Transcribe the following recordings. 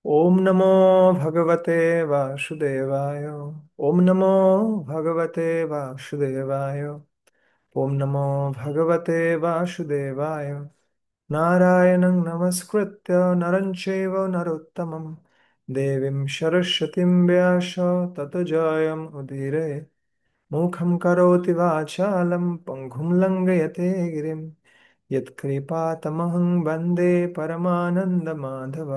ओम नमो भगवते वासुदेवाय। ओम नमो भगवते वासुदेवाय। ओम नमो भगवते वासुदेवाय। नारायणं नमस्कृत्य नरं चैव नरोत्तमं देवीं सरस्वतीं व्यास ततो जयम् उदीरये। मुखं करोति वाचालं पङ्गुं लङ्घयते गिरिं यत्कृपातमहं वन्दे परमानन्दमाधव।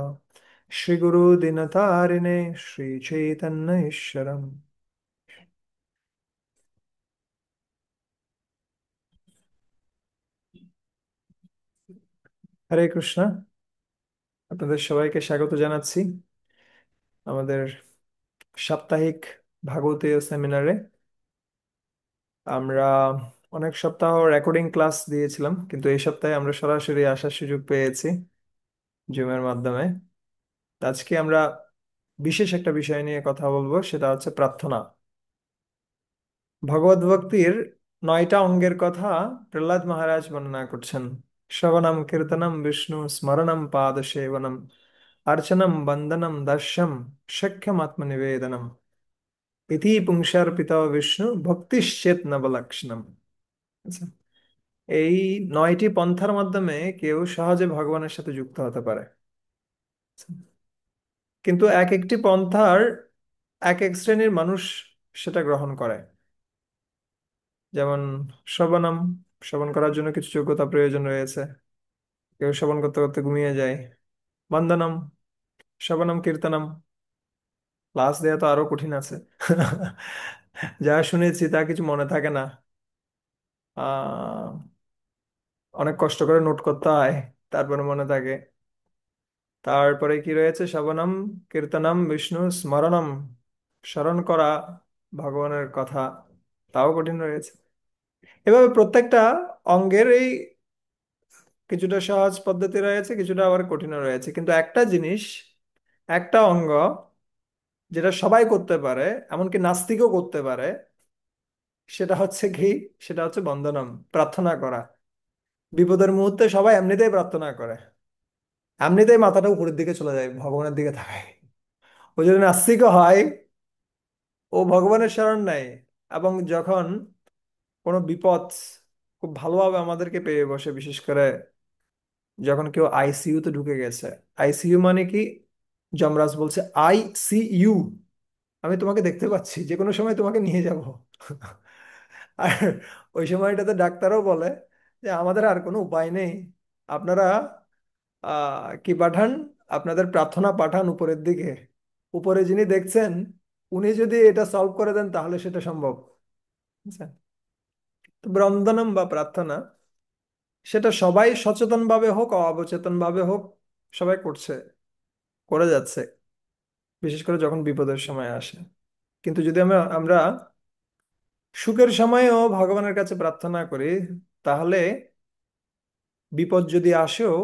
श्रीगुरुदिनतारिणे श्रीचैतन्य ईश्वरम्। হরে কৃষ্ণ। আপনাদের সবাইকে স্বাগত জানাচ্ছি আমাদের সাপ্তাহিক ভাগবতীয় সেমিনারে। আমরা অনেক সপ্তাহ রেকর্ডিং ক্লাস দিয়েছিলাম, কিন্তু এই সপ্তাহে আমরা সরাসরি আসার সুযোগ পেয়েছি জুমের মাধ্যমে। তো আজকে আমরা বিশেষ একটা বিষয় নিয়ে কথা বলবো, সেটা হচ্ছে প্রার্থনা। ভগবদ ভক্তির 9টা অঙ্গের কথা প্রহ্লাদ মহারাজ বর্ণনা করছেন। শ্রবণম কীর্তনম বিষ্ণু স্মরণম পাদ সেবনম अर्चनम वंदनम दर्शम शक्यम आत्मनिवेदनम इति पुंसार्पित विष्णु ভক্তিশ্চেত নবলক্ষণম। আচ্ছা, এই 9টি পন্থার মাধ্যমে কেউ সহজে ভগবানের সাথে যুক্ত হতে পারে। আচ্ছা, কিন্তু এক একটি পন্থার এক এক শ্রেণীর মানুষ সেটা গ্রহণ করে। যেমন শ্রবণম, শ্রবণ করার জন্য কিছু যোগ্যতা প্রয়োজন রয়েছে। কেউ শ্রবণ করতে করতে ঘুমিয়ে যায়। বন্দনম, শ্রবণম কীর্তনম, ক্লাস দেয়া তো আরো কঠিন আছে। যা শুনেছি তা কিছু মনে থাকে না। আহ অনেক কষ্ট করে নোট করতে হয়, তারপরে মনে থাকে। তারপরে কি রয়েছে? শ্রবণম কীর্তনম বিষ্ণু স্মরণম, স্মরণ করা ভগবানের কথা, তাও কঠিন রয়েছে। এভাবে প্রত্যেকটা অঙ্গের এই কিছুটা সহজ পদ্ধতি রয়েছে, কিছুটা আবার কঠিনও রয়েছে। কিন্তু একটা জিনিস, একটা অঙ্গ যেটা সবাই করতে পারে, এমনকি নাস্তিকও করতে পারে, সেটা হচ্ছে কি? সেটা হচ্ছে বন্দনম, প্রার্থনা করা। বিপদের মুহূর্তে সবাই এমনিতেই প্রার্থনা করে, এমনিতেই মাথাটা উপরের দিকে চলে যায়, ভগবানের দিকে তাকায়। ও যদি নাস্তিকও হয়, ও ভগবানের শরণ নেয়। এবং যখন কোনো বিপদ খুব ভালোভাবে আমাদেরকে পেয়ে বসে, বিশেষ করে যখন কেউ আইসিইউ তে ঢুকে গেছে। আইসিইউ মানে কি? যমরাজ বলছে ICU, আমি তোমাকে দেখতে পাচ্ছি, যে কোনো সময় তোমাকে নিয়ে যাব। আর ওই সময়টাতে ডাক্তারও বলে যে আমাদের আর কোনো উপায় নেই, আপনারা কি পাঠান, আপনাদের প্রার্থনা পাঠান উপরের দিকে। উপরে যিনি দেখছেন, উনি যদি এটা সলভ করে দেন তাহলে সেটা সম্ভব। বুঝছেন? তো বন্দনম বা প্রার্থনা, সেটা সবাই সচেতন ভাবে হোক অবচেতন ভাবে হোক, সবাই করছে, করে যাচ্ছে, বিশেষ করে যখন বিপদের সময় আসে। কিন্তু যদি আমরা আমরা সুখের সময়েও ভগবানের কাছে প্রার্থনা করি, তাহলে বিপদ যদি আসেও,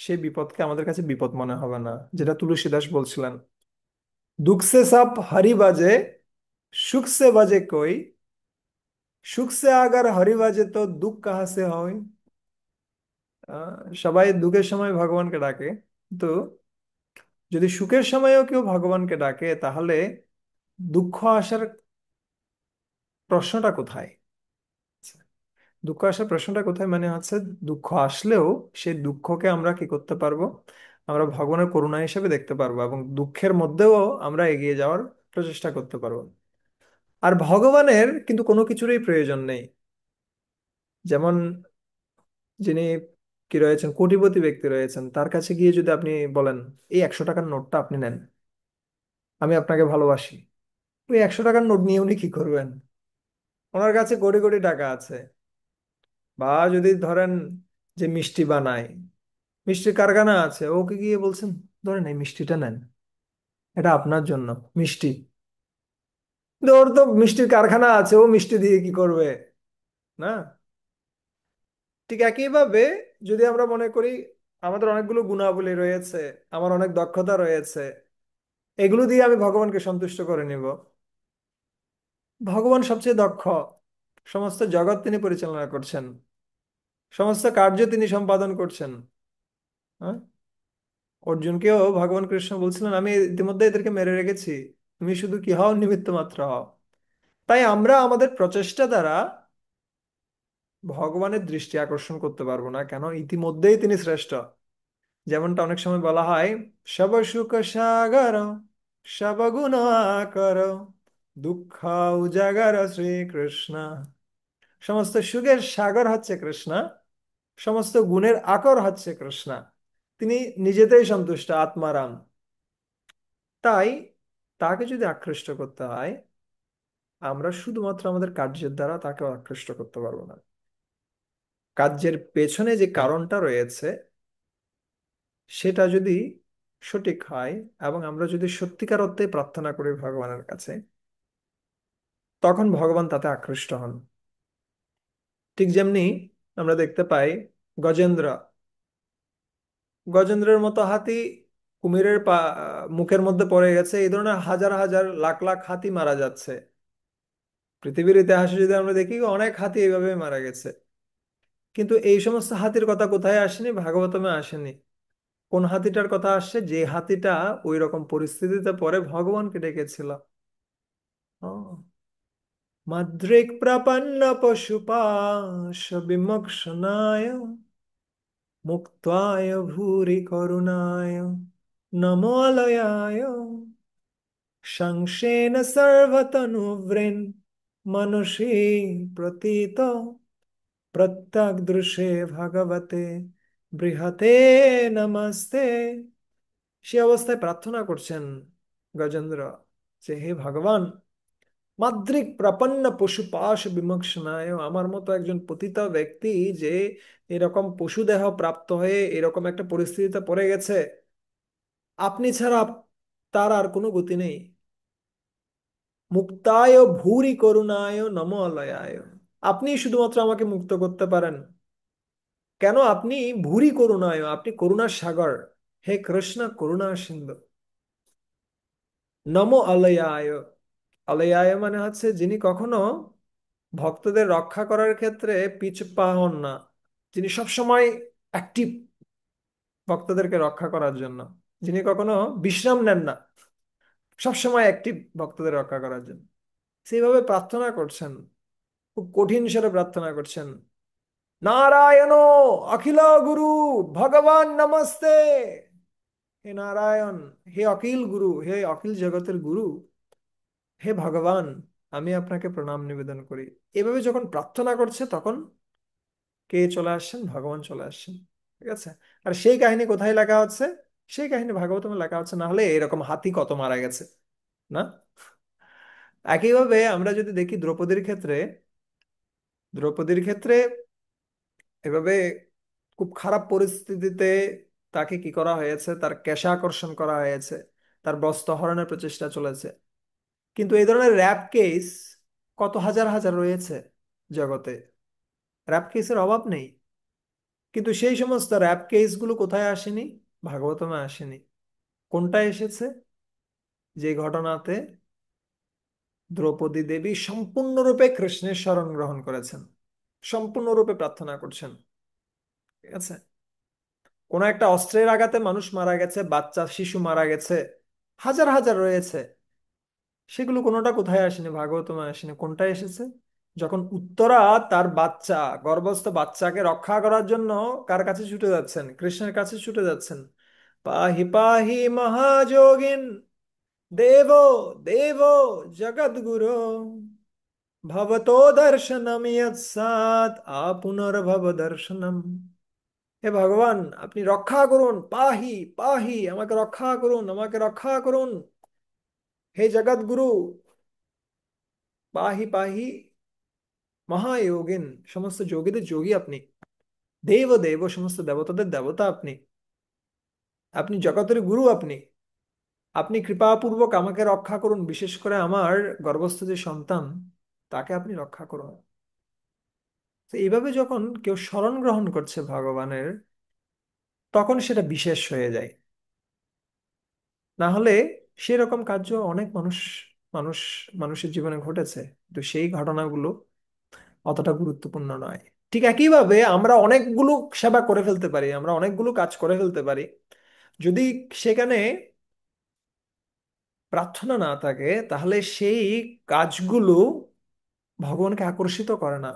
সেই বিপদকে আমাদের কাছে বিপদ মনে হবে না। যেটা তুলসীদাস বলছিলেন, दुख से सब हरि बाजे, सुख से बाजे कोई, सुख से अगर हरि बाजे तो दुख कहाँ से হয়। সবাই দুঃখের সময় ভগবানকে ডাকে, তো যদি সুখের সময়েও কেউ ভগবানকে ডাকে, তাহলে দুঃখ আসার প্রশ্নটা কোথায়? দুঃখ আসার প্রশ্নটা কোথায় মানে হচ্ছে, দুঃখ আসলেও সেই দুঃখকে আমরা কি করতে পারবো? আমরা ভগবানের করুণা হিসেবে দেখতে পারবো, এবং দুঃখের মধ্যেও আমরা এগিয়ে যাওয়ার প্রচেষ্টা করতে পারবো। আর ভগবানের কিন্তু কোনো কিছুরই প্রয়োজন নেই। যেমন যিনি কি রয়েছেন, কোটিপতি ব্যক্তি রয়েছেন, তার কাছে গিয়ে যদি আপনি বলেন এই 100 টাকার নোটটা আপনি নেন, আমি আপনাকে ভালোবাসি, ওই 100 টাকার নোট নিয়ে উনি কি করবেন? ওনার কাছে কোটি কোটি টাকা আছে। বা যদি ধরেন যে মিষ্টি বানায়, মিষ্টির কারখানা আছে, ওকে গিয়ে বলছেন ধরেন এই মিষ্টিটা নেন, এটা আপনার জন্য মিষ্টি। কিন্তু ওর তো মিষ্টির কারখানা আছে, ও মিষ্টি দিয়ে কি করবে? না? ঠিক একইভাবে যদি আমরা মনে করি আমাদের অনেকগুলো গুণাবলী রয়েছে, আমার অনেক দক্ষতা রয়েছে, এগুলো দিয়ে আমি ভগবানকে সন্তুষ্ট করে নিব। ভগবান সবচেয়ে দক্ষ, সমস্ত জগৎ তিনি পরিচালনা করছেন, সমস্ত কার্য তিনি সম্পাদন করছেন। হ্যাঁ? অর্জুনকেও ভগবান কৃষ্ণ বলছিলেন, আমি ইতিমধ্যে এদেরকে মেরে রেখেছি, তুমি শুধু কি হও, নিমিত্ত মাত্র হও। তাই আমরা আমাদের প্রচেষ্টা দ্বারা ভগবানের দৃষ্টি আকর্ষণ করতে পারবো না, কেন ইতিমধ্যেই তিনি শ্রেষ্ঠ। যেমনটা অনেক সময় বলা হয়, সব সুখ সাগর সব গুণ কর দুঃখ উজাগর শ্রীকৃষ্ণ। সমস্ত সুখের সাগর হচ্ছে কৃষ্ণ, সমস্ত গুণের আকর হচ্ছে কৃষ্ণ। তিনি নিজেতেই সন্তুষ্ট, আত্মারাম। তাই তাকে যদি আকৃষ্ট করতে হয়, আমরা শুধুমাত্র আমাদের কার্যের দ্বারা তাকে আকৃষ্ট করতে পারবো না। কার্যের পেছনে যে কারণটা রয়েছে সেটা যদি সঠিক হয়, এবং আমরা যদি সত্যিকার অর্থে প্রার্থনা করি ভগবানের কাছে, তখন ভগবান তাতে আকৃষ্ট হন। ঠিক যেমনি আমরা দেখতে পাই গজেন্দ্র, গজেন্দ্রের মতো হাতি কুমিরের মুখের মধ্যে পড়ে গেছে, এই ধরনের হাজার হাজার লাখ লাখ হাতি মারা যাচ্ছে। পৃথিবীর ইতিহাসে যদি আমরা দেখি, অনেক হাতি এইভাবে মারা গেছে। কিন্তু এই সমস্ত হাতির কথা কোথায় আসেনি? ভাগবতমে আসেনি। কোন হাতিটার কথা আসছে? যে হাতিটা ওই রকম পরিস্থিতিতে পরে ভগবানকে ডেকেছিল। ও, মাদ্রিক প্রপন্ন পশুপাশ বিমক্ষণায় মুক্তায় ভূরি করুণায় নমোলয়ায় সংসেন সর্বতনুভৃন মনুষী প্রতীত প্রত্যগ্দৃশে ভগবতে বৃহতে নমস্তে। সে অবস্থায় প্রার্থনা করছেন গজেন্দ্র, যে হে ভগবান, মাদ্রিক প্রপন্ন পশুপাশ বিমোক্ষণায়, আমার মতো একজন পতিত ব্যক্তি যে এরকম পশুদেহ প্রাপ্ত হয়ে এরকম একটা পরিস্থিতিতে পড়ে গেছে, আপনি ছাড়া তার আর কোনো গতি নেই। মুক্তায় ভূরি করুণায় নমো অলয়ায়, আপনি শুধুমাত্র আমাকে মুক্ত করতে পারেন। কেন? আপনি ভূরি করুণায়, আপনি করুণার সাগর। হে কৃষ্ণ করুণা সিন্ধু। নমো অলয়ায়, অলয়ায় মানে হচ্ছে যিনি কখনো ভক্তদের রক্ষা করার ক্ষেত্রে পিছু পা হন না, যিনি সবসময় অ্যাক্টিভ ভক্তদেরকে রক্ষা করার জন্য, যিনি কখনো বিশ্রাম নেন না, সবসময় অ্যাক্টিভ ভক্তদের রক্ষা করার জন্য। সেইভাবে প্রার্থনা করছেন, খুব কঠিন স্বরে প্রার্থনা করছেন, নারায়ণ অখিল গুরু ভগবান নমস্তে। হে নারায়ণ, হে অখিল গুরু, হে অখিল জগতের গুরু, হে ভগবান, আমি আপনাকে প্রণাম নিবেদন করি। এভাবে যখন প্রার্থনা করছে, তখন কে চলে আসছেন? ভগবান চলে আসছেন। ঠিক আছে। আর সেই কাহিনী কোথায় লেখা হচ্ছে? সেই কাহিনী ভাগবতমে লেখা হচ্ছে, না হলে এরকম হাতি কত মারা গেছে না। একইভাবে আমরা যদি দেখি দ্রৌপদীর ক্ষেত্রে, দ্রৌপদীর ক্ষেত্রে এভাবে খুব খারাপ পরিস্থিতিতে তাকে কি করা হয়েছে, তার কেশাকর্ষণ করা হয়েছে, তার বস্ত্র হরণের প্রচেষ্টা চলেছে। কিন্তু এই ধরনের র্যাপ কেস কত হাজার হাজার রয়েছে জগতে, র্যাপ কেসের অভাব নেই। কিন্তু সেই সমস্ত র্যাপ কেসগুলো কোথায় আসেনি? ভাগবতমে আসেনি। কোনটা এসেছে? যে ঘটনাতে দ্রৌপদী দেবী সম্পূর্ণরূপে কৃষ্ণের শরণ গ্রহণ করেছেন, সম্পূর্ণরূপে প্রার্থনা করছেন। ঠিক আছে। কোন একটা অস্ত্রের আঘাতে মানুষ মারা গেছে, বাচ্চা শিশু মারা গেছে, হাজার হাজার রয়েছে। সেগুলো কোনোটা কোথায় আসেনি? ভাগবতমে আসেনি। কোনটা এসেছে? যখন উত্তরা তার বাচ্চা, গর্ভস্থ বাচ্চাকে রক্ষা করার জন্য কার কাছে ছুটে যাচ্ছেন? কৃষ্ণের কাছে ছুটে যাচ্ছেন। পাহি পাহি মহাযোগিন দেব দেব জগদ্গুরু ভবতো দর্শনম যৎসাৎ আপুনর্ভব দর্শনম। হে ভগবান, আপনি রক্ষা করুন, পাহি পাহি, আমাকে রক্ষা করুন, আমাকে রক্ষা করুন। হে জগৎগুরু, পাহি পাহি মহায়োগিন, সমস্ত যোগীদের যোগী আপনি। দেব দেব, সমস্ত দেবতাদের দেবতা আপনি। আপনি জগতের গুরু আপনি। আপনি কৃপাপূর্বক আমাকে রক্ষা করুন, বিশেষ করে আমার গর্ভস্থ যে সন্তান, তাকে আপনি রক্ষা করুন। তো এইভাবে যখন কেউ শরণ গ্রহণ করছে ভগবানের, তখন সেটা বিশেষ হয়ে যায়। না হলে সেরকম কার্য অনেক মানুষ মানুষ মানুষের জীবনে ঘটেছে, তো সেই ঘটনাগুলো অতটা গুরুত্বপূর্ণ নয়। ঠিক একইভাবে আমরা অনেকগুলো সেবা করে ফেলতে পারি, আমরা অনেকগুলো কাজ করে ফেলতে পারি, যদি সেখানে প্রার্থনা না থাকে তাহলে সেই কাজগুলো ভগবানকে আকর্ষিত করে না।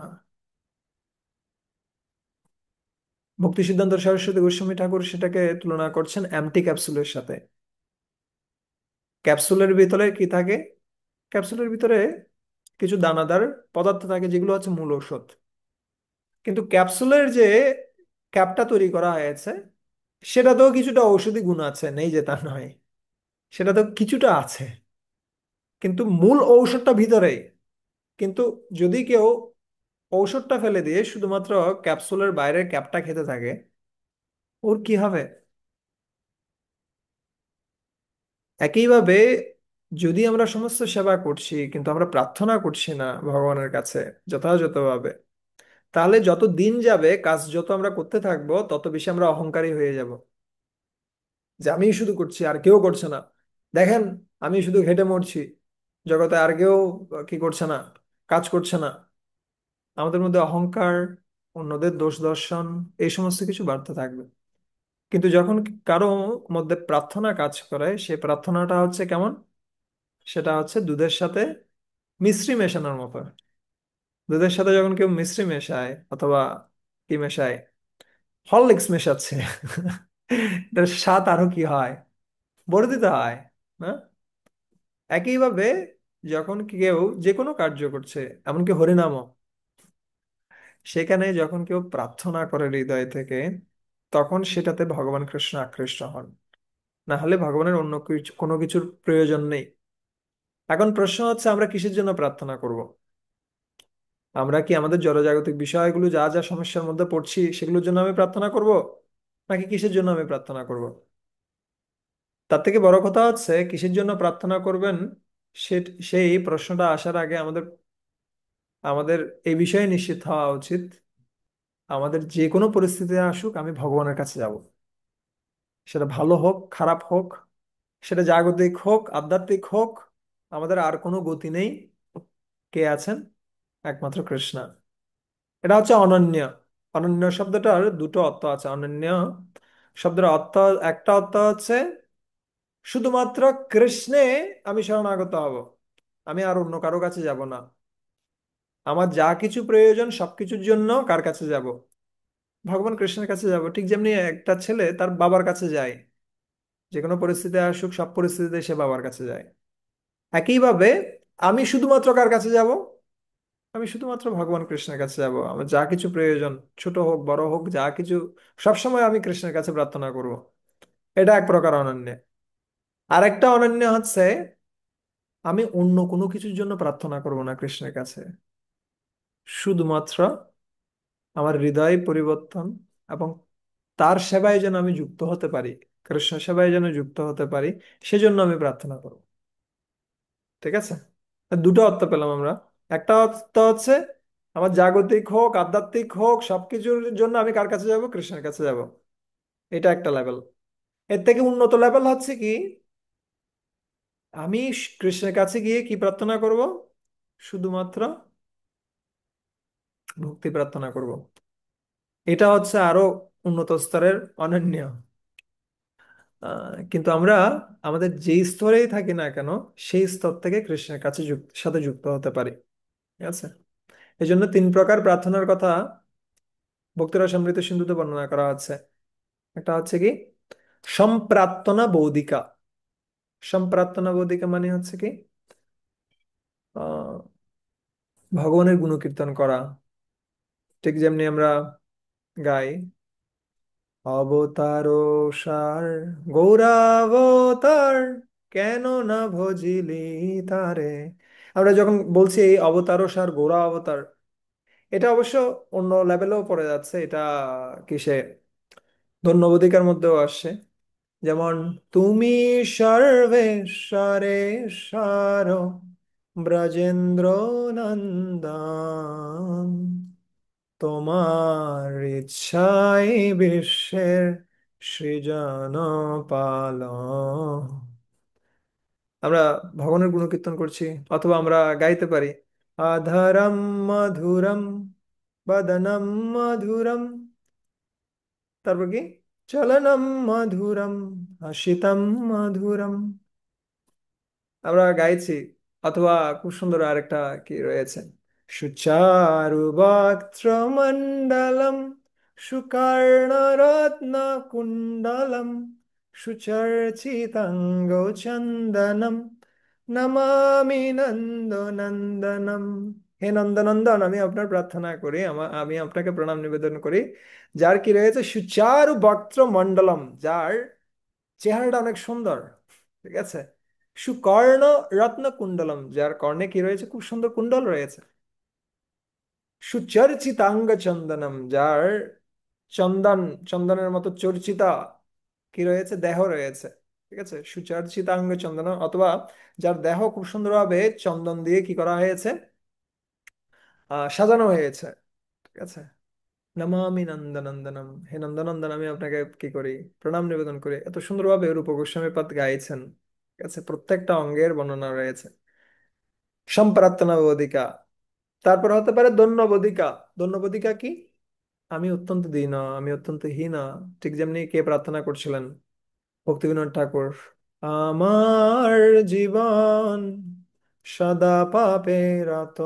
ভক্তি সিদ্ধান্ত সরস্বতী গোস্বামী ঠাকুর সেটাকে তুলনা করছেন এমটি ক্যাপসুলের সাথে। ক্যাপসুলের ভিতরে কি থাকে? ক্যাপসুলের ভিতরে কিছু দানাদার পদার্থ থাকে যেগুলো হচ্ছে মূল ঔষধ। কিন্তু ক্যাপসুলের যে ক্যাপটা তৈরি করা হয়েছে সেটাতেও কিছুটা ঔষধি গুণ আছে, নেই যে তা নয়, সেটা তো কিছুটা আছে, কিন্তু মূল ঔষধটা ভিতরেই। কিন্তু যদি কেউ ঔষধটা ফেলে দিয়ে শুধুমাত্র ক্যাপসুলের বাইরের ক্যাপটা খেতে থাকে, ওর কি হবে? একইভাবে যদি আমরা সমস্ত সেবা করছি কিন্তু আমরা প্রার্থনা করছি না ভগবানের কাছে যথাযথভাবে, তাহলে যত দিন যাবে কাজ যত আমরা করতে থাকবো তত বেশি আমরা অহংকারী হয়ে যাব, যে আমি শুধু করছি আর কেউ করছে না। দেখেন, আমি শুধু ঘেটে মরছি, জগতে আর কেউ কি করছে না, কাজ করছে না। আমাদের মধ্যে অহংকার, অন্যদের দোষ দর্শন, এই সমস্ত কিছু বাড়তে থাকবে। কিন্তু যখন কারো মধ্যে প্রার্থনা কাজ করে, সেই প্রার্থনাটা হচ্ছে কেমন? সেটা হচ্ছে দুধের সাথে মিশ্রি মেশানোর মতো। দুধের সাথে যখন কেউ মিশ্রি মেশায় অথবা কি মেশায়, হরলিক্স মেশাচ্ছে, এটার স্বাদ আরো কি হয়, বর্ধিত হয় না? একইভাবে যখন কেউ যে কোনো কার্য করছে, এমনকি হরিনামও, সেখানে যখন কেউ প্রার্থনা করে হৃদয় থেকে, তখন সেটাতে ভগবান কৃষ্ণ আকৃষ্ট হন। না হলে ভগবানের অন্য কিছু কোনো কিছুর প্রয়োজন নেই। এখন প্রশ্ন হচ্ছে আমরা কিসের জন্য প্রার্থনা করব? আমরা কি আমাদের জড়জাগতিক বিষয়গুলো যা যা সমস্যার মধ্যে পড়ছি সেগুলোর জন্য আমি প্রার্থনা করব, নাকি কিসের জন্য আমি প্রার্থনা করব? তার থেকে বড় কথা হচ্ছে কিসের জন্য প্রার্থনা করবেন, সে সেই প্রশ্নটা আসার আগে আমাদের আমাদের এই বিষয়ে নিশ্চিত হওয়া উচিত, আমাদের যে কোনো পরিস্থিতি আসুক আমি ভগবানের কাছে যাব। সেটা ভালো হোক খারাপ হোক, সেটা জাগতিক হোক আধ্যাত্মিক হোক, আমাদের আর কোনো গতি নেই। কে আছেন? একমাত্র কৃষ্ণ। এটা হচ্ছে অনন্য। অনন্য শব্দটার দুটো অর্থ আছে। অনন্য শব্দের অর্থ, একটা অর্থ হচ্ছে শুধুমাত্র কৃষ্ণে আমি শরণাগত হব, আমি আর অন্য কারো কাছে যাব না। আমার যা কিছু প্রয়োজন সবকিছুর জন্য কার কাছে যাব? ভগবান কৃষ্ণের কাছে যাব। ঠিক যেমনি একটা ছেলে তার বাবার কাছে যায়, যে কোনো পরিস্থিতি আসুক সব পরিস্থিতিতে সে বাবার কাছে যায়। একইভাবে আমি শুধুমাত্র কার কাছে যাব? আমি শুধুমাত্র ভগবান কৃষ্ণের কাছে যাব। আমার যা কিছু প্রয়োজন, ছোট হোক বড় হোক, যা কিছু, সবসময় আমি কৃষ্ণের কাছে প্রার্থনা করব। এটা এক প্রকার অনন্য। আরেকটা অনন্য হচ্ছে আমি অন্য কোনো কিছুর জন্য প্রার্থনা করব না কৃষ্ণের কাছে, শুধুমাত্র আমার হৃদয় পরিবর্তন এবং তার সেবায় যেন আমি যুক্ত হতে পারি, কৃষ্ণ সেবায় যেন যুক্ত হতে পারি, সেজন্য আমি প্রার্থনা করব। ঠিক আছে? দুটো অর্থ পেলাম আমরা। একটা অর্থ হচ্ছে আমার জাগতিক হোক আধ্যাত্মিক হোক সবকিছুর জন্য আমি কার কাছে যাব? কৃষ্ণের কাছে যাব। এটা একটা লেভেল। এর থেকে উন্নত লেভেল হচ্ছে কি, আমি কৃষ্ণের কাছে গিয়ে কি প্রার্থনা করব? শুধুমাত্র ভক্তি প্রার্থনা করব। এটা হচ্ছে আরো উন্নত স্তরের অনন্য। কিন্তু আমরা আমাদের যেই স্তরেই থাকি না কেন, সেই স্তর থেকে কৃষ্ণের কাছে সাথে যুক্ত হতে পারি। ঠিক আছে? এই জন্য তিন প্রকার প্রার্থনার কথা ভক্তিরস অমৃত সিন্ধুতে বর্ণনা করা আছে। একটা হচ্ছে কি সম্প্রার্থনা বৌদিকা। সম্প্রার্থনা বৌদিকা মানে হচ্ছে কি আহ ভগবানের গুণকীর্তন করা। ঠিক যেমনি আমরা গাই, অবতারো সার গৌরাবতার, কেন না ভজিলি তারে। আমরা যখন বলছি এই অবতারো সার গৌরা অবতার, এটা অবশ্য অন্য লেভেলেও পড়ে যাচ্ছে। এটা কিসে ধন্যবোধিকার মধ্যেও আসছে। যেমন তুমি সর্বেশ্বরেশ্বর ব্রজেন্দ্র নন্দন, তোমার ইচ্ছাই বিশ্বের সৃজন পালন। আমরা ভগবানের গুণকীর্তন করছি, অথবা আমরা গাইতে পারি আধারম মধুরম বদনম মধুরম, তারপর কি চলনম মধুরম হাসিতাম মধুরম। আমরা গাইছি। অথবা খুব সুন্দর আরেকটা কি রয়েছে, সুচারু বক্ত্রমণ্ডলম সুকর্ণরত্ন কুণ্ডলম সুচর্চিতাঙ্গ চন্দনম নমামি নন্দনন্দনম। হে নন্দনন্দন, আমি আপনার প্রার্থনা করি, আমি আপনাকে প্রণাম নিবেদন করি, যার কি রয়েছে সুচারু বক্ত্রমণ্ডলম, যার চেহারাটা অনেক সুন্দর। ঠিক আছে। সুকর্ণ রত্ন কুণ্ডলম, যার কর্ণে কি রয়েছে, খুব সুন্দর কুণ্ডল রয়েছে। সুচর্চিতাঙ্গ চন্দনম, যার চন্দন, চন্দনের মতো চর্চিতা কি রয়েছে, দেহ রয়েছে। ঠিক আছে, সুচর্চিতাঙ্গ চন্দনম, অথবা যার দেহ খুব সুন্দরভাবে চন্দন দিয়ে কি করা হয়েছে, সাজানো হয়েছে। ঠিক আছে। নমামি নন্দনন্দনম, হে নন্দনন্দন, আমি আপনাকে কি করি, প্রণাম নিবেদন করি। এত সুন্দরভাবে রূপ গোস্বামী পাদ গাইছেন। ঠিক আছে, প্রত্যেকটা অঙ্গের বর্ণনা রয়েছে। সম্প্রার্থনা বদিকা। তারপর হতে পারে দন্যবদিকা। দন্যবদিকা কি, আমি অত্যন্ত দীন, আমি অত্যন্ত হীন। ঠিক যেমনি কে প্রার্থনা করছিলেন, ভক্তিবিনোদ ঠাকুর, আমার জীবন সদা পাপে রত,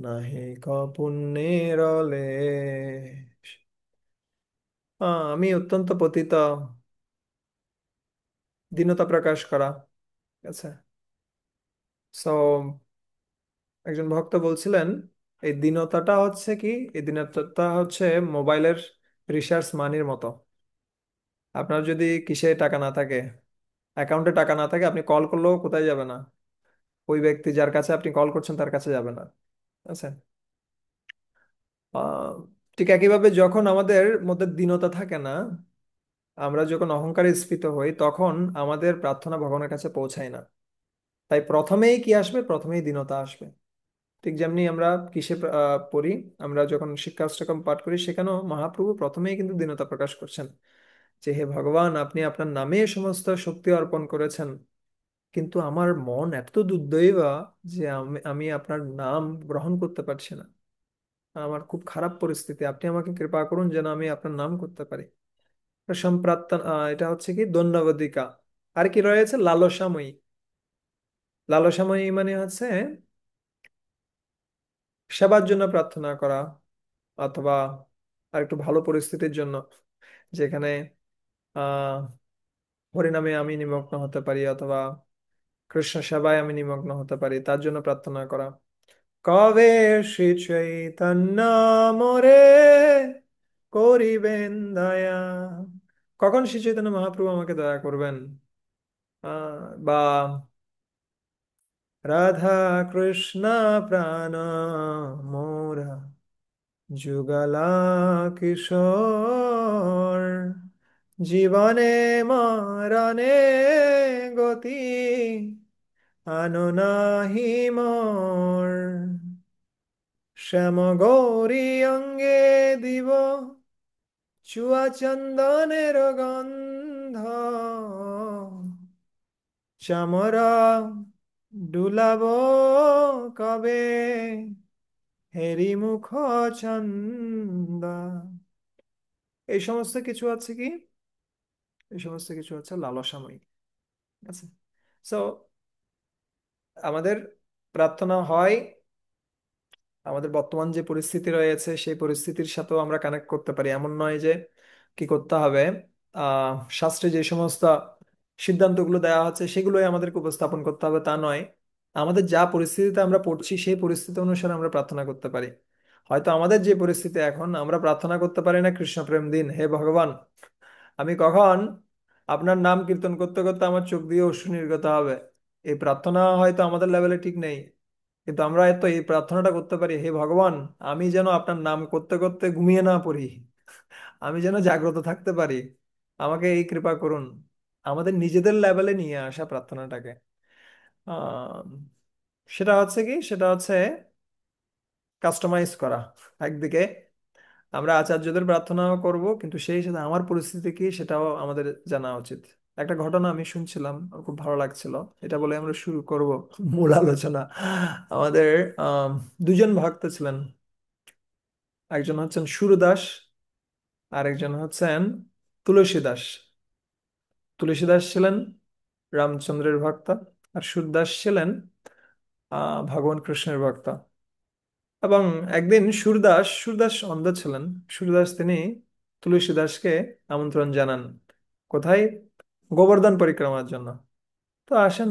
নাহি ক পুণ্যের লেশ। আমি অত্যন্ত পতিত, দীনতা প্রকাশ করা। ঠিক আছে। সো একজন ভক্ত বলছিলেন, এই দীনতাটা হচ্ছে কি, এই দীনতা হচ্ছে মোবাইলের রিচার্জ মানির মতো। আপনার যদি কিসে টাকা না থাকে, অ্যাকাউন্টে টাকা না থাকে, আপনি কল করলেও কোথায় যাবে না, ওই ব্যক্তি যার কাছে আপনি কল করছেন তার কাছে যাবে না। আচ্ছা। আহ, ঠিক একইভাবে যখন আমাদের মধ্যে দীনতা থাকে না, আমরা যখন অহংকারে স্ফীত হই, তখন আমাদের প্রার্থনা ভগবানের কাছে পৌঁছায় না। তাই প্রথমেই কি আসবে, প্রথমেই দীনতা আসবে। ঠিক যেমনি আমরা কিসে পড়ি, আমরা যখন শিক্ষাষ্টকম পাঠ করি, সেখানেও মহাপ্রভু প্রথমেই কিন্তু দীনতা প্রকাশ করছেন, যে হে ভগবান, আপনি আপনার নামে সমস্ত শক্তি অর্পণ করেছেন, কিন্তু আমার মন এত দুর্দৈবা যে আমি আপনার নাম গ্রহণ করতে পারছি না। আমার খুব খারাপ পরিস্থিতি, আপনি আমাকে কৃপা করুন যেন আমি আপনার নাম করতে পারি। সম্প্রার্থনা, এটা হচ্ছে কি দণ্ডবদিকা। আর কি রয়েছে, লালসাময়ী। লালসাময়ী মানে হচ্ছে সেবার জন্য প্রার্থনা করা, অথবা আর একটু ভালো পরিস্থিতির জন্য, যেখানে আহ হরিনামে আমি নিমগ্ন হতে পারি, অথবা কৃষ্ণ সেবায় আমি নিমগ্ন হতে পারি, তার জন্য প্রার্থনা করা। কবে শ্রী চৈতন্য মোরে করিবেন দয়া, কখন শ্রী চৈতন্য মহাপ্রভু আমাকে দয়া করবেন। বা রাধা কৃষ্ণ প্রাণ মোরা যুগলা কিশোর, জীবনে মরণে গতি আনো নাহি মোর, শ্যাম গৌরী অঙ্গে দিব চুয়া চন্দনের গন্ধ, চামরা ডুলাব কবে হেরি মুখ চন্দ। এই সমস্ত কিছু আছে কি, এই সমস্ত কিছু হচ্ছে লালসাময়ী। ঠিক আছে। সো আমাদের প্রার্থনা হয় আমাদের বর্তমান যে পরিস্থিতি রয়েছে সেই পরিস্থিতির সাথেও আমরা কানেক্ট করতে পারি। এমন নয় যে কি করতে হবে, শাস্ত্রে যে সমস্ত সিদ্ধান্তগুলো দেওয়া হচ্ছে সেগুলোই আমাদেরকে উপস্থাপন করতে হবে, তা নয়। আমাদের যা পরিস্থিতিতে আমরা পড়ছি সেই পরিস্থিতি অনুসারে আমরা প্রার্থনা করতে পারি। হয়তো আমাদের যে পরিস্থিতি এখন, আমরা প্রার্থনা করতে পারি না কৃষ্ণ প্রেম দিন, হে ভগবান আমি কখন আপনার নাম কীর্তন করতে করতে আমার চোখ দিয়ে অশ্রু নির্গত হবে। এই প্রার্থনা হয়তো আমাদের লেভেলে ঠিক নেই, কিন্তু আমরা তো এই প্রার্থনাটা করতে পারি, হে ভগবান আমি যেন আপনার নাম করতে করতে ঘুমিয়ে না পড়ি, আমি যেন জাগ্রত থাকতে পারি, আমাকে এই কৃপা করুন। আমাদের নিজেদের লেভেলে নিয়ে আসা প্রার্থনাটাকে, আহ সেটা হচ্ছে কি, সেটা হচ্ছে কাস্টমাইজ করা। একদিকে আমরা আচার্যদের প্রার্থনাও করব, কিন্তু সেই সাথে আমার পরিস্থিতি কি সেটাও আমাদের জানা উচিত। একটা ঘটনা আমি শুনছিলাম, আমার খুব ভালো লাগছিল, এটা বলে আমরা শুরু করব মূল আলোচনা। আমাদের আহ দুজন ভক্ত ছিলেন, একজন হচ্ছেন সুরদাস, আর একজন হচ্ছেন তুলসী দাস। তুলসীদাস ছিলেন রামচন্দ্রের ভক্ত, আর সুরদাস ছিলেন ভগবান কৃষ্ণের ভক্ত। এবং একদিন সুরদাস অন্ধ ছিলেন। সুরদাস তিনি তুলসীদাসকে আমন্ত্রণ জানান। কোথায়? গোবর্ধন পরিক্রমার জন্য। তো আসেন,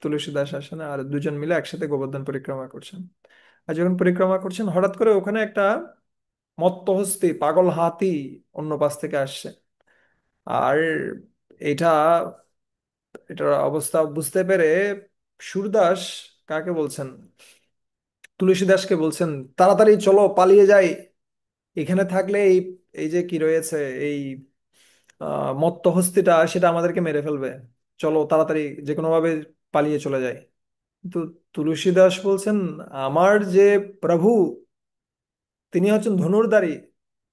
তুলসীদাস আসেন, আর দুজন মিলে একসাথে গোবর্ধন পরিক্রমা করছেন। আর যখন পরিক্রমা করছেন, হঠাৎ করে ওখানে একটা মত্তহস্তি পাগল হাতি অন্য পাশ থেকে আসছে। আর এটা এটার অবস্থা বুঝতে পেরে সুরদাস কাকে বলছেন, তুলসীদাসকে বলছেন, তাড়াতাড়ি চলো পালিয়ে যাই। এখানে থাকলে এই এই যে কি রয়েছে, এই মত্ত হস্তিটা সেটা আমাদেরকে মেরে ফেলবে। চলো তাড়াতাড়ি যে কোনো ভাবে পালিয়ে চলে যাই। কিন্তু তুলসীদাস বলছেন, আমার যে প্রভু, তিনি হচ্ছেন ধনুর্ধারী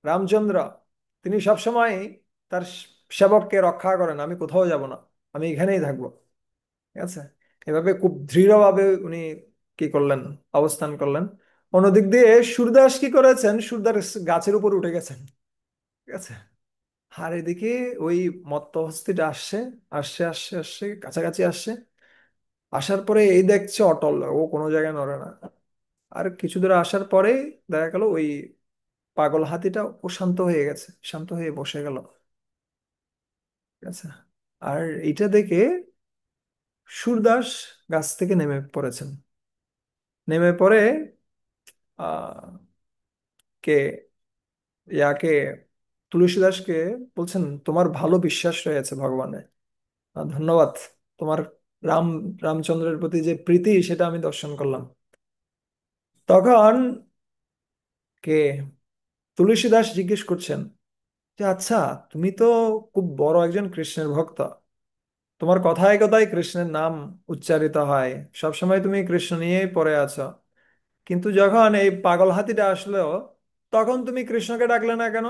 রামচন্দ্র, তিনি সবসময় তার সেবককে রক্ষা করেন। আমি কোথাও যাব না, আমি এখানেই থাকবো। ঠিক আছে? এভাবে খুব দৃঢ়ভাবে উনি কি করলেন, অবস্থান করলেন। অন্যদিক দিয়ে সুরদাস কি করেছেন, সুরদাস গাছের উপর উঠে গেছেন। ঠিক আছে? আর এদিকে ওই মত্ত হস্তিটা আসছে, আসছে আসছে আসছে, কাছাকাছি আসছে। আসার পরে এই দেখছে অটল, ও কোনো জায়গায় নড়ে না। আর কিছু দূর আসার পরে দেখা গেল ওই পাগল হাতিটা ও শান্ত হয়ে গেছে, শান্ত হয়ে বসে গেল। ঠিক আছে? আর এটা দেখে সুরদাস গাছ থেকে নেমে পড়েছেন। নেমে পড়ে আহ কে ইয়াকে তুলসীদাসকে বলছেন, তোমার ভালো বিশ্বাস রয়েছে ভগবানে, ধন্যবাদ। তোমার রাম রামচন্দ্রের প্রতি যে প্রীতি সেটা আমি দর্শন করলাম। তখন কে তুলসীদাস জিজ্ঞেস করছেন যে, আচ্ছা, তুমি তো খুব বড় একজন কৃষ্ণের ভক্ত, তোমার কথায় কথায় কৃষ্ণের নাম উচ্চারিত হয়, সবসময় তুমি কৃষ্ণ নিয়েই পড়ে আছো, কিন্তু যখন এই পাগল হাতিটা আসলো, তখন তুমি কৃষ্ণকে ডাকলে না কেন?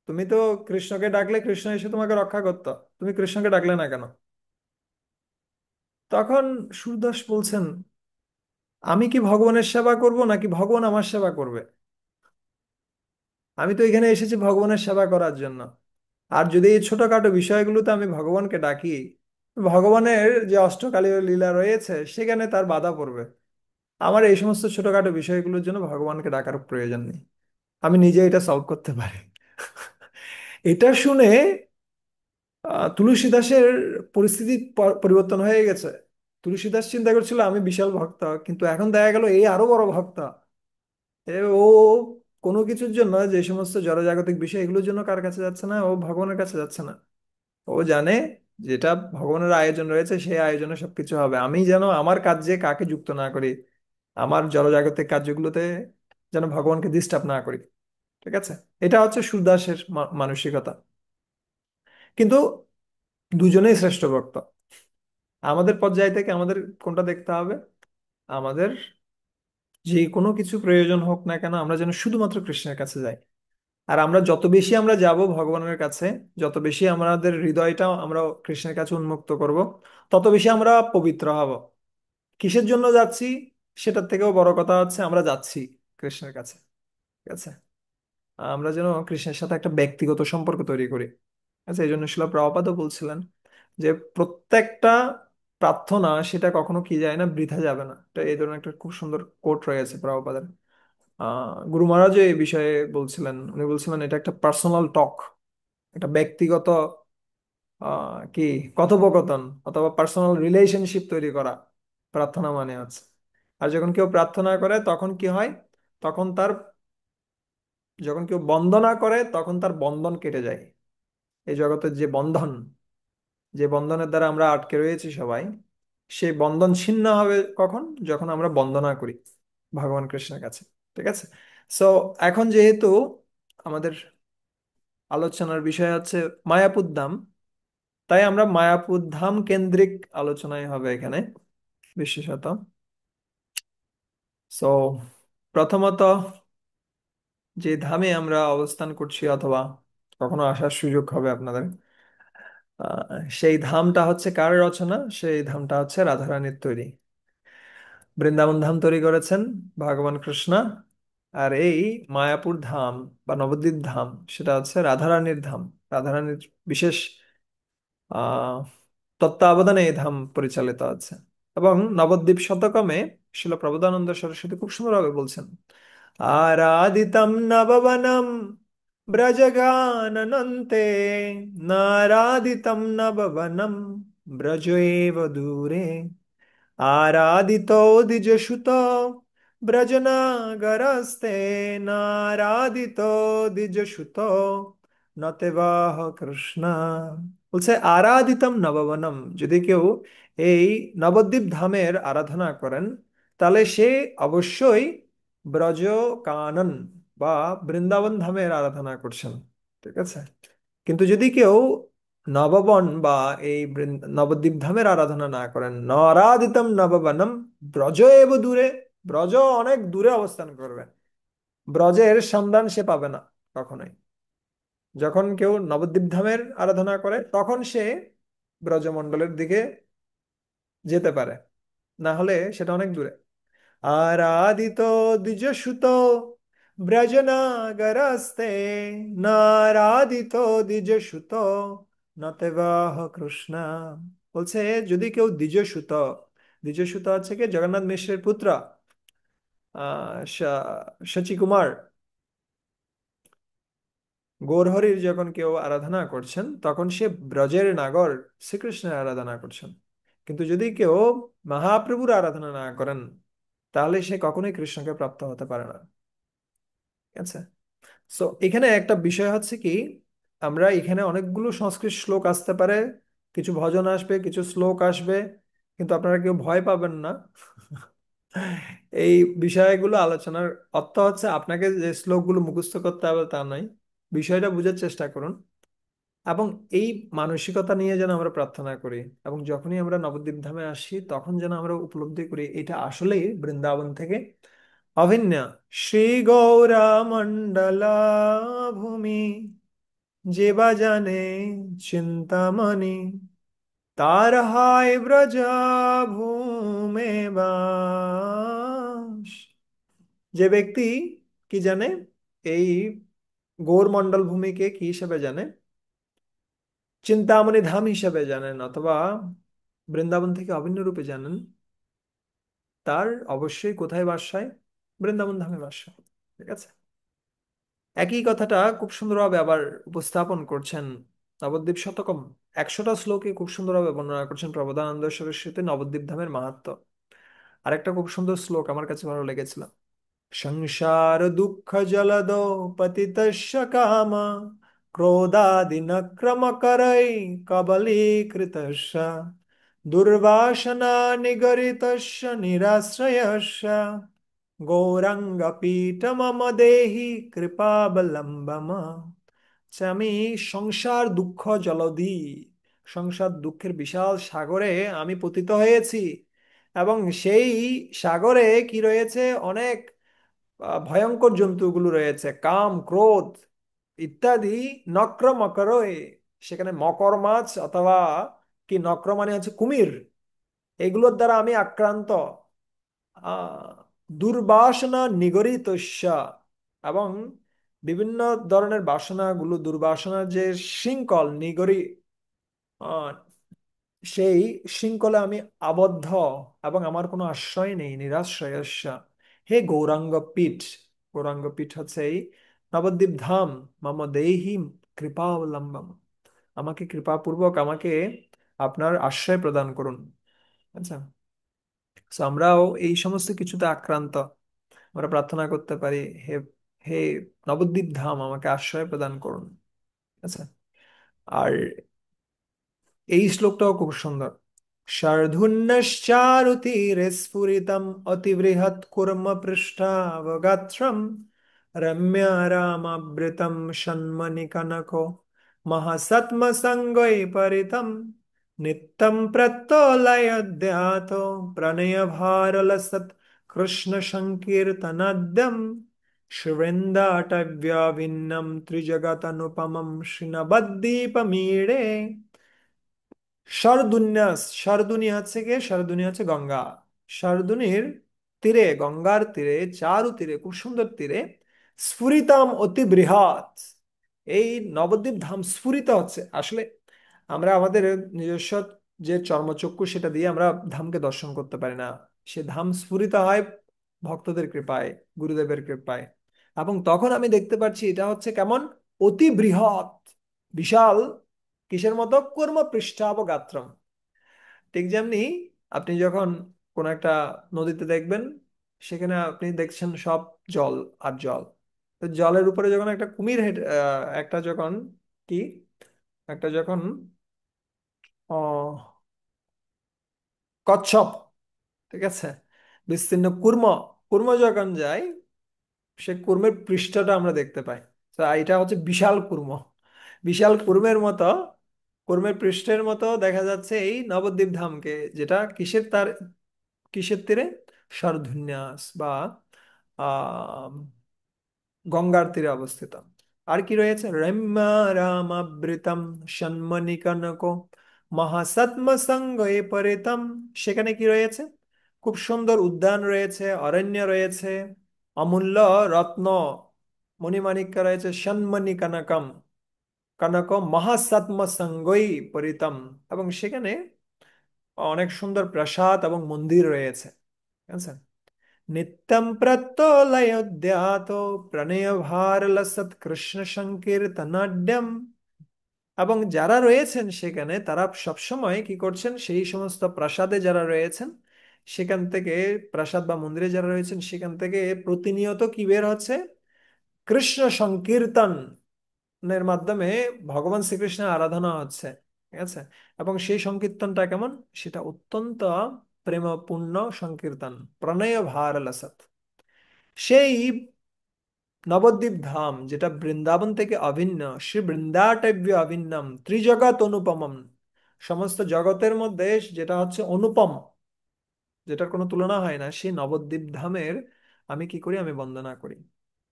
তুমি তো কৃষ্ণকে ডাকলে কৃষ্ণ এসে তোমাকে রক্ষা করতো, তুমি কৃষ্ণকে ডাকলে না কেন? তখন সুরদাস বলছেন, আমি কি ভগবানের সেবা করব নাকি ভগবান আমার সেবা করবে? আমি তো এখানে এসেছি ভগবানের সেবা করার জন্য। আর যদি এই ছোটখাটো বিষয়গুলোতে আমি ভগবানকে ডাকি, ভগবানের যে অষ্টকালীয় লীলা রয়েছে সেখানে তার বাধা পড়বে। আমার এই সমস্ত ছোটখাটো বিষয়গুলোর জন্য ভগবানকে ডাকার প্রয়োজন নেই, আমি নিজে এটা সলভ করতে পারি। এটা শুনে তুলসীদাসের পরিস্থিতি পরিবর্তন হয়ে গেছে। তুলসীদাস চিন্তা করছিল আমি বিশাল ভক্ত, কিন্তু এখন দেখা গেল এই আরো বড় ভক্ত। ও কোনো কিছুর জন্য, যে সমস্ত জড়জাগতিক বিষয় এগুলোর জন্য কার কাছে যাচ্ছে না, ও ভগবানের কাছে যাচ্ছে না। ও জানে যেটা ভগবানের আয়োজন রয়েছে সেই আয়োজনে সবকিছু হবে, আমি যেন আমার কাজে কাকে যুক্ত না করি, আমার জড়জাগতিক কার্যগুলোতে যেন ভগবানকে ডিস্টার্ব না করি। ঠিক আছে? এটা হচ্ছে সুরদাসের মানসিকতা। কিন্তু দুজনেই শ্রেষ্ঠ ভক্ত। আমাদের পর্যায় থেকে আমাদের কোনটা দেখতে হবে, আমাদের যে কোনো কিছু প্রয়োজন হোক না কেন আমরা যেন শুধুমাত্র কৃষ্ণের কাছে যাই। আর আমরা যত বেশি আমরা যাব ভগবানের কাছে, যত বেশি আমাদের হৃদয়টা আমরা কৃষ্ণের কাছে উন্মুক্ত করব, তত বেশি আমরা পবিত্র হব। কিসের জন্য যাচ্ছি সেটার থেকেও বড় কথা হচ্ছে আমরা যাচ্ছি কৃষ্ণের কাছে। ঠিক আছে? আমরা যেন কৃষ্ণের সাথে একটা ব্যক্তিগত সম্পর্ক তৈরি করি। আচ্ছা, এই জন্য শিলা প্রভুপাদও বলছিলেন যে প্রত্যেকটা প্রার্থনা সেটা কখনো কি যায় না, বৃথা যাবে না। এটা এই ধরনের একটা খুব সুন্দর কোট রয়েছে প্রভুপাদের। গুরু মহারাজও এই বিষয়ে বলছিলেন, উনি বলছিলেন এটা একটা পার্সোনাল টক, একটা ব্যক্তিগত কি কথোপকথন অথবা পার্সোনাল রিলেশনশিপ তৈরি করা প্রার্থনা মানে আছে। আর যখন কেউ প্রার্থনা করে তখন কি হয়, তখন তার, যখন কেউ বন্দনা করে তখন তার বন্ধন কেটে যায়। এই জগতের যে বন্ধন, যে বন্ধনের দ্বারা আমরা আটকে রয়েছি সবাই, সেই বন্ধন ছিন্ন হবে কখন, যখন আমরা বন্দনা করি ভগবান কৃষ্ণের কাছে। ঠিক আছে? সো এখন যেহেতু আমাদের আলোচনার বিষয় হচ্ছে মায়াপুর ধাম, তাই আমরা মায়াপুর ধাম কেন্দ্রিক আলোচনায় হবে এখানে বিশেষত। সো প্রথমত, যে ধামে আমরা অবস্থান করছি অথবা কখনো আসার সুযোগ হবে আপনাদের, সেই ধামটা হচ্ছে কার রচনা? সেই ধামটা হচ্ছে রাধারানীর তৈরি। বৃন্দাবন ধাম তৈরি করেছেন ভগবান কৃষ্ণ। আর এই মায়াপুর ধাম বা নবদ্বীপ ধাম সেটা হচ্ছে রাধারানীর ধাম। রাধারানীর বিশেষ আহ তত্ত্বাবধানে এই ধাম পরিচালিত আছে। এবং নবদ্বীপ শতকমে শিল প্রবোধানন্দ সরস্বতী খুব সুন্দরভাবে বলছেন, আরাধিতম নববনম ব্রজগাননন্তে, নারাদিতম নববনম ব্রজ এব দূরে, आराधितो द्विजसुतो ब्रजनगरस्ते, नाराधितो द्विजसुतो নতেবাহ কৃষ্ণ। বলছে আরাধিতম নববনম, যদি কেউ এই নবদ্বীপ ধামের আরাধনা করেন তাহলে সে অবশ্যই ব্রজ কানন বা বৃন্দাবন ধামের আরাধনা করছেন। ঠিক আছে। কিন্তু যদি কেউ নববন বা এই নবদ্বীপ ধামের আরাধনা না করেন, নরাদিতম নববনম ব্রজ এব দূরে, ব্রজ অনেক দূরে অবস্থান করবে, ব্রজের সন্ধান সে পাবে না কখনোই। যখন কেউ নবদ্বীপ ধামের আরাধনা করে তখন সে ব্রজমণ্ডলের দিকে যেতে পারে, না হলে সেটা অনেক দূরে। আরাধিত দ্বিজসুত ব্রজনাগরস্তে, নারাধিত দ্বিজসুত নতেবাহ কৃষ্ণ। বলছে যদি কেউ দ্বিজসুত, দ্বিজসুত হচ্ছে কি জগন্নাথ মিশ্রের পুত্র, শচী কুমার, গৌরহরির যখন কেউ আরাধনা করছেন তখন সে ব্রজের নাগর শ্রীকৃষ্ণের আরাধনা করছেন। কিন্তু যদি কেউ মহাপ্রভুর আরাধনা না করেন তাহলে সে কখনোই কৃষ্ণকে প্রাপ্ত হতে পারে না। ঠিক আছে। সো এখানে একটা বিষয় হচ্ছে কি, আমরা এখানে অনেকগুলো সংস্কৃত শ্লোক আসতে পারে, কিছু ভজন আসবে, কিছু শ্লোক আসবে, কিন্তু আপনারা কেউ ভয় পাবেন না। এই বিষয়গুলো আলোচনার অর্থ হচ্ছে আপনাকে যে শ্লোকগুলো মুখস্থ করতে হবে তা নয়, বিষয়টা বুঝার চেষ্টা করুন। এবং এই মানসিকতা নিয়ে যেন আমরা প্রার্থনা করি, এবং যখনই আমরা নবদ্বীপ ধামে আসি তখন যেন আমরা উপলব্ধি করি এটা আসলেই বৃন্দাবন থেকে অভিন্ন। শ্রী গৌরা মন্ডলা ভূমি, যে বা জানে চিন্তামণি, তার হয় ব্রজা ভূমে বাস। যে ব্যক্তি কি জানে, এই গৌর মন্ডল ভূমিকে কি হিসেবে জানে, চিন্তামণি ধাম হিসেবে জানেন, অথবা বৃন্দাবন থেকে অভিন্ন রূপে জানেন, তার অবশ্যই কোথায় বাস হয়? বৃন্দাবন ধামে বাস হয়। ঠিক আছে। একই কথাটা খুব সুন্দরভাবে আবার উপস্থাপন করছেন নবদ্বীপ শতকম 100টা শ্লোকে খুব সুন্দরভাবে বর্ণনা করছেন প্রবোধানন্দ সরস্বতী নবদ্বীপ ধামের মাহাত্ম্য। আরেকটা খুব সুন্দর শ্লোক আমার কাছে ভালো লেগেছিল, সংসার দুঃখ জলদো পতিতস্য কাম, ক্রোধাদিনক্রম করৈ কবলীকৃতস্য, দুর্বাসনা নিগরিতস্য নিরাশ্রয়স্য, গৌরাঙ্গপীঠ মম দেহি কৃপাবলম্বম। আচ্ছা, আমি সংসার দুঃখ জলধি, সংসার দুঃখের বিশাল সাগরে আমি পতিত হয়েছি, এবং সেই সাগরে কি রয়েছে, অনেক ভয়ঙ্কর জন্তুগুলো রয়েছে, কাম ক্রোধ ইত্যাদি, নক্র মকর, সেখানে মকর মাছ অথবা কি, নক্র মানে হচ্ছে কুমির, এগুলোর দ্বারা আমি আক্রান্ত। আহ দুর্বাসনা নিগরিতস্য, এবং বিভিন্ন ধরনের বাসনাগুলো, দুর্বাসনার যে শৃঙ্খল নিগরি, আহ, সেই শৃঙ্খলে আমি আবদ্ধ, এবং আমার কোনো আশ্রয় নেই, নিরাশ্রয়স্য। হে গৌরাঙ্গ পীঠ, গৌরাঙ্গ পীঠ হচ্ছে এই নবদ্বীপ ধাম, মম দেহি কৃপাবলম্বম, আমাকে কৃপাপূর্বক আমাকে আপনার আশ্রয় প্রদান করুন। আচ্ছা। তো আমরাও এই সমস্ত কিছুতে আক্রান্ত, আমরা প্রার্থনা করতে পারি, হে হে নবদ্বীপ ধাম আমাকে আশ্রয় প্রদান করুন। আচ্ছা। আর এই শ্লোকটাও খুব সুন্দর, শার্ধুন্নশ্চারুতীরে স্ফুরিতম অতিবৃহৎ কুর্ম পৃষ্ঠাবগাত্রম, রম্য রামাবৃতম ষণ্মণি কনকো মহাসৎমসঙ্গৈ পরিতম, নিত্যম প্রত্যলয়দ্যাত প্রণয় ভারলসৎ কৃষ্ণ সংকীর্তনাদ্যম, শ্রীবৃন্দাটব্যাভিন্নম ত্রিজগতনুপমম শ্রীনবদ্বীপমীড়ে। শারদুন্যাস, শারদুনি হচ্ছে কি, শারদুনি হচ্ছে গঙ্গা, শারদুনির তীরে, গঙ্গার তীরে, চারু তীরে, খুব সুন্দর তীরে, স্ফুরিতাম অতি বৃহৎ, এই নবদ্বীপ ধাম স্ফুরিত হচ্ছে। আসলে আমরা আমাদের নিজস্ব যে চর্মচক্ষু সেটা দিয়ে আমরা ধামকে দর্শন করতে পারি না। সে ধাম স্ফুরিত হয় ভক্তদের কৃপায়, গুরুদেবের কৃপায়। এবং তখন আমি দেখতে পাচ্ছি এটা হচ্ছে কেমন, অতি বৃহৎ, বিশাল। কিসের মতো? কর্ম পৃষ্ঠাবগাত্রম। ঠিক যেমনি আপনি যখন কোন একটা নদীতে দেখবেন, সেখানে আপনি দেখছেন সব জল আর জল। তো জলের উপরে যখন একটা কুমির একটা যখন কি একটা যখন কচ্ছপ, ঠিক আছে, বিস্তীর্ণ কুর্ম, কুর্ম যখন যায়, সে কুর্মের পৃষ্ঠটা আমরা দেখতে পাই। তো এটা হচ্ছে বিশাল কুর্ম। বিশাল কুর্মের মতো, কুর্মের পৃষ্ঠের মতো দেখা যাচ্ছে এই নবদ্বীপ ধামকে, যেটা কিসের তার কিসের তীরে? সরধুন্যাস বা আহ গঙ্গার তীরে অবস্থিত। আর কি রয়েছে? রম্যা রামাবৃতম সন্মণিকনক মহাসৎম সঙ্গে পরিতম। সেখানে কি রয়েছে? খুব সুন্দর উদ্যান রয়েছে, অরণ্য রয়েছে, অমূল্য রত্ন মণিমাণিক্য রয়েছে, সন্মণি কনকম, কনক মহাসৎম সঙ্গই পরিতম। এবং সেখানে অনেক সুন্দর প্রাসাদ এবং মন্দির রয়েছে। ঠিক আছে। নিত্যম প্রত্যলয়োদ্যাত প্রণয় ভার লসৎ কৃষ্ণ সংকীর্তনাঢ্যম। এবং যারা রয়েছেন সেখানে তারা সবসময় কি করছেন? সেই সমস্ত প্রাসাদে যারা রয়েছেন সেখান থেকে, প্রাসাদ বা মন্দিরে যারা রয়েছেন সেখান থেকে প্রতিনিয়ত কি বের হচ্ছে? কৃষ্ণ সংকীর্তনের মাধ্যমে ভগবান শ্রীকৃষ্ণের আরাধনা হচ্ছে। ঠিক আছে। এবং সেই সংকীর্তনটা কেমন? সেটা অত্যন্ত প্রেমপূর্ণ সংকীর্তন, প্রণয় ভার লসৎ। সেই নবদ্বীপ ধাম যেটা বৃন্দাবন থেকে অভিন্ন, শ্রী বৃন্দাটব্য অভিন্নম ত্রিজগৎ অনুপমম, সমস্ত জগতের মধ্যে যেটা হচ্ছে অনুপম, যেটার কোনো তুলনা হয় না, সেই নবদ্বীপ ধামের আমি কি করি? আমি বন্দনা করি।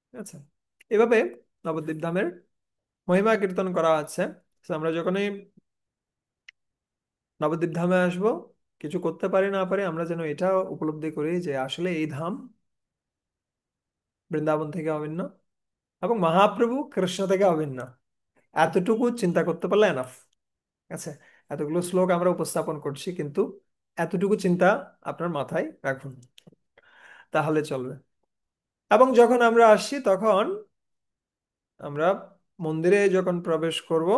ঠিক আছে। এভাবে নবদ্বীপ ধামের মহিমা কীর্তন করা আছে। তো আমরা যখনই নবদ্বীপ ধামে আসব, কিছু করতে পারি না পারি, আমরা যেন এটা উপলব্ধি করি যে আসলে এই ধাম বৃন্দাবন থেকে অভিন্ন এবং মহাপ্রভু কৃষ্ণ থেকে অভিন্ন। এতটুকু চিন্তা করতে পারলে এনাফ। আচ্ছা, এতগুলো শ্লোক আমরা উপস্থাপন করছি, কিন্তু এতটুকু চিন্তা আপনার মাথায় রাখুন, তাহলে চলবে। এবং যখন আমরা আসছি তখন আমরা মন্দিরে যখন প্রবেশ করব,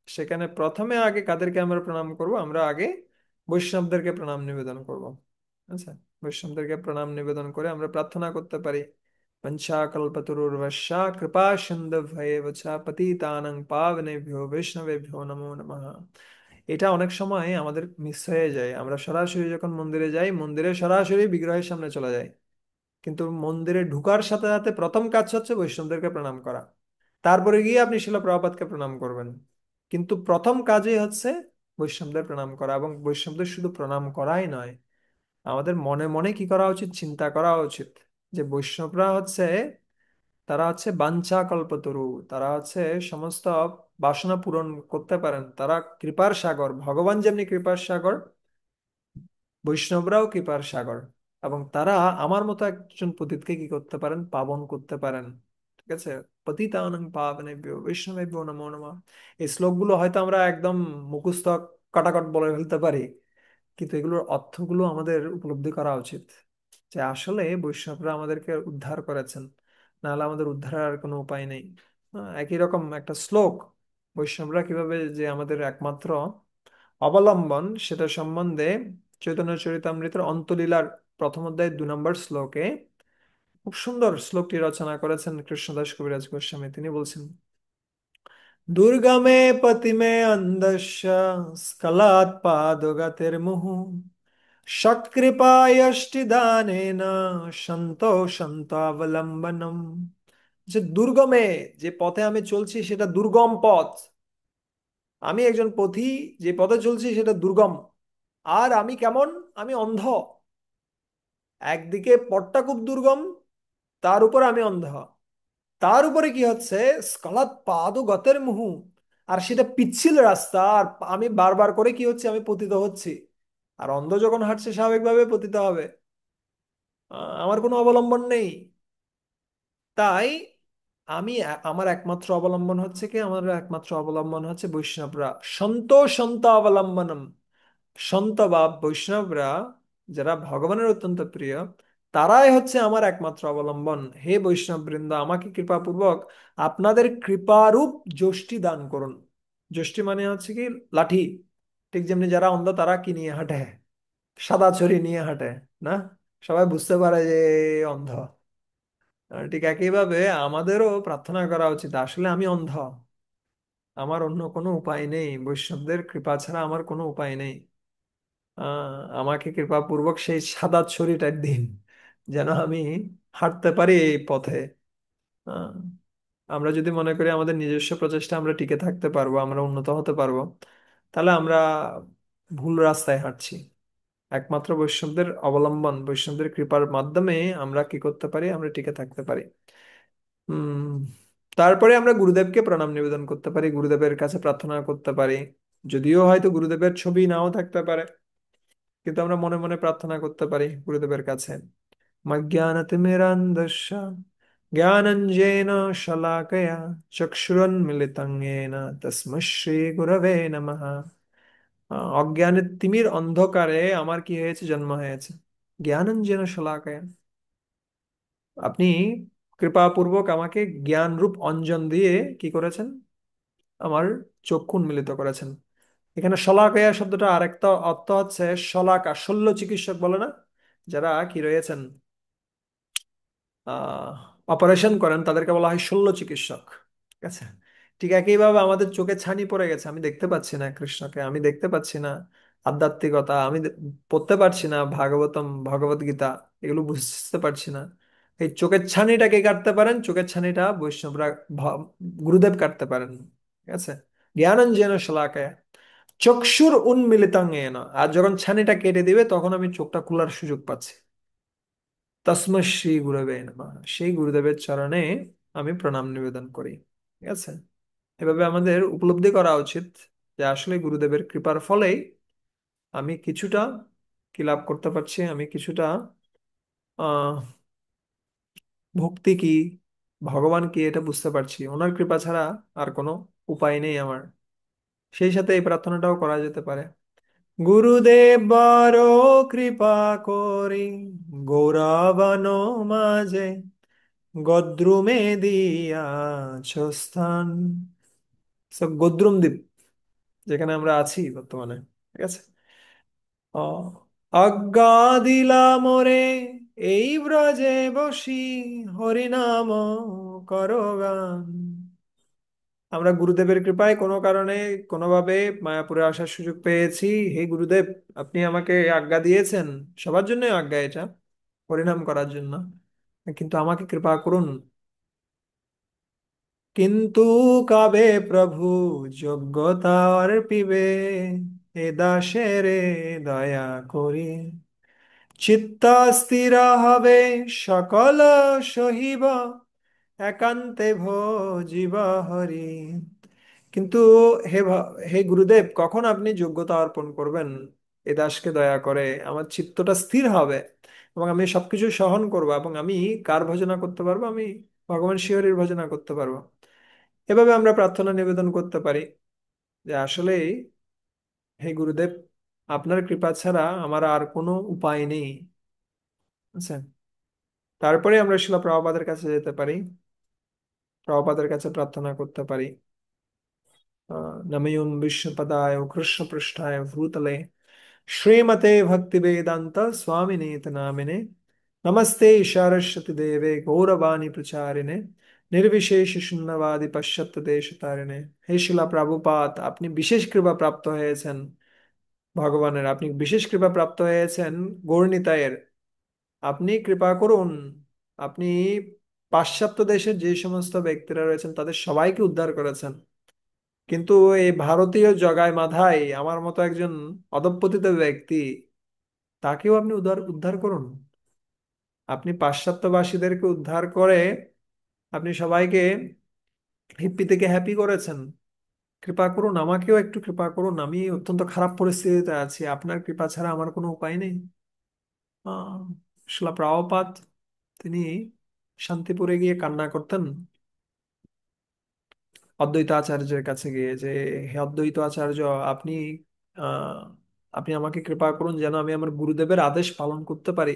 সেখানে প্রথমে আগে কাদেরকে আমরা প্রণাম করব? আমরা আগে বৈষ্ণবদেরকে প্রণাম নিবেদন করব। আচ্ছা, বৈষ্ণবদেরকে প্রণাম নিবেদন করে আমরা প্রার্থনা করতে পারি, পঞ্চাকল্পতরুর্ভশ্য কৃপা সিন্ধুভ্যেব চ পতিতানাং পাবনেভ্যো বৈষ্ণবেভ্যো নমো নমঃ। এটা অনেক সময় আমাদের মিস হয়ে যায়। আমরা সরাসরি যখন মন্দিরে যাই, মন্দিরে সরাসরি বিগ্রহের সামনে চলে যাই, কিন্তু মন্দিরে ঢুকার সাথে সাথে প্রথম কাজ হচ্ছে বৈষ্ণবদেরকে প্রণাম করা। তারপরে গিয়ে আপনি শিলা প্রভুপাদকে প্রণাম করবেন। কিন্তু প্রথম কাজই হচ্ছে বৈষ্ণবদের প্রণাম করা। এবং বৈষ্ণবদের শুধু প্রণাম করাই নয়, আমাদের মনে মনে কি করা উচিত? চিন্তা করা উচিত যে বৈষ্ণবরা হচ্ছে, তারা হচ্ছে বাঞ্ছা কল্পতরু, তারা হচ্ছে সমস্ত বাসনা পূরণ করতে পারেন, তারা কৃপার সাগর। ভগবান যেমনি কৃপার সাগর, বৈষ্ণবরাও কৃপার সাগর। এবং তারা আমার মতো একজন পতিতকে কি করতে পারেন? পাবন করতে পারেন। ঠিক আছে। পতিতানাং পাবনেভ্যো বৈষ্ণবেভ্যো নমো নমঃ। এই শ্লোকগুলো হয়তো আমরা একদম মুখস্থ কাটাকাট বলে ফেলতে পারি, কিন্তু এগুলোর অর্থগুলো আমাদের উপলব্ধি করা উচিত, যে আসলে বৈষ্ণবরা আমাদেরকে উদ্ধার করেছেন, নাহলে আমাদের উদ্ধারের আর কোনো উপায় নেই। একই রকম একটা শ্লোক, বৈষ্ণবরা কিভাবে যে আমাদের একমাত্র অবলম্বন, সেটা সম্বন্ধে চৈতন্য চরিতামৃতের অন্তলীলার প্রথম অধ্যায় 2 নম্বর শ্লোকে খুব সুন্দর শ্লোকটি রচনা করেছেন কৃষ্ণদাস কবিরাজ গোস্বামী। তিনি বলছেন, দুর্গমে পতিমে অন্ধস্য স্খলাৎ পাদগতির্মুহু সৎকৃপায়ষ্টিদানেন সন্তোষন্তাবলম্বনম। যে দুর্গমে, যে পথে আমি চলছি সেটা দুর্গম পথ। আমি একজন পথী, যে পথে চলছি সেটা দুর্গম। আর আমি কেমন? আমি অন্ধ। একদিকে পথটা খুব দুর্গম, তার উপর আমি অন্ধ। তার উপরে কি হচ্ছে? স্খলাৎ পাদ গতের মুহু, আর সেটা পিচ্ছিল রাস্তা, আর আমি বারবার করে কি হচ্ছে? আমি পতিত হচ্ছি। আর অন্ধ যখন হাঁটছে স্বাভাবিকভাবে পতিত হবে। আমার কোনো অবলম্বন নেই। তাই আমি আমার একমাত্র অবলম্বন হচ্ছে কি, আমার একমাত্র অবলম্বন হচ্ছে বৈষ্ণবরা। সন্ত সন্ত অবলম্বনম। সন্ত বা বৈষ্ণবরা, যারা ভগবানের অত্যন্ত প্রিয়, তারাই হচ্ছে আমার একমাত্র অবলম্বন। হে বৈষ্ণব বৃন্দ, আমাকে কৃপাপূর্বক আপনাদের কৃপারূপ যষ্টি দান করুন। যষ্টি মানে হচ্ছে কি, লাঠি। ঠিক যেমনি যারা অন্ধ তারা কি নিয়ে হাঁটে, সাদা ছড়ি নিয়ে হাঁটে, না? সবাই বুঝতে পারে যে এ অন্ধ। ঠিক একইভাবে আমাদেরও প্রার্থনা করা উচিত, আসলে আমি অন্ধ, আমার অন্য কোনো উপায় নেই, বৈষ্ণবদের কৃপা ছাড়া আমার কোনো উপায় নেই। আমাকে কৃপাপূর্বক সেই সাদা ছড়িটার দিন, যেন আমি হাঁটতে পারি এই পথে। আহ, আমরা যদি মনে করি আমাদের নিজস্ব প্রচেষ্টা আমরা টিকে থাকতে পারবো, আমরা উন্নত হতে পারবো, তাহলে আমরা ভুল রাস্তায় হাঁটছি। একমাত্র বৈষ্ণবদের অবলম্বন, বৈষ্ণবদের কৃপার মাধ্যমে আমরা কি করতে পারি, আমরা টিকে থাকতে পারি। উম তারপরে আমরা গুরুদেবকে প্রণাম নিবেদন করতে পারি, গুরুদেবের কাছে প্রার্থনা করতে পারি। যদিও হয়তো গুরুদেবের ছবি নাও থাকতে পারে, কিন্তু আমরা মনে মনে প্রার্থনা করতে পারি গুরুদেবের কাছে। মজ্ঞানতিমিরান্ধস্য জ্ঞানঞ্জেন শলাকয়া চক্ষুরন্মিলিতং येन তস্मै শ্রী গুরবে নমঃ। অজ্ঞানের তিমির অন্ধকারে আমার কি হয়েছে, জন্ম হয়েছে। জ্ঞানঞ্জেন শলাকয়া, আপনি কৃপাপূর্বক আমাকে জ্ঞান রূপ অঞ্জন দিয়ে কি করেছেন, আমার চক্ষু উন্মিলিত করেছেন। এখানে শলাকয়া শব্দটা আরেকটা অর্থ হচ্ছে শলাকা, শল্য চিকিৎসক বলে না, যারা কি রয়েছেন, আহ অপারেশন করেন, তাদেরকে বলা হয় শল্য চিকিৎসক। ঠিক আছে। ঠিক একইভাবে আমাদের চোখে ছানি পড়ে গেছে, আমি দেখতে পাচ্ছি না কৃষ্ণকে, আমি দেখতে পাচ্ছি না আধ্যাত্মিকতা, পড়তে পারছি না ভাগবতম ভগবত গীতা, এগুলো বুঝতে পারছি না। এই চোখের ছানিটাকে কাটতে পারেন, চোখের ছানিটা বৈষ্ণবরা, গুরুদেব কাটতে পারেন। ঠিক আছে। জ্ঞানঞ্জেন শলাকায় চক্ষুর উন্মিলিতং येन, আর যখন ছানিটা কেটে দিবে তখন আমি চোখটা খোলার সুযোগ পাচ্ছি। তস্মৈ শ্রী গুরবে নমঃ, সেই গুরুদেবের চরণে আমি প্রণাম নিবেদন করি। ঠিক আছে। এভাবে আমাদের উপলব্ধি করা উচিত যে আসলে গুরুদেবের কৃপার ফলেই আমি কিছুটা কি লাভ করতে পারছি, আমি কিছুটা আহ ভক্তি কি, ভগবান কি, এটা বুঝতে পারছি। ওনার কৃপা ছাড়া আর কোনো উপায় নেই আমার। সেই সাথে এই প্রার্থনাটাও করা যেতে পারে। গুরুদেব বড় কৃপা করি গৌরবন মাঝে, গদ্রুমে দিয়াছ স্থান। গদ্রুম দ্বীপ, যেখানে আমরা আছি বর্তমানে। ঠিক আছে। আজ্ঞা দিলা মোরে এই ব্রজে বসি, হরিনাম করো গান। আমরা গুরুদেবের কৃপায় কোনো কারণে কোনোভাবে মায়াপুরে আসার সুযোগ পেয়েছি। হে গুরুদেব, আপনি আমাকে আজ্ঞা দিয়েছেন, সবার জন্য আজ্ঞা এটা, হরিনাম করার জন্য, কিন্তু আমাকে কৃপা করুন। কিন্তু কাবে প্রভু যোগ্যতা অর্পিবে, এ দাসেরে দয়া করি। চিত্ত স্থির হবে সকল সহিব, একান্তে ভজিব হরি। কিন্তু হে গুরুদেব, কখন আপনি যোগ্যতা অর্পণ করবেন, এ দাসকে দয়া করে আমার চিত্তটা স্থির হবে এবং আমি সবকিছু সহন করবো, এবং আমি কার ভজনা করতে পারবো, আমি ভগবান শিহরির ভজনা করতে পারবো। এভাবে আমরা প্রার্থনা নিবেদন করতে পারি যে আসলেই হে গুরুদেব, আপনার কৃপা ছাড়া আমার আর কোনো উপায় নেই। আচ্ছা। তারপরে আমরা শিলা প্রভুপাদের কাছে যেতে পারি, প্রভুপাদের কাছে প্রার্থনা করতে পারি। नमयुं विष्णुपदाय कृष्णपृष्ठाय भूतले श्रीमते भक्तिवेदांत स्वामिनेत नामिने। नमस्ते सरस्वती देवे गौरवाणी प्रचारिणे, নির্বিশেষ শূন্যবাদী পাশ্চাত্য দেশতারিণে। হে শিলা প্রভুপাদ, আপনি বিশেষ কৃপা প্রাপ্ত হয়েছেন ভগবানের, আপনি বিশেষ কৃপা প্রাপ্ত হয়েছেন গৌরনিতায়ের। আপনি কৃপা করুন। আপনি পাশ্চাত্য দেশের যে সমস্ত ব্যক্তিরা রয়েছেন তাদের সবাইকে উদ্ধার করেছেন, কিন্তু এই ভারতীয় জগায় মাধায় আমার মতো একজন অধঃপতিত ব্যক্তি, তাকেও আপনি উদ্ধার উদ্ধার করুন। আপনি পাশ্চাত্যবাসীদেরকে উদ্ধার করে আপনি সবাইকে হিপ্পি থেকে হ্যাপি করেছেন। কৃপা করুন, আমাকেও একটু কৃপা করুন, আমি অত্যন্ত খারাপ পরিস্থিতিতে আছি, আপনার কৃপা ছাড়া আমার কোনো উপায় নেই। আহ শিলা প্রভুপাদ, তিনি শান্তিপুরে গিয়ে কান্না করতেন। অদ্বৈত আচার্যের কাছে গিয়ে যে, হে অদ্বৈত আচার্য, আপনি আহ আপনি আমাকে কৃপা করুন যেন আমি আমার গুরুদেবের আদেশ পালন করতে পারি।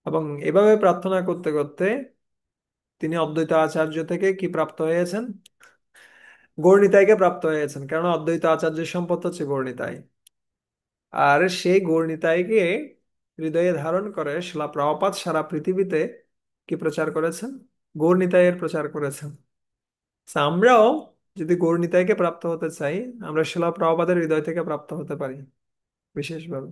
এবং এভাবে প্রার্থনা করতে করতে তিনি অদ্বৈত আচার্য থেকে কি প্রাপ্ত হয়েছেন? গৌড়নিতাইকে প্রাপ্ত হয়েছেন, কারণ অদ্বৈত আচার্যের সম্পদ হচ্ছে গৌড়নিতাই। আর সেই গৌড়নিতাইকে হৃদয়ে ধারণ করে শিলা প্রভুপাদ সারা পৃথিবীতে কি প্রচার করেছেন? গৌড়নিতাইয়ের প্রচার করেছেন। So, আমরাও যদি গৌড়নিতাইকে প্রাপ্ত হতে চাই, আমরা শিলা প্রভুপাদের হৃদয় থেকে প্রাপ্ত হতে পারি বিশেষভাবে।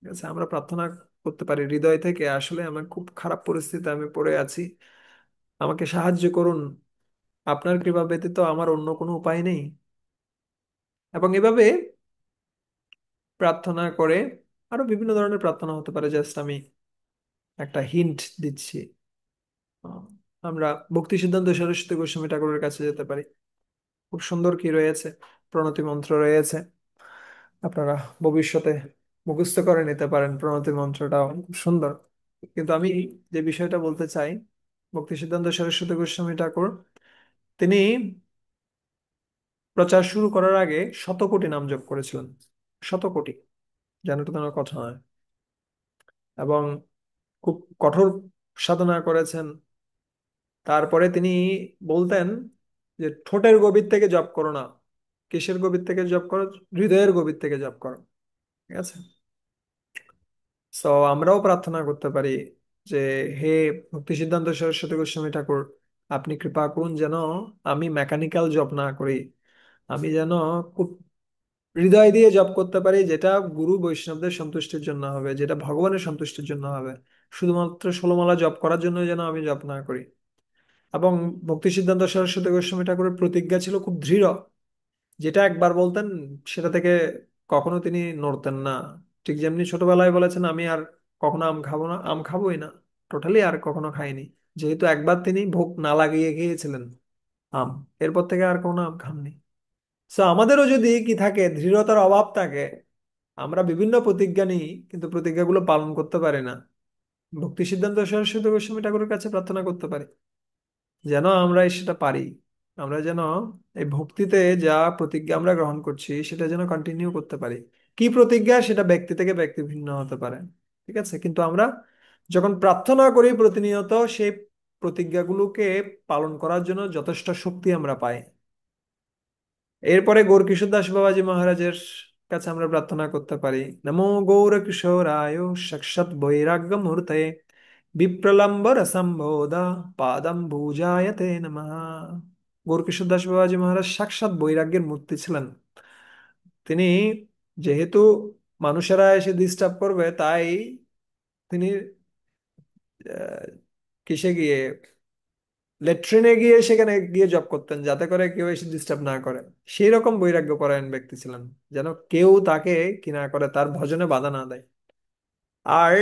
ঠিক আছে, আমরা প্রার্থনা করতে পারি হৃদয় থেকে, আসলে আমার খুব খারাপ পরিস্থিতি, আমি পড়ে আছি, আমাকে সাহায্য করুন, আপনার কৃপা ব্যতীত আমার অন্য কোনো উপায় নেই। এবং এভাবে প্রার্থনা করে আরো বিভিন্ন ধরনের প্রার্থনা হতে পারে, জাস্ট আমি একটা হিন্ট দিচ্ছি। আহ, আমরা ভক্তি সিদ্ধান্ত সরস্বতী গোস্বামী ঠাকুরের কাছে যেতে পারি। খুব সুন্দর কি রয়েছে, প্রণতি মন্ত্র রয়েছে। আপনারা ভবিষ্যতে মুখস্থ করে নিতে পারেন, প্রণতি মন্ত্রটাও খুব সুন্দর। কিন্তু আমি যে বিষয়টা বলতে চাই, ভক্তি সিদ্ধান্ত সরস্বতী গোস্বামী ঠাকুর তিনি প্রচার শুরু করার আগে 100 কোটি নাম জপ করেছিলেন। 100 কোটি, জানাটা তোমার কথা নয়। এবং খুব কঠোর সাধনা করেছেন। তারপরে তিনি বলতেন যে ঠোঁটের গভীর থেকে জপ করো না, কিসের গভীর থেকে জপ করো? হৃদয়ের গভীর থেকে জপ করো। ঠিক আছে। সো আমরাও প্রার্থনা করতে পারি যে, হে ভক্তি সিদ্ধান্ত সরস্বতী গোস্বামী ঠাকুর, আপনি কৃপা করুন যেন আমি মেকানিক্যাল জব না করি, আমি যেন খুব হৃদয় দিয়ে জপ করতে পারি, যেটা গুরু বৈষ্ণবদের সন্তুষ্টির জন্য হবে, যেটা ভগবানের সন্তুষ্টির জন্য হবে। শুধুমাত্র 16 মালা জপ করার জন্য যেন আমি জপ না করি। এবং ভক্তি সিদ্ধান্ত সরস্বতী গোস্বামী ঠাকুরের প্রতিজ্ঞা ছিল খুব দৃঢ়, যেটা একবার বলতেন সেটা থেকে কখনো তিনি নড়তেন না। ঠিক যেমনি ছোটবেলায় বলেছেন, আমি আর কখনো আম খাবো না, আম খাবোই না, টোটালি আর কখনো খাইনি। যেহেতু একবার তিনি ভোগ না লাগিয়ে খেয়েছিলেন আম, এরপর থেকে আর কোনো আম খাননি। তো আমাদেরও যদি কি থাকে, দৃঢ়তার অভাব থাকে, আমরা বিভিন্ন প্রতিজ্ঞা নিই কিন্তু প্রতিজ্ঞাগুলো পালন করতে পারি না। ভক্তি সিদ্ধান্ত সরস্বতী গোস্বামী ঠাকুরের কাছে প্রার্থনা করতে পারি যেন আমরা সেটা পারি। আমরা যেন এই ভক্তিতে যা প্রতিজ্ঞা আমরা গ্রহণ করছি সেটা যেন কন্টিনিউ করতে পারি। কি প্রতিজ্ঞা সেটা ব্যক্তি থেকে ব্যক্তি ভিন্ন হতে পারে। ঠিক আছে, কিন্তু আমরা যখন প্রার্থনা করি প্রতিনিয়ত, সেই প্রতিজ্ঞাগুলোকে পালন করার জন্য যথেষ্ট শক্তি আমরা পাই। এরপরে গৌরকিশোর দাস বাবাজি মহারাজের কাছে আমরা প্রার্থনা করতে পারি, নমো গৌর কিশোরায় সাক্ষাৎ বৈরাগ্য মূর্তে বিপ্রলম্বর সম্বোধ পাদম ভুজায় তে নমঃ। গৌরকিশোর দাস বাবাজি মহারাজ সাক্ষাৎ বৈরাগ্যের মূর্তি ছিলেন। তিনি, যেহেতু মানুষেরা এসে ডিস্টার্ব করবে, তাই তিনি আহ, কিসে গিয়ে, লেট্রিনে গিয়ে সেখানে গিয়ে জব করতেন, যাতে করে কেউ এসে ডিস্টার্ব না করে। সেই রকম বৈরাগ্য পরায়ণ ব্যক্তি ছিলেন, যেন কেউ তাকে কি না করে, তার ভজনে বাধা না দেয়। আর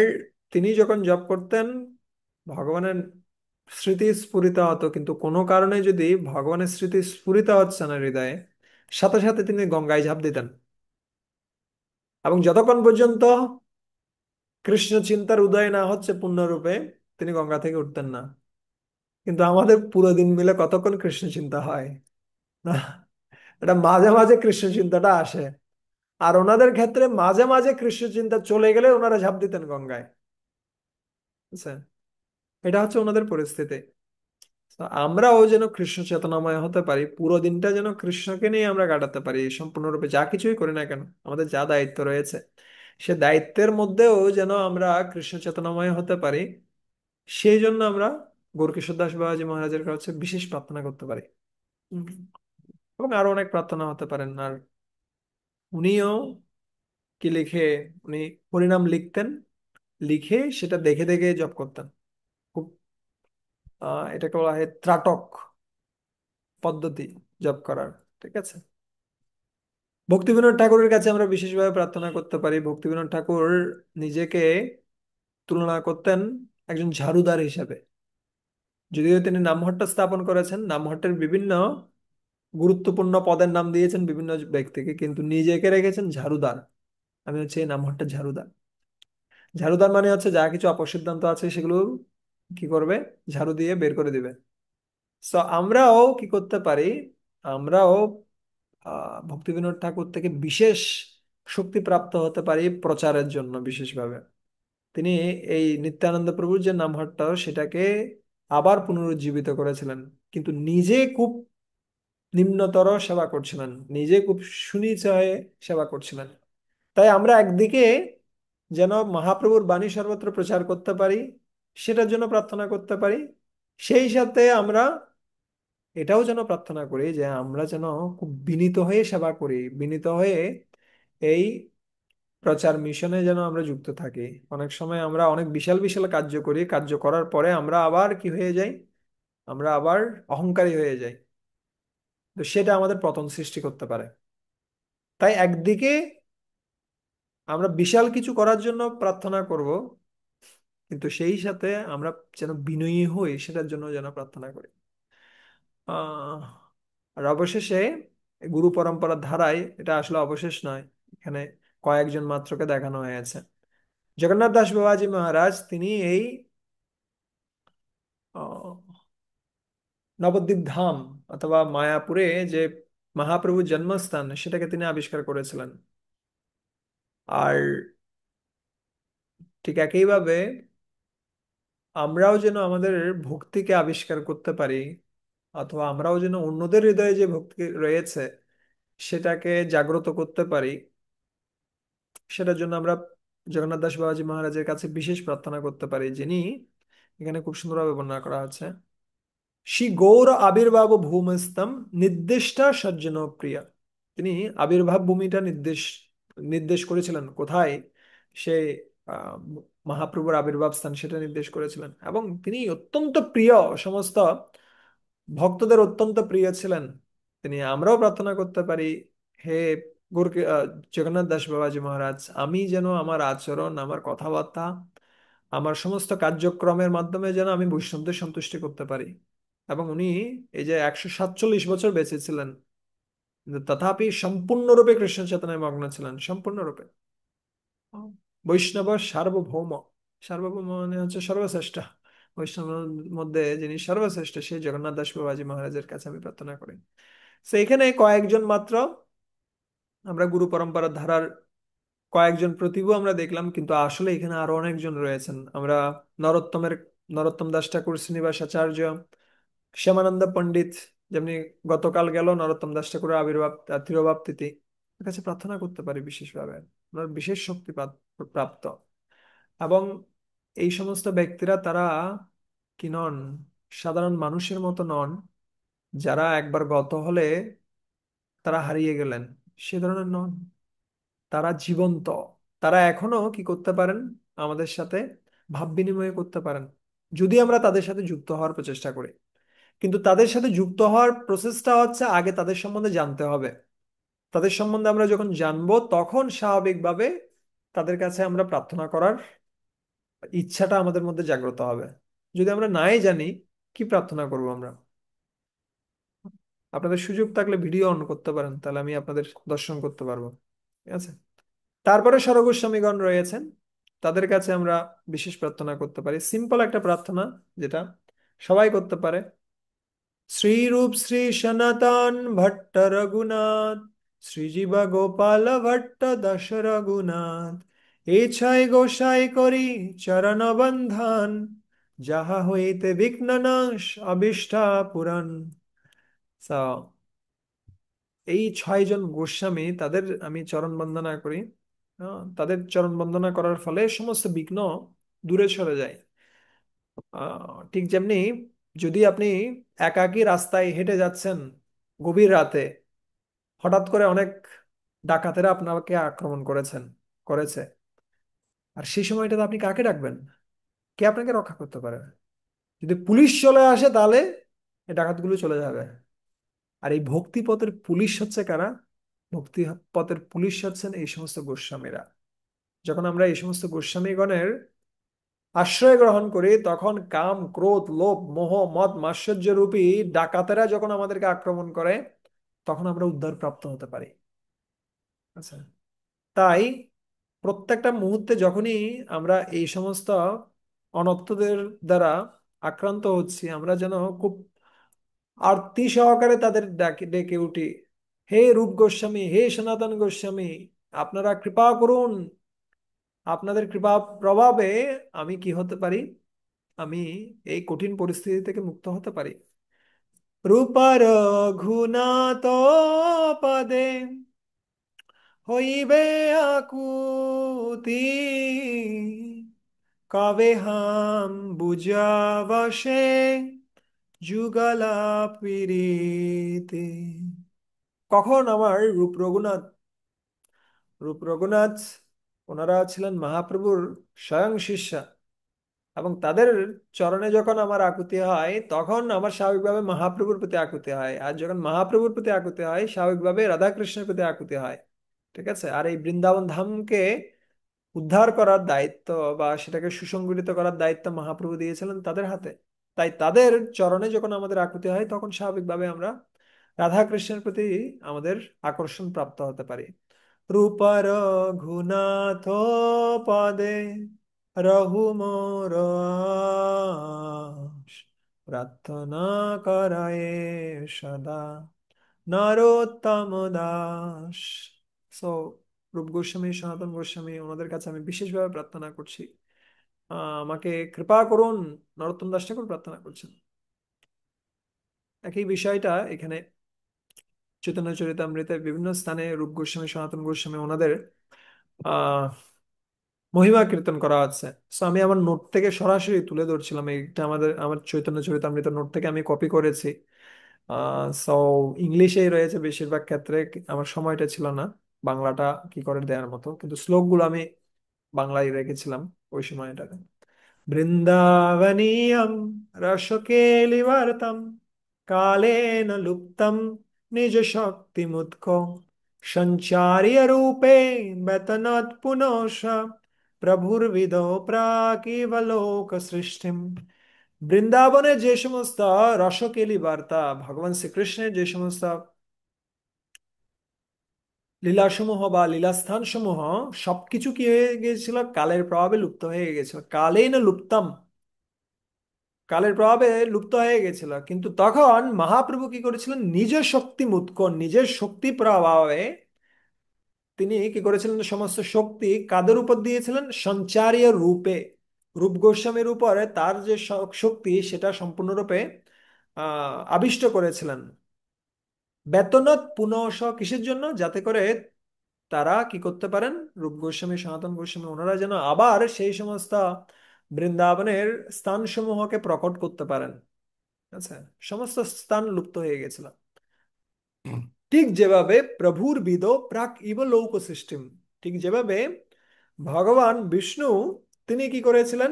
তিনি যখন জব করতেন, ভগবানের স্মৃতি স্ফুরিত হতো, কিন্তু কোনো কারণে যদি ভগবানের স্মৃতি স্ফুরিত হচ্ছে না হৃদয়ে, সাথে সাথে তিনি গঙ্গায় ঝাঁপ দিতেন। এবং যতক্ষণ পর্যন্ত কৃষ্ণ চিন্তার উদয় না হচ্ছে পূর্ণরূপে, তিনি গঙ্গা থেকে উঠতেন না। কিন্তু আমাদের পুরো দিন মিলে কতক্ষণ কৃষ্ণ চিন্তা হয় না? এটা মাঝে মাঝে কৃষ্ণ চিন্তাটা আসে। আর ওনাদের ক্ষেত্রে মাঝে মাঝে কৃষ্ণ চিন্তা চলে গেলে ওনারা ঝাঁপ দিতেন গঙ্গায়। বুঝছেন? এটা হচ্ছে ওনাদের পরিস্থিতি। তো আমরাও যেন কৃষ্ণ চেতনাময় হতে পারি, পুরো দিনটা যেন কৃষ্ণকে নিয়ে আমরা কাটাতে পারি, সম্পূর্ণরূপে যা কিছুই করি না কেন, আমাদের যা দায়িত্ব রয়েছে সে দায়িত্বের মধ্যেও যেন আমরা কৃষ্ণ চেতনাময় হতে পারি। সেই জন্য আমরা গৌরকিশোর দাস বাবাজি মহারাজের কাছে বিশেষ প্রার্থনা করতে পারি। উম, এবং আরো অনেক প্রার্থনা হতে পারেন। আর উনিও কি লিখে, উনি হরিনাম লিখতেন, লিখে সেটা দেখে দেখে জপ করতেন। খুব এটাকে বলা হয় ত্রাটক পদ্ধতি জপ করার। ঠিক আছে। ভক্তিবিনোদ ঠাকুরের কাছে আমরা বিশেষভাবে প্রার্থনা করতে পারি। ভক্তিবিনোদ ঠাকুর নিজেকে তুলনা করতেন একজন ঝাড়ুদার হিসাবে। যদিও তিনি নামহট্ট স্থাপন করেছেন, নামহট্টের বিভিন্ন গুরুত্বপূর্ণ পদের নাম দিয়েছেন বিভিন্ন ব্যক্তিকে, কিন্তু নিজেকে রেখেছেন ঝাড়ুদার। আমি হচ্ছে এই নামহট্টের ঝাড়ুদার। ঝাড়ুদার মানে হচ্ছে যা কিছু অপসিদ্ধান্ত আছে সেগুলো কি করবে? ঝাড়ু দিয়ে বের করে দিবে। সো আমরাও কি করতে পারি, আমরাও ভক্তিবিনোদ ঠাকুর থেকে বিশেষ শক্তি প্রাপ্ত হতে পারি প্রচারের জন্য বিশেষভাবে। তিনি এই নিত্যানন্দ প্রভুর যে নামহারটা সেটাকে আবার পুনরুজ্জীবিত করেছিলেন, কিন্তু নিজে খুব নিম্নতর সেবা করছিলেন, নিজে খুব সুনিচ হয়ে সেবা করছিলেন। তাই আমরা একদিকে যেন মহাপ্রভুর বাণী সর্বত্র প্রচার করতে পারি, সেটার জন্য প্রার্থনা করতে পারি। সেই সাথে আমরা এটাও যেন প্রার্থনা করি যে আমরা যেন খুব বিনীত হয়ে সেবা করি, বিনীত হয়ে এই প্রচার মিশনে যেন আমরা যুক্ত থাকি। অনেক সময় আমরা অনেক বিশাল বিশাল কার্য করি, কার্য করার পরে আমরা আবার কি হয়ে যাই, আমরা আবার অহংকারী হয়ে যাই। তো সেটা আমাদের পতন সৃষ্টি করতে পারে। তাই একদিকে আমরা বিশাল কিছু করার জন্য প্রার্থনা করব, কিন্তু সেই সাথে আমরা যেন বিনয়ী হই সেটার জন্য যেন প্রার্থনা করি। আহ আর অবশেষে গুরু পরম্পরার ধারায় এটা আসলে অবশেষ নয়, এখানে কয়েকজন মাত্রকে দেখানো হয়েছে। জগন্নাথ দাস বাবাজি মহারাজ তিনি এই আহ, নবদ্বীপ ধাম অথবা মায়াপুরে যে মহাপ্রভুর জন্মস্থান সেটাকে তিনি আবিষ্কার করেছিলেন। আর ঠিক একইভাবে আমরাও যেন আমাদের ভক্তিকে আবিষ্কার করতে পারি, অথবা আমরাও যেন অন্যদের হৃদয়ে যে ভক্তি রয়েছে সেটাকে জাগ্রত করতে পারি, সেটার জন্য আমরা জগন্নাথ দাস বাবাজি মহারাজের কাছে বিশেষ প্রার্থনা করতে পারি, যিনি এখানে খুব সুন্দরভাবে বর্ণনা করা আছে। শ্রী গৌর আবির্ভাব ভূমস্তম নির্দিষ্ট সজ্জন প্রিয়া। তিনি আবির্ভাব ভূমিটা নির্দেশ নির্দেশ করেছিলেন কোথায়, সে আহ, মহাপ্রভুর আবির্ভাব স্থান সেটা নির্দেশ করেছিলেন, এবং তিনি অত্যন্ত প্রিয়, সমস্ত ভক্তদের অত্যন্ত প্রিয় ছিলেন তিনি। আমরাও প্রার্থনা করতে পারি, হে গুরু জগন্নাথ দাস বাবাজি মহারাজ, আমি যেন আমার আচরণ, আমার কথাবার্তা, আমার সমস্ত কার্যক্রমের মাধ্যমে যেন আমি বৈষ্ণবদের সন্তুষ্টি করতে পারি। এবং উনি এই যে 147 বছর বেঁচে ছিলেন, কিন্তু তথাপি সম্পূর্ণরূপে কৃষ্ণ চেতনায় মগ্ন ছিলেন, সম্পূর্ণরূপে। বৈষ্ণব সার্বভৌম, সার্বভৌম মানে হচ্ছে সর্বশ্রেষ্ঠ। বৈষ্ণবের মধ্যে যিনি সর্বশ্রেষ্ঠ সেই জগন্নাথ দাস বাবাজি মহারাজের কাছে আমি প্রার্থনা করি। তো এখানে কয়েকজন মাত্র আমরা গুরু পরম্পরার ধারার কয়েকজন প্রতিভু আমরা দেখলাম, কিন্তু আসলে এখানে আরো অনেকজন রয়েছেন। আমরা নরোত্তমের নরোত্তম দাস ঠাকুর, শ্রীনিবাস আচার্য, শ্যামানন্দ পণ্ডিত, যেমনি গতকাল গেল নরোত্তম দাস ঠাকুরের আবির্ভাব তিরোভাব তিথি, তার কাছে প্রার্থনা করতে পারি বিশেষভাবে, ওনার বিশেষ শক্তি প্রাপ্ত। এবং এই সমস্ত ব্যক্তিরা তারা কি নন, সাধারণ মানুষের মতো নন, যারা একবার গত হলে তারা হারিয়ে গেলেন, সে ধরনের নন। তারা জীবন্ত, তারা এখনো কি করতে পারেন, আমাদের সাথে ভাব বিনিময় করতে পারেন, যদি আমরা তাদের সাথে যুক্ত হওয়ার প্রচেষ্টা করি। কিন্তু তাদের সাথে যুক্ত হওয়ার প্রসেসটা হচ্ছে আগে তাদের সম্বন্ধে জানতে হবে। তাদের সম্বন্ধে আমরা যখন জানবো তখন স্বাভাবিকভাবে তাদের কাছে আমরা প্রার্থনা করার ইচ্ছাটা আমাদের মধ্যে জাগ্রত হবে। যদি আমরা নাই জানি, কি প্রার্থনা করব আমরা? আপনাদের সুযোগ থাকলে ভিডিও অন করতে পারেন, তাহলে আমি আপনাদের দর্শন করতে পারবো। ঠিক আছে। তারপরে স্বরগোস্বামীগণ রয়েছেন, তাদের কাছে আমরা বিশেষ প্রার্থনা করতে পারি, সিম্পল একটা প্রার্থনা যেটা সবাই করতে পারে। শ্রীরূপ শ্রী সনাতন ভট্ট রঘুনাথ, শ্রীজীবা গোপাল ভট্ট দশ রঘুনাথ, এ ছয় গোসাই করি চরণ বন্ধন, যাহা হইতে বিঘ্ন নাশ অবিষ্ঠা পূরণ। So, এই 6 জন গোস্বামী তাদের আমি চরণ বন্দনা করি। তাদের চরণ বন্দনা করার ফলে সমস্ত বিঘ্ন দূরে সরে যায়। ঠিক যেমনি যদি আপনি একাকী রাস্তায় হেঁটে যাচ্ছেন গভীর রাতে, হঠাৎ করে অনেক ডাকাতেরা আপনাকে আক্রমণ করেছে, আর সেই সময়টাতে আপনি কাকে ডাকবেন? কে আপনাকে রক্ষা করতে পারে? যদি পুলিশ চলে আসে তাহলে এই ডাকাতগুলো চলে যাবে। আর এই ভক্তি পথের পুলিশ হচ্ছে কারা? ভক্তি পথের পুলিশ হচ্ছেন এই সমস্ত গোস্বামীরা। যখন আমরা এই সমস্ত গোস্বামীগণের আশ্রয় গ্রহণ করি, তখন কাম ক্রোধ লোভ মোহ মদ মাৎসর্য রূপী ডাকাতেরা যখন আমাদেরকে আক্রমণ করে, তখন আমরা উদ্ধার প্রাপ্ত হতে পারি। আচ্ছা, তাই প্রত্যেকটা মুহূর্তে যখনই আমরা এই সমস্ত অনর্থদের দ্বারা আক্রান্ত হচ্ছি, আমরা যেন খুব আরতি সহকারে তাদের ডাকে ডেকে উঠি, হে রূপ গোস্বামী, হে সনাতন গোস্বামী, আপনারা কৃপা করুন। আপনাদের কৃপা প্রভাবে আমি কি হতে পারি, আমি এই কঠিন পরিস্থিতি থেকে মুক্ত হতে পারি। রূপ রঘুনাথ পদে হইবে আকুতি, কবে হাম বুঝাবশে যুগলা প্রীতি। কখন আমার রূপ রঘুনাথ, রূপ রঘুনাথ ওনারা ছিলেন মহাপ্রভুর স্বয়ং শিষ্য, এবং তাদের চরণে যখন আমার আকুতি হয় তখন আমার স্বাভাবিকভাবে মহাপ্রভুর প্রতি আকুতি হয়, আর যখন মহাপ্রভুর প্রতি আকুতি হয় স্বাভাবিকভাবে রাধা কৃষ্ণের প্রতি আকুতি হয়। ঠিক আছে, আর এই বৃন্দাবন ধামকে উদ্ধার করার দায়িত্ব বা সেটাকে সুসংগঠিত করার দায়িত্ব মহাপ্রভু দিয়েছিলেন তাদের হাতে। তাই তাদের চরণে যখন আমাদের আকুতি হয় তখন স্বাভাবিকভাবে আমরা রাধা কৃষ্ণের প্রতি আমাদের আকর্ষণ প্রাপ্ত হতে পারি। রূপ রঘুনাথ পদে রহু মোর আশ, প্রার্থনা করায় সদা নরোত্তম দাস। সো রূপ গোস্বামী, সনাতন গোস্বামী, ওনাদের কাছে আমি বিশেষভাবে প্রার্থনা করছি, আমাকে কৃপা করুন। নরোত্তম দাস ঠাকুর প্রার্থনা করছেন। একই বিষয়টা এখানে চৈতন্য চরিতামৃতের বিভিন্ন স্থানে রূপ গোস্বামী, সনাতন গোস্বামী ওনাদের আহ মহিমা কীর্তন করা আছে। সো আমি আমার নোট থেকে সরাসরি তুলে ধরছিলাম, এইটা আমার চৈতন্য চরিতামৃত নোট থেকে আমি কপি করেছি। সো ইংলিশেই রয়েছে বেশিরভাগ ক্ষেত্রে, আমার সময়টা ছিল না বাংলাটা কি করে দেওয়ার মতো, কিন্তু শ্লোকগুলো আমি বাংলায় রেখেছিলাম ওই সময়টাতে। বৃন্দাবনীয়ম রসকেলিবর্তম কালেন লুপ্তম নিজ শক্তিমুৎক সঞ্চার্য রূপে বেতনত পুনঃ প্রভুর্বিদো প্রাকিবলোক সৃষ্টিম। বৃন্দাবনের যে সমস্ত রসকেলি বার্তা, ভগবান শ্রীকৃষ্ণের যে সমস্ত লীলাসমূহ বা লীলাস্থান সমূহ, সবকিছু কি হয়ে গিয়েছিল, কালের প্রভাবে লুপ্ত হয়ে গেছিল। কালেই না লুপ্তম, কালের প্রভাবে লুপ্ত হয়ে গেছিল, কিন্তু তখন মহাপ্রভু কি করেছিলেন, নিজ শক্তি মুৎকর, নিজের শক্তি প্রভাবে তিনি কি করেছিলেন, সমস্ত শক্তি কাদের উপর দিয়েছিলেন, সঞ্চারীয় রূপে। রূপ গোস্বামীর উপরে তার যে শক্তি সেটা সম্পূর্ণরূপে আবিষ্ট করেছিলেন। বেতনত পুনঃ কিসের জন্য, যাতে করে তারা কি করতে পারেন, রূপ গোস্বামী, সনাতন গোস্বামী ওনারা যেন আবার সেই সমস্ত বৃন্দাবনের স্থানসমূহকে প্রকট করতে পারেন। আচ্ছা, সমস্ত স্থান লুপ্ত হয়ে গেছিল। ঠিক যেভাবে প্রভুর বিদ প্রাক ইব লৌক সিস্টেম, ঠিক যেভাবে ভগবান বিষ্ণু তিনি কি করেছিলেন,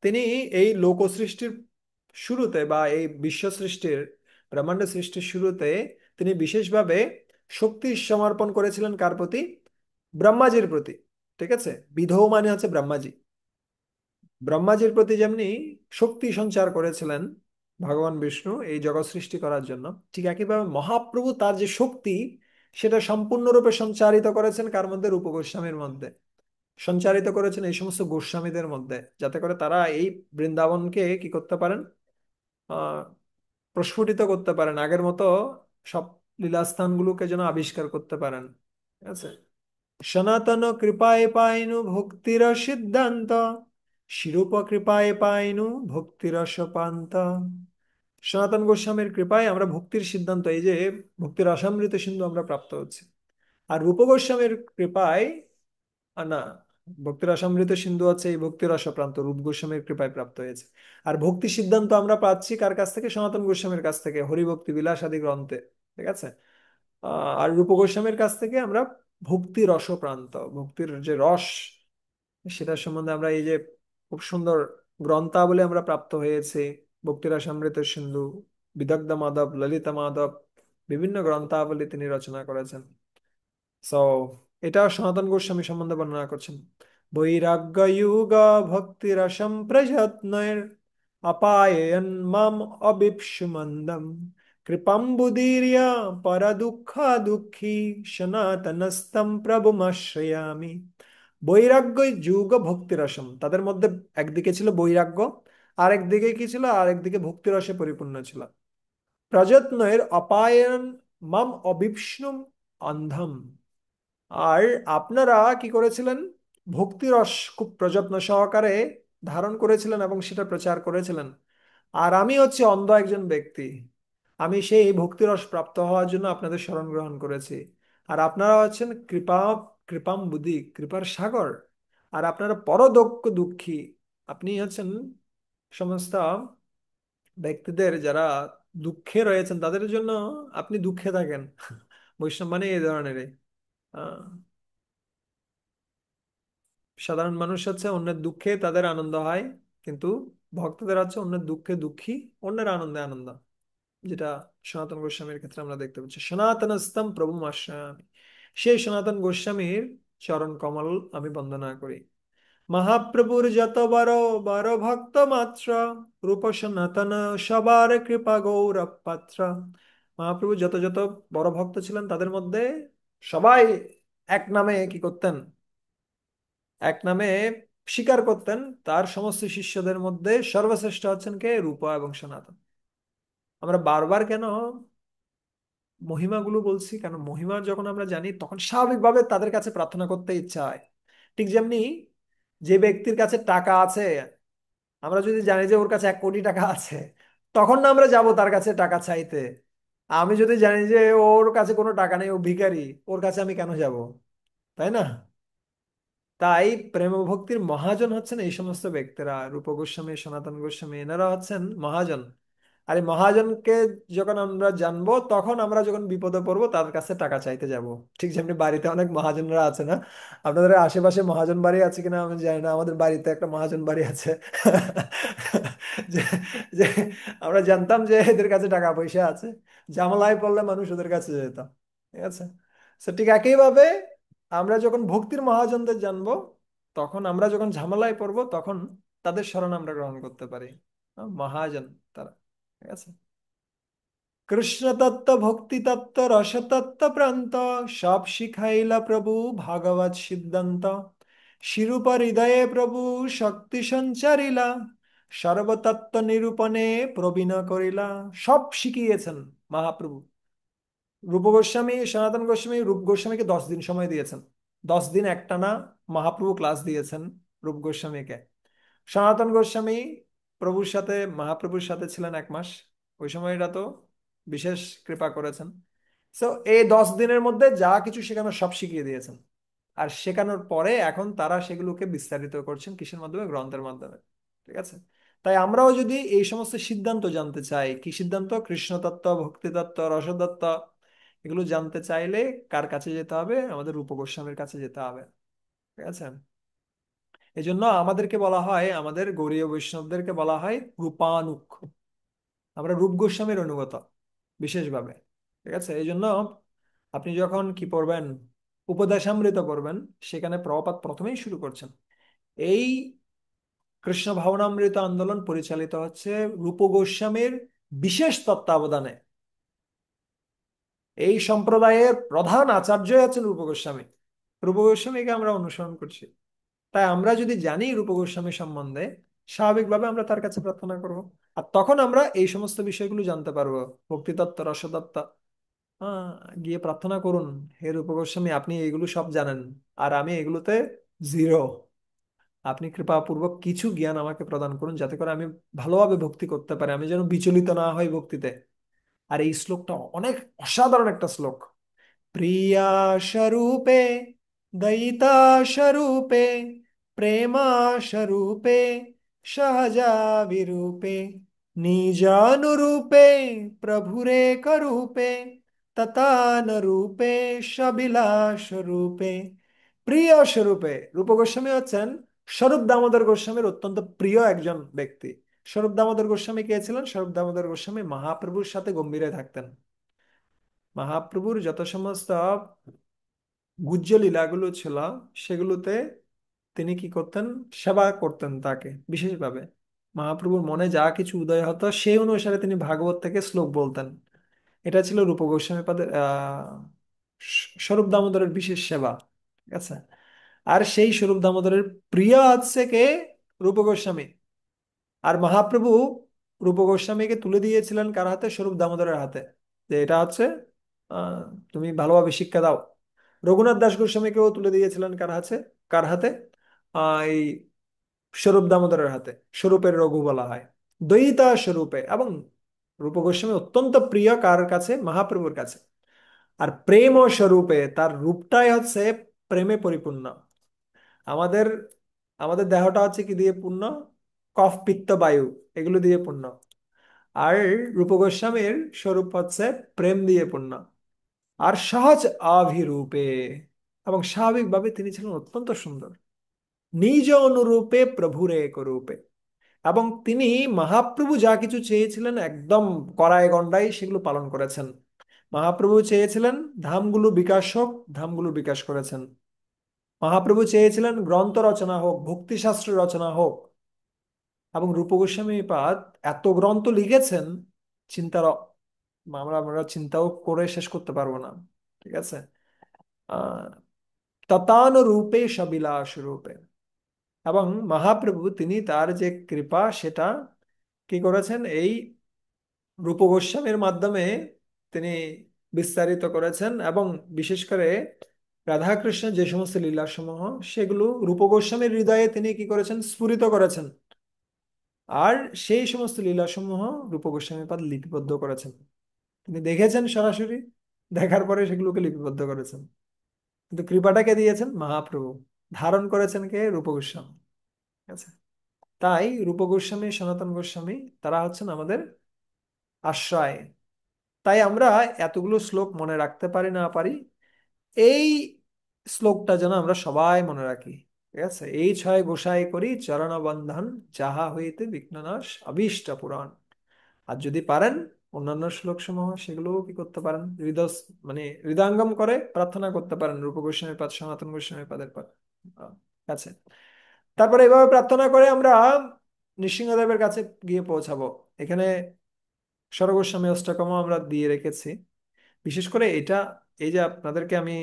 তিনি এই লোক সৃষ্টির শুরুতে বা এই বিশ্ব সৃষ্টির, ব্রহ্মাণ্ড সৃষ্টির শুরুতে তিনি বিশেষভাবে শক্তি সমর্পণ করেছিলেন কার প্রতি, ব্রহ্মাজির প্রতি। ঠিক আছে, বিধৌ মানে হচ্ছে ব্রহ্মাজি। ব্রহ্মাজির প্রতি যেমনি শক্তি সঞ্চার করেছিলেন ভগবান বিষ্ণু এই জগৎ সৃষ্টি করার জন্য, ঠিক একইভাবে মহাপ্রভু তার যে শক্তি সেটা সম্পূর্ণরূপে সঞ্চারিত করেছেন কার মধ্যে, রূপ গোস্বামীর মধ্যে সঞ্চারিত করেছেন এই সমস্ত গোস্বামীদের মধ্যে, যাতে করে তারা এই বৃন্দাবনকে কি করতে পারেন, আহ প্রস্ফুটিত করতে পারেন, আগের মতো সব লীলাস্থানগুলোকে যেন আবিষ্কার করতে পারেন। ঠিক আছে, সনাতন কৃপায় পাইনু ভক্তির সিদ্ধান্ত, শিরূপ কৃপায় পাইনু ভক্তিরস পান্ত। সনাতন গোস্বামীর কৃপায় আমরা ভক্তির সিদ্ধান্ত, এই যে ভক্তির রসামৃত সিন্ধু আমরা প্রাপ্ত হচ্ছি। আর রূপ গোস্বামীর কৃপায় না, ভক্তির রসামৃত সিন্ধু হচ্ছে এই ভক্তির রসপ্রান্ত, রূপ গোস্বামীর কৃপায় প্রাপ্ত হয়েছে। আর ভক্তি সিদ্ধান্ত আমরা পাচ্ছি কার কাছ থেকে, সনাতন গোস্বামীর কাছ থেকে, হরিভক্তি বিলাস আদি গ্রন্থে। ঠিক আছে, আর রূপ গোস্বামীর কাছ থেকে আমরা ভক্তি রসপ্রান্ত, ভক্তির যে রস সেটা সম্বন্ধে আমরা এই যে খুব সুন্দর গ্রন্থাবলী আমরা প্রাপ্ত হয়েছে। ভক্তি রসামৃত সিন্ধু, বিদগ্ধ মাধব, ললিতা মাধব, বিভিন্ন গ্রন্থাবলী তিনি রচনা করেছেন। সো এটা সনাতন গোস্বামী সম্বন্ধে বর্ণনা করছেন। বৈরাগ্য যুগ ভক্তি রসম প্রযত্নের অপায়ন মাম অবিপ্সু মন্দম কৃপাম্বুদীর্য পর দুঃখ দুঃখী সনাতনস্তম প্রভুমাশ্রয়ামি। বৈরাগ্য যুগ ভক্তি রসম, তাদের মধ্যে একদিকে ছিল বৈরাগ্য, আরেক দিকে কি ছিল, আরেকদিকে ভক্তি রসে পরিপূর্ণ ছিল। প্রযত্নের অপায়ন মাম অবিষ্ণুম অন্ধম। আর আপনারা কি করেছিলেন? ভক্তিরস খুব প্রযত্ন সহকারে ধারণ করেছিলেন এবং সেটা প্রচার করেছিলেন। আর আমি হচ্ছে অন্ধ একজন ব্যক্তি, আমি সেই ভক্তিরস প্রাপ্ত হওয়ার জন্য আপনাদের শরণ গ্রহণ করেছি। আর আপনারা হচ্ছেন কৃপাম বুদ্ধি, কৃপার সাগর। আর আপনারা পরদক্ষ দুঃখী। আপনি হচ্ছেন সমস্ত ব্যক্তিদের যারা দুঃখে রয়েছেন তাদের জন্য আপনি দুঃখে থাকেন। বৈষ্ণব মানে এই ধরনেরই। আহ, সাধারণ মানুষ হচ্ছে অন্যের দুঃখে তাদের আনন্দ হয়, কিন্তু ভক্তদের হচ্ছে অন্যের দুঃখে দুঃখী, অন্যের আনন্দে আনন্দ, যেটা সনাতন গোস্বামীর ক্ষেত্রে আমরা দেখতে পাচ্ছি। সনাতনস্তম প্রভু আশ্রয়ামি, সেই সনাতন গোস্বামীর চরণ কমল আমি বন্দনা করি। মহাপ্রভুর যত বড় বড় ভক্ত মাত্র, রূপ সনাতন সবার কৃপা গৌরব পাত্র। মহাপ্রভু যত যত বড় ভক্ত ছিলেন তাদের মধ্যে সবাই এক নামে কি করতেন? এক নামে স্বীকার করতেন তার সমস্ত শিষ্যদের মধ্যে সর্বশ্রেষ্ঠ হচ্ছেন কে? রূপা এবং সনাতন। আমরা বারবার কেন মহিমাগুলো বলছি? কারণ মহিমা যখন আমরা জানি তখন স্বাভাবিকভাবে তাদের কাছে প্রার্থনা করতে ইচ্ছা হয়। ঠিক যেমনি যে ব্যক্তির কাছে টাকা আছে, আমরা যদি জানি যে ওর কাছে 1 কোটি টাকা আছে, তখন না আমরা যাব তার কাছে টাকা চাইতে। আমি যদি জানি যে ওর কাছে কোনো টাকা নেই, ও ভিখারি, ওর কাছে আমি কেন যাব? তাই না? তাই প্রেম ভক্তির মহাজন হচ্ছেন এই সমস্ত ব্যক্তিরা, রূপ গোস্বামী, সনাতন গোস্বামী, এনারা হচ্ছেন মহাজন। আর এই মহাজনকে যখন আমরা জানবো, তখন আমরা যখন বিপদে পড়বো তার কাছে টাকা চাইতে যাব। ঠিক যেমনি বাড়িতে অনেক মহাজনরা আছে না? আপনাদের আশেপাশে মহাজন বাড়ি আছে কিনা আমি জানি না, আমাদের বাড়িতে একটা মহাজন বাড়ি আছে। যে যে আমরা জানতাম যে এদের কাছে টাকা পয়সা আছে, ঝামেলায় পড়লে মানুষ ওদের কাছে যেত। ঠিক আছে? তো ঠিক একইভাবে আমরা যখন ভক্তির মহাজনদের জানবো, তখন আমরা যখন ঝামেলায় পড়বো তখন তাদের শরণ আমরা গ্রহণ করতে পারি। মহাজন তারা। ঠিক আছে? কৃষ্ণ তত্ত্ব, ভক্তি তত্ত্ব, রসতত্ত্ব প্রান্ত, সব শিখাইলা প্রভু ভাগবত সিদ্ধান্ত। শিরূপ হৃদয়ে প্রভু শক্তি সঞ্চারিলা, সর্বতত্ত্ব নিরূপণে প্রবীণ করিলা। সব শিখিয়েছেন মহাপ্রভু। রূপ গোস্বামী, সনাতন গোস্বামী রূপ গোস্বামীকে 10 দিন সময় দিয়েছেন। 10 দিন একটানা মহাপ্রভু ক্লাস দিয়েছেন রূপ গোস্বামীকে। সনাতন গোস্বামী প্রভুর সাথে, মহাপ্রভুর সাথে ছিলেন 1 মাস। ওই সময়টা তো বিশেষ কৃপা করেছেন। তো এই 10 দিনের মধ্যে যা কিছু শেখানো সব শিখিয়ে দিয়েছেন। আর শেখানোর পরে এখন তারা সেগুলোকে বিস্তারিত করছেন কিসের মাধ্যমে? গ্রন্থের মাধ্যমে। ঠিক আছে? তাই আমরাও যদি এই সমস্ত সিদ্ধান্ত জানতে চাই, কি সিদ্ধান্ত? কৃষ্ণ তত্ত্ব, ভক্তি তত্ত্ব, রসতত্ত্ব, এগুলো জানতে চাইলে কার কাছে যেতে হবে? আমাদের রূপ গোস্বামীর কাছে যেতে হবে। ঠিক আছে? এই জন্য আমাদেরকে বলা হয়, আমাদের গৌড়ীয় বৈষ্ণবদেরকে বলা হয় রূপানুগ। আমরা রূপ গোস্বামীর অনুগত বিশেষভাবে। ঠিক আছে? এই জন্য আপনি যখন কি পড়বেন, উপদেশামৃত পড়বেন, সেখানে প্রভুপাদ প্রথমেই শুরু করছেন এই কৃষ্ণ ভাবনামৃত আন্দোলন পরিচালিত হচ্ছে রূপ গোস্বামীর বিশেষ তত্ত্বাবধানে। এই সম্প্রদায়ের প্রধান আচার্য হচ্ছেন রূপ গোস্বামী। রূপ গোস্বামীকে আমরা অনুসরণ করছি। তাই আমরা যদি জানি রূপ গোস্বামী সম্বন্ধে, স্বাভাবিকভাবে আমরা তার কাছে প্রার্থনা করব। আর তখন আমরা এই সমস্ত বিষয়গুলো জানতে পারবো। ভক্তিতত্ত্ব, রসতত্ত্ব, হ্যাঁ, গিয়ে প্রার্থনা করুন, হে রূপ গোস্বামী, আপনি এগুলো সব জানেন আর আমি এগুলোতে জিরো। আপনি কৃপাপূর্বক কিছু জ্ঞান আমাকে প্রদান করুন, যাতে করে আমি ভালোভাবে ভক্তি করতে পারি, আমি যেন বিচলিত না হই ভক্তিতে। আর এই শ্লোকটা অনেক অসাধারণ একটা শ্লোক। প্রিয়া স্বরূপে, দয়িতা স্বরূপে, প্রেমা স্বরূপে, সহজা বিরূপে, নিজানুরূপে, প্রভুরেক রূপে, ততানুরূপে, সবিলাস রূপে। প্রিয় স্বরূপে, রূপ গোস্বামী হচ্ছেন স্বরূপ দামোদর গোস্বামীর অত্যন্ত প্রিয় একজন ব্যক্তি। স্বরূপ দামোদর গোস্বামী কে ছিলেন? স্বরূপ দামোদর গোস্বামী মহাপ্রভুর সাথে গম্ভীরে থাকতেন। মহাপ্রভুর যত সমস্ত গুহ্য লীলাগুলো ছিল, সেগুলোতে তিনি কি করতেন? সেবা করতেন তাকে বিশেষভাবে। মহাপ্রভুর মনে যা কিছু উদয় হতো সেই অনুসারে তিনি ভাগবত থেকে শ্লোক বলতেন। এটা ছিল রূপ গোস্বামী পাদের স্বরূপ দামোদরের বিশেষ সেবা। ঠিক আছে? আর সেই স্বরূপ দামোদরের প্রিয় হচ্ছে কে? রূপ গোস্বামী। আর মহাপ্রভু রূপ গোস্বামীকে তুলে দিয়েছিলেন কার হাতে? স্বরূপ দামোদরের হাতে, যে এটা হচ্ছে আহ, তুমি ভালোভাবে শিক্ষা দাও। রঘুনাথ দাস গোস্বামীকেও তুলে দিয়েছিলেন কার হাতে? কার হাতে? এই স্বরূপ দামোদরের হাতে। স্বরূপের রঘু বলা হয়, দ্বৈতা স্বরূপে। এবং রূপ গোস্বামী অত্যন্ত প্রিয় কার কাছে? মহাপ্রভুর কাছে। আর প্রেম ও স্বরূপে, তার রূপটাই হচ্ছে প্রেমে পরিপূর্ণ। আমাদের আমাদের দেহটা হচ্ছে কি দিয়ে পূর্ণ? কফ পিত্ত বায়ু, এগুলো দিয়ে পূর্ণ। আর রূপ গোস্বামীর স্বরূপ হচ্ছে প্রেম দিয়ে পূর্ণ। আর সহজ অভিরূপে, এবং স্বাভাবিকভাবে তিনি ছিলেন অত্যন্ত সুন্দর। নিজ অনুরূপে প্রভুর এক রূপে। এবং তিনি মহাপ্রভু যা কিছু চেয়েছিলেন একদম কড়ায় গন্ডায় সেগুলো পালন করেছেন। মহাপ্রভু চেয়েছিলেন ধামগুলো বিকাশ হোক, ধামগুলো বিকাশ করেছেন। মহাপ্রভু চেয়েছিলেন গ্রন্থ রচনা হোক, ভক্তিশাস্ত্র রচনা হোক। এবং রূপ গোস্বামী পাদ এত গ্রন্থ লিখেছেন, চিন্তার আমরা আমরা চিন্তাও করে শেষ করতে পারবো না। ঠিক আছে। আহ ততানুরূপে সবিলাস রূপে। এবং মহাপ্রভু তিনি তার যে কৃপা সেটা কি করেছেন? এই রূপ গোস্বামীর মাধ্যমে তিনি বিস্তারিত করেছেন। এবং বিশেষ করে রাধাকৃষ্ণের যে সমস্ত লীলাসমূহ, সেগুলো রূপ গোস্বামীর হৃদয়ে তিনি কি করেছেন? স্ফুরিত করেছেন। আর সেই সমস্ত লীলাসমূহ রূপ গোস্বামী পাদ লিপিবদ্ধ করেছেন। তিনি দেখেছেন সরাসরি, দেখার পরে সেগুলোকে লিপিবদ্ধ করেছেন। কিন্তু কৃপাটা কে দিয়েছেন? মহাপ্রভু। ধারণ করেছেন কে? রূপ গোস্বামী। ঠিক আছে। তাই রূপ গোস্বামী, সনাতন গোস্বামী, তারা হচ্ছেন আমাদের আশ্রয়। তাই আমরা এতগুলো শ্লোক মনে রাখতে পারি না পারি, এই শ্লোকটা যেন আমরা সবাই মনে রাখি। ঠিক আছে। এই ছয় গোসাই করি চরণ বন্ধন, যাহা হইতে বিঘ্ননাশ অভীষ্ট পুরাণ। আর যদি পারেন অন্যান্য শ্লোক সমূহ, সেগুলোও কি করতে পারেন? মানে হৃদয়ঙ্গম করে প্রার্থনা করতে পারেন রূপ গোস্বামী পাদ, সনাতন গোস্বামী পাদের পর কাছে। তারপরে এভাবে প্রার্থনা করে আমরা নৃসিংহদেবের কাছে গিয়ে পৌঁছাবো। এখানে স্বরগোস্বামী অষ্টকমও আমরা দিয়ে রেখেছি। বিশেষ করে এটা, এই যে আপনাদেরকে আমি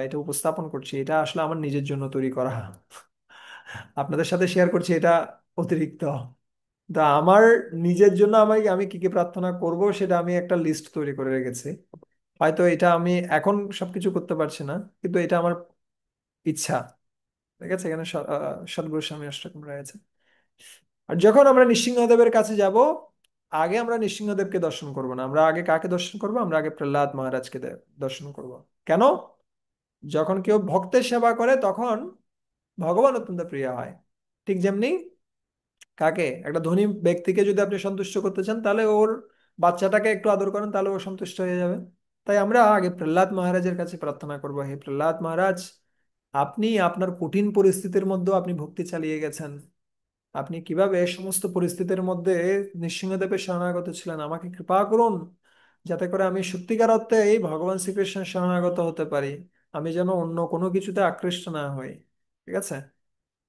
এটা উপস্থাপন করছি, এটা আসলে আমার নিজের জন্য তৈরি করা। আপনাদের সাথে শেয়ার করছি, এটা অতিরিক্ত। তা আমার নিজের জন্য আমি আমি কি কি প্রার্থনা করব, সেটা আমি একটা লিস্ট তৈরি করে রেখেছি। হয়তো এটা আমি এখন সবকিছু করতে পারছি না, কিন্তু এটা আমার ইচ্ছা। ঠিক আছে। এখানে সদ্গুরু স্বামী অষ্টকম রয়েছে। আর যখন আমরা নৃসিংহদেবের কাছে যাব, আগে আমরা নৃসিংহদেবকে দর্শন করব না, আমরা আগে কাকে দর্শন করব? আমরা আগে প্রহ্লাদ মহারাজকে দর্শন করব। কেন? যখন কেউ ভক্তের সেবা করে তখন ভগবান অত্যন্ত প্রিয় হয়। ঠিক যেমনি কাকে, একটা ধনী ব্যক্তিকে যদি আপনি সন্তুষ্ট করতে চান, তাহলে ওর বাচ্চাটাকে একটু আদর করেন, তাহলে ও সন্তুষ্ট হয়ে যাবে। তাই আমরা আগে প্রহ্লাদ মহারাজের কাছে প্রার্থনা করবো, হে প্রহ্লাদ মহারাজ, আপনি আপনার কঠিন পরিস্থিতির মধ্যেও আপনি ভক্তি চালিয়ে গেছেন। আপনি কিভাবে সমস্ত পরিস্থিতির মধ্যে নৃসিংহদেবের শরণাগত ছিলেন, আমাকে কৃপা করুন, যাতে করে আমি সত্যিকার অর্থে এই ভগবান শ্রীকৃষ্ণের শরণাগত হতে পারি। আমি যেন অন্য কোনো কিছুতে আকৃষ্ট না হই। ঠিক আছে।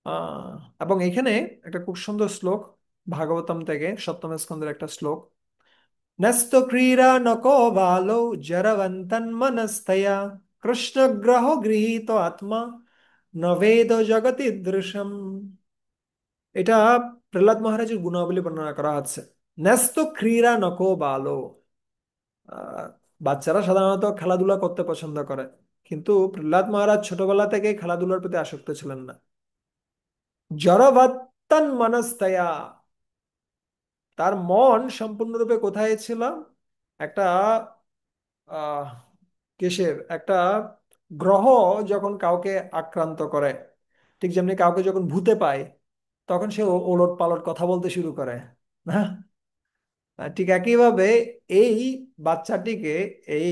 আহ এবং এখানে একটা খুব সুন্দর শ্লোক, ভাগবতম থেকে সপ্তম স্কন্ধের একটা শ্লোক। ন্যস্ত ক্রীড়া নকো বালো জরবন্তন মনস্তয়া, কৃষ্ণ গ্রহ গৃহীত আত্মা নবেদ জগতি দৃশম। এটা প্রহ্লাদ মহারাজের গুণাবলী বর্ণনা করা হচ্ছে। ন্যস্ত ক্রীড়া নকো বালো। আহ, বাচ্চারা সাধারণত খেলাধুলা করতে পছন্দ করে, কিন্তু প্রহ্লাদ মহারাজ ছোটবেলা থেকে খেলাধুলার প্রতি আসক্ত ছিলেন না। জড়বত্তন মনস্তয়া, তার মন সম্পূর্ণরূপে কোথায় ছিল? একটা আহ কিসের একটা গ্রহ যখন কাউকে আক্রান্ত করে, ঠিক যেমনি কাউকে যখন ভূতে পায়, তখন সে ওলট পালট কথা বলতে শুরু করে না? ঠিক একইভাবে এই বাচ্চাটিকে, এই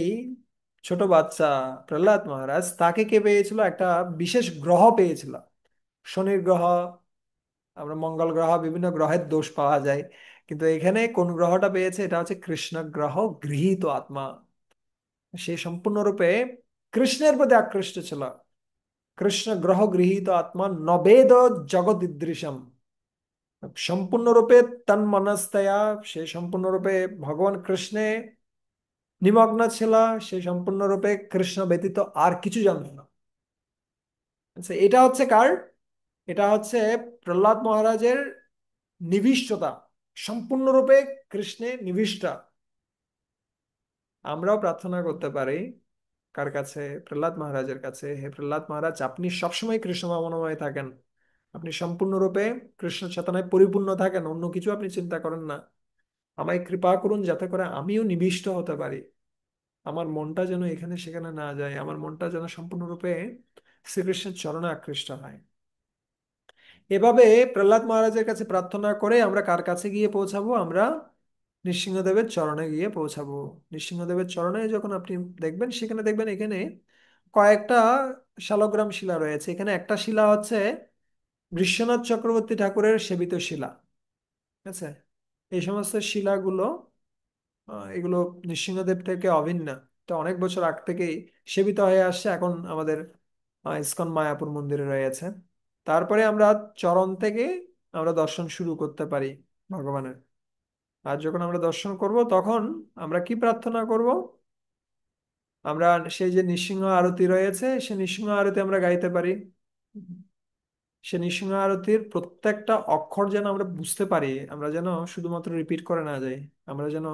ছোট বাচ্চা প্রহ্লাদ মহারাজ, তাকে কে পেয়েছিল? একটা বিশেষ গ্রহ পেয়েছিল। শনির গ্রহ, আমরা মঙ্গল গ্রহ, বিভিন্ন গ্রহের দোষ পাওয়া যায়, কিন্তু এখানে কোন গ্রহটা পেয়েছে? এটা হচ্ছে কৃষ্ণ গ্রহ গৃহীত আত্মা। সে সম্পূর্ণরূপে কৃষ্ণের প্রতি আকৃষ্ট ছিল। কৃষ্ণ গ্রহ গৃহীত আত্মা নবেদ জগদীদৃশম। সম্পূর্ণরূপে তন্মনস্তয়া, সে সম্পূর্ণরূপে ভগবান কৃষ্ণে নিমগ্ন ছিল। সে সম্পূর্ণরূপে কৃষ্ণ ব্যতীত আর কিছু জানত না। আচ্ছা, এটা হচ্ছে কার? এটা হচ্ছে প্রহ্লাদ মহারাজের নিবিষ্টতা। সম্পূর্ণরূপে কৃষ্ণে নিবিষ্ট। আমরাও প্রার্থনা করতে পারি কার কাছে? প্রহ্লাদ মহারাজের কাছে, হে প্রহ্লাদ মহারাজ, আপনি সবসময় কৃষ্ণ ভাবনাময় থাকেন, আপনি সম্পূর্ণরূপে কৃষ্ণ চেতনায় পরিপূর্ণ থাকেন, অন্য কিছু আপনি চিন্তা করেন না। আমায় কৃপা করুন যাতে করে আমিও নিবিষ্ট হতে পারি, আমার মনটা যেন এখানে সেখানে না যায়, আমার মনটা যেন সম্পূর্ণরূপে শ্রীকৃষ্ণের চরণে আকৃষ্ট হয়। এভাবে প্রহ্লাদ মহারাজের কাছে প্রার্থনা করে আমরা কার কাছে গিয়ে পৌঁছাবো? আমরা নৃসিংহদেবের চরণে গিয়ে পৌঁছাবো। নৃসিংহদেবের চরণে যখন আপনি দেখবেন, সেখানে দেখবেন এখানে কয়েকটা শালগ্রাম শিলা রয়েছে। এখানে একটা শিলা হচ্ছে বিশ্বনাথ চক্রবর্তী ঠাকুরের সেবিত শিলা। ঠিক আছে? এই সমস্ত শিলাগুলো এগুলো নৃসিংহদেব থেকে অভিন্ন। তো অনেক বছর আগ থেকেই সেবিত হয়ে আসছে, এখন আমাদের ইসকন মায়াপুর মন্দিরে রয়েছে। তারপরে আমরা চরণ থেকে আমরা দর্শন শুরু করতে পারি ভগবানের। আর যখন আমরা দর্শন করব তখন আমরা কি প্রার্থনা করব? আমরা সেই যে নৃসিংহ আরতি রয়েছে, সেই নৃসিংহ আরতি আমরা গাইতে পারি। সে নৃসিংহ আরতির প্রত্যেকটা অক্ষর যেন আমরা বুঝতে পারি, আমরা যেন শুধুমাত্র রিপিট করে না যাই, আমরা যেন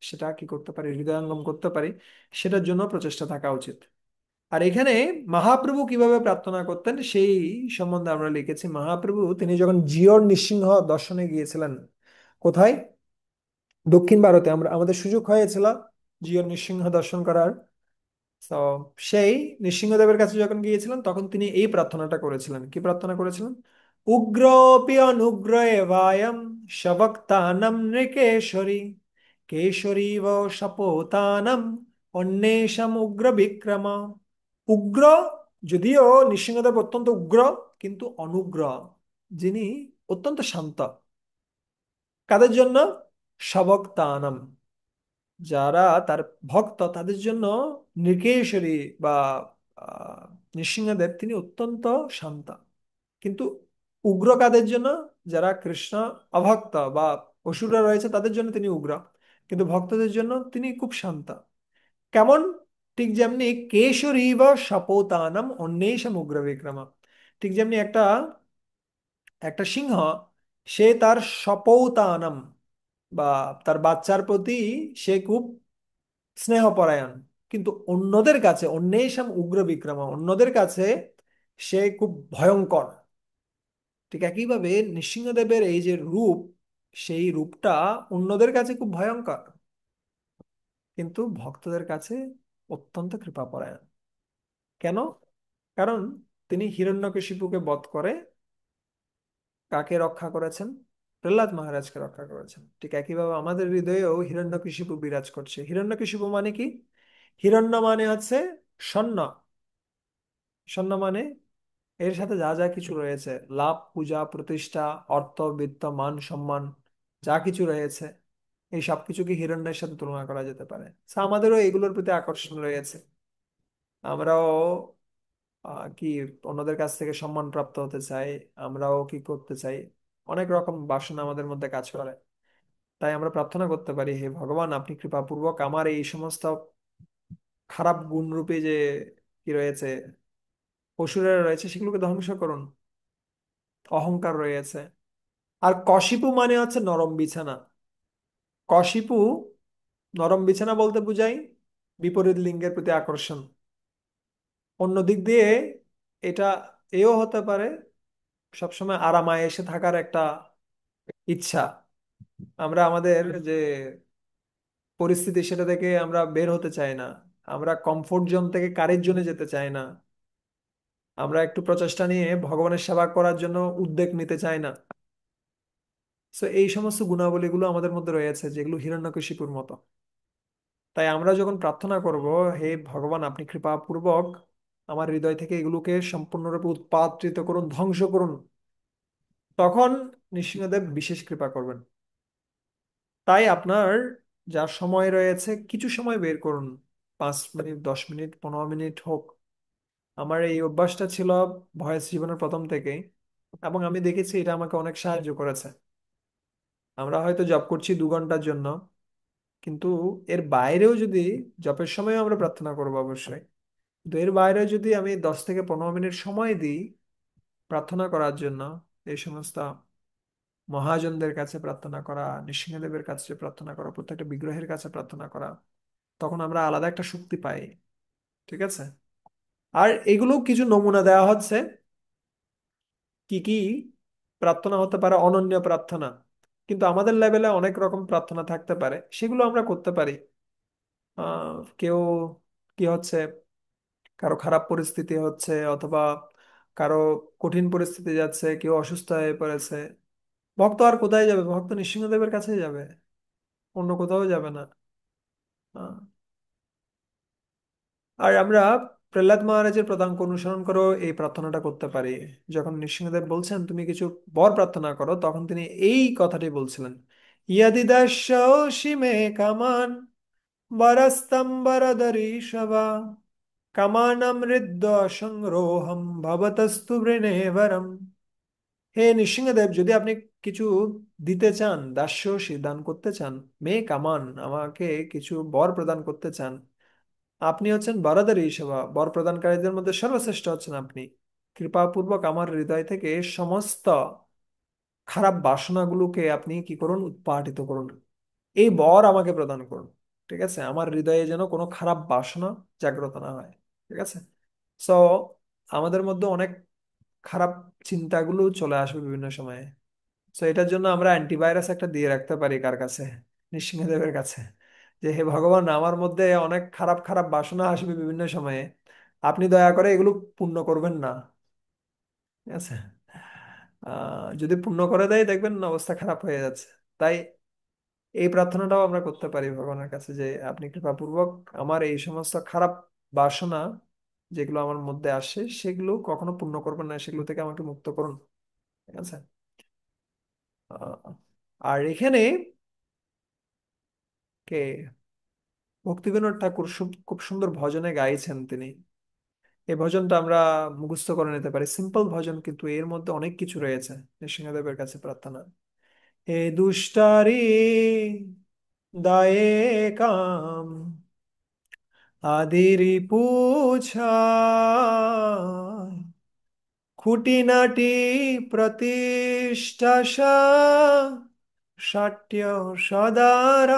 সেটা কি করতে পারি, হৃদয়ঙ্গম করতে পারি, সেটার জন্য প্রচেষ্টা থাকা উচিত। আর এখানে মহাপ্রভু কিভাবে প্রার্থনা করতেন সেই সম্বন্ধে আমরা লিখেছি। মহাপ্রভু তিনি যখন জিওর নৃসিংহ দর্শনে গিয়েছিলেন, কোথায়? দক্ষিণ ভারতে আমরা আমাদের সুযোগ হয়েছিল জিওর নৃসিংহ দর্শন করার। তো সেই নৃসিংহদেবের কাছে যখন গিয়েছিলেন তখন তিনি এই প্রার্থনাটা করেছিলেন। কি প্রার্থনা করেছিলেন? উগ্রপি অনুগ্র এবায়ম সবক্তানম নৃকেশরী, কেশরীব শপোতানম অন্বেষম উগ্র বিক্রম। উগ্র, যদিও নৃসিংহদেব অত্যন্ত উগ্র, কিন্তু অনুগ্র, যিনি অত্যন্ত শান্ত। কাদের জন্য? সবক্তানম, যারা তার ভক্ত তাদের জন্য নৃকেশ্বরী বা আহ, নৃসিংহদেব তিনি অত্যন্ত শান্ত। কিন্তু উগ্র কাদের জন্য? যারা কৃষ্ণ অভক্ত বা অসুররা রয়েছে তাদের জন্য তিনি উগ্র, কিন্তু ভক্তদের জন্য তিনি খুব শান্ত। কেমন? ঠিক যেমনি কেশরী বা শপৌতানম অন্বেষম উগ্র বিক্রম। ঠিক যেমনি একটা একটা সিংহ, সে তার শপৌতানম বা তার বাচ্চার প্রতি সে খুব স্নেহপরায়ণ, কিন্তু অন্যদের কাছে অন্যেষাম উগ্র বিক্রম, অন্যদের কাছে সে খুব ভয়ঙ্কর। ঠিক একইভাবে নৃসিংহদেবের এই যে রূপ, সেই রূপটা অন্যদের কাছে খুব ভয়ঙ্কর, কিন্তু ভক্তদের কাছে অত্যন্ত কৃপাপরায়ণ। কেন? কারণ তিনি হিরণ্যকশিপুকে বধ করে কাকে রক্ষা করেছেন? প্রহ্লাদ মহারাজকে রক্ষা করেছেন। ঠিক একইভাবে আমাদের হৃদয়েও হিরণ্যকশিপু বিরাজ করছে। হিরণ্যকশিপু মানে কি? হিরণ্য মানে হচ্ছে স্বর্ণ। স্বর্ণ মানে এর সাথে যা যা কিছু রয়েছে, লাভ, পূজা, প্রতিষ্ঠা, অর্থ, বিত্ত, মান, সম্মান, যা কিছু রয়েছে, এই সব কিছুকে হিরণ্যের সাথে তুলনা করা যেতে পারে। So, আমাদেরও এগুলোর প্রতি আকর্ষণ রয়েছে। আমরাও কি অন্যদের কাছ থেকে সম্মান প্রাপ্ত হতে চাই, আমরাও কি করতে চাই, অনেক রকম বাসনা আমাদের মধ্যে কাজ করে। তাই আমরা প্রার্থনা করতে পারি, হে ভগবান, আপনি কৃপাপূর্বক আমার এই সমস্ত খারাপ গুণ রূপে যে কি রয়েছে, অসুরেরা রয়েছে, সেগুলোকে ধ্বংস করুন। অহংকার রয়েছে। আর কশিপু মানে হচ্ছে নরম বিছানা। কশিপু নরম বিছানা বলতে বুঝাই বিপরীত লিঙ্গের প্রতি আকর্ষণ। অন্য দিক দিয়ে এটা এও হতে পারে সবসময় আরামায়েশে থাকার একটা ইচ্ছা। আমরা আমাদের যে পরিস্থিতি সেটা থেকে আমরা বের হতে চাই না, আমরা কমফোর্ট জোন থেকে কারের জন্য যেতে চাই না, আমরা একটু প্রচেষ্টা নিয়ে ভগবানের সেবা করার জন্য উদ্যোগ নিতে চাই না। তো এই সমস্ত গুণাবলীগুলো আমাদের মধ্যে রয়েছে যেগুলো হিরণ্যকশিপুর মতো। তাই আমরা যখন প্রার্থনা করব, হে ভগবান, আপনি কৃপাপূর্বক আমার হৃদয় থেকে এগুলোকে সম্পূর্ণরূপে উৎপাদিত করুন, ধ্বংস করুন, তখন নৃসিংহদেব বিশেষ কৃপা করবেন। তাই আপনার যা সময় রয়েছে কিছু সময় বের করুন, 5 মিনিট, 10 মিনিট, 15 মিনিট হোক। আমার এই অভ্যাসটা ছিল ভয়েস জীবনের প্রথম থেকেই, এবং আমি দেখেছি এটা আমাকে অনেক সাহায্য করেছে। আমরা হয়তো জব করছি 2 ঘন্টার জন্য, কিন্তু এর বাইরেও যদি, জবের সময়ও আমরা প্রার্থনা করবো অবশ্যই, কিন্তু এর বাইরে যদি আমি 10 থেকে 15 মিনিট সময় দিই প্রার্থনা করার জন্য, এই সমস্ত মহাজনদের কাছে প্রার্থনা করা, নৃসিংহদেবের কাছে প্রার্থনা করা, প্রত্যেকটা বিগ্রহের কাছে প্রার্থনা করা, তখন আমরা আলাদা একটা শক্তি পাই। ঠিক আছে। আর এগুলো কিছু নমুনা দেওয়া হচ্ছে কি কি প্রার্থনা হতে পারে, অনন্য প্রার্থনা। কিন্তু আমাদের লেভেলে অনেক রকম প্রার্থনা থাকতে পারে, সেগুলো আমরা করতে পারি। কেউ কি হচ্ছে, কারো খারাপ পরিস্থিতি হচ্ছে, অথবা কারো কঠিন পরিস্থিতি যাচ্ছে, কেউ অসুস্থ হয়ে পড়েছে, ভক্ত আর কোথায় যাবে? ভক্ত নৃসিংহদেবের কাছেই যাবে, অন্য কোথাও যাবে না। আহ, আর আমরা প্রহ্লাদ মহারাজের পদাঙ্ক অনুসরণ করেও এই প্রার্থনাটা করতে পারি। যখন নৃসিংহদেব বলছেন তুমি কিছু বর প্রার্থনা করো, তখন তিনি এই কথাটি বলছিলেন, ইয়াদিদাস্যসি মে কামান বরস্তম বরদরিষভা কামানাম হৃদ্য সংরোহম ভবতস্তু বৃণেবরম। হে নৃসিংহদেব, যদি আপনি কিছু দিতে চান, দাস্যসী দান করতে চান, মে কামান আমাকে কিছু বর প্রদান করতে চান, আপনি হচ্ছেন বরাদারি সেবা, বর প্রদানকারীদের মধ্যে সর্বশ্রেষ্ঠ হচ্ছেন আপনি। কৃপাপূর্বক আমার হৃদয় থেকে সমস্ত খারাপ বাসনাগুলোকে আপনি কি করুন, উৎপাটিত করুন, এই বর আমাকে প্রদান করুন। ঠিক আছে, আমার হৃদয়ে যেন কোনো খারাপ বাসনা জাগ্রত না হয়। ঠিক আছে। সো আমাদের মধ্যে অনেক খারাপ চিন্তাগুলো চলে আসবে বিভিন্ন সময়ে। সো এটার জন্য আমরা অ্যান্টিভাইরাস একটা দিয়ে রাখতে পারি কার কাছে? নৃসিংহদেবের কাছে। যে হে ভগবান, আমার মধ্যে অনেক খারাপ খারাপ বাসনা আসবে বিভিন্ন সময়ে, আপনি দয়া করে এগুলো পূর্ণ করবেন না। ঠিক আছে। যদি পূর্ণ করে দেয়, দেখবেন অবস্থা খারাপ হয়ে যাচ্ছে। তাই এই প্রার্থনাটাও আমরা করতে পারি ভগবানের কাছে, যে আপনি কৃপাপূর্বক আমার এই সমস্ত খারাপ বাসনা যেগুলো আমার মধ্যে আসে সেগুলো কখনো পূর্ণ করবেন না, সেগুলো থেকে আমাকে মুক্ত করুন। ঠিক আছে। আহ, আর এখানে কে, ভক্তিবিনোদ ঠাকুর খুব সুন্দর ভজনে গাইছেন তিনি। এই ভজনটা আমরা মুখস্থ করে নিতে পারি, সিম্পল ভজন, কিন্তু এর মধ্যে অনেক কিছু রয়েছে। নৃসিংহদেবের কাছে প্রার্থনা। হে দুষ্টারি দায়ে কাম আদিরি পুছায় খুঁটিনাটি প্রতিষ্ঠাসা সত্য সদারায়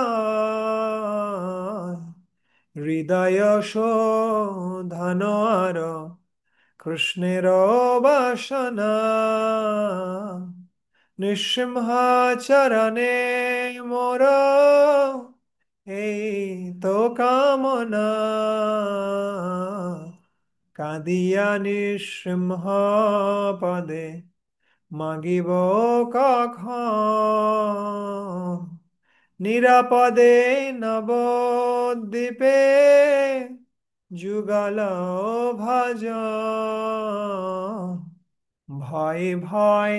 হৃদয় শোধন আর কৃষ্ণের বাসনা নৃসিংহাচরণে মোর এই তো কামনা কাঁদিয়া নৃসিংহ পদে মাগিব কখন নিরাপদে নবদ্বীপে যুগল ভজ ভয় ভয়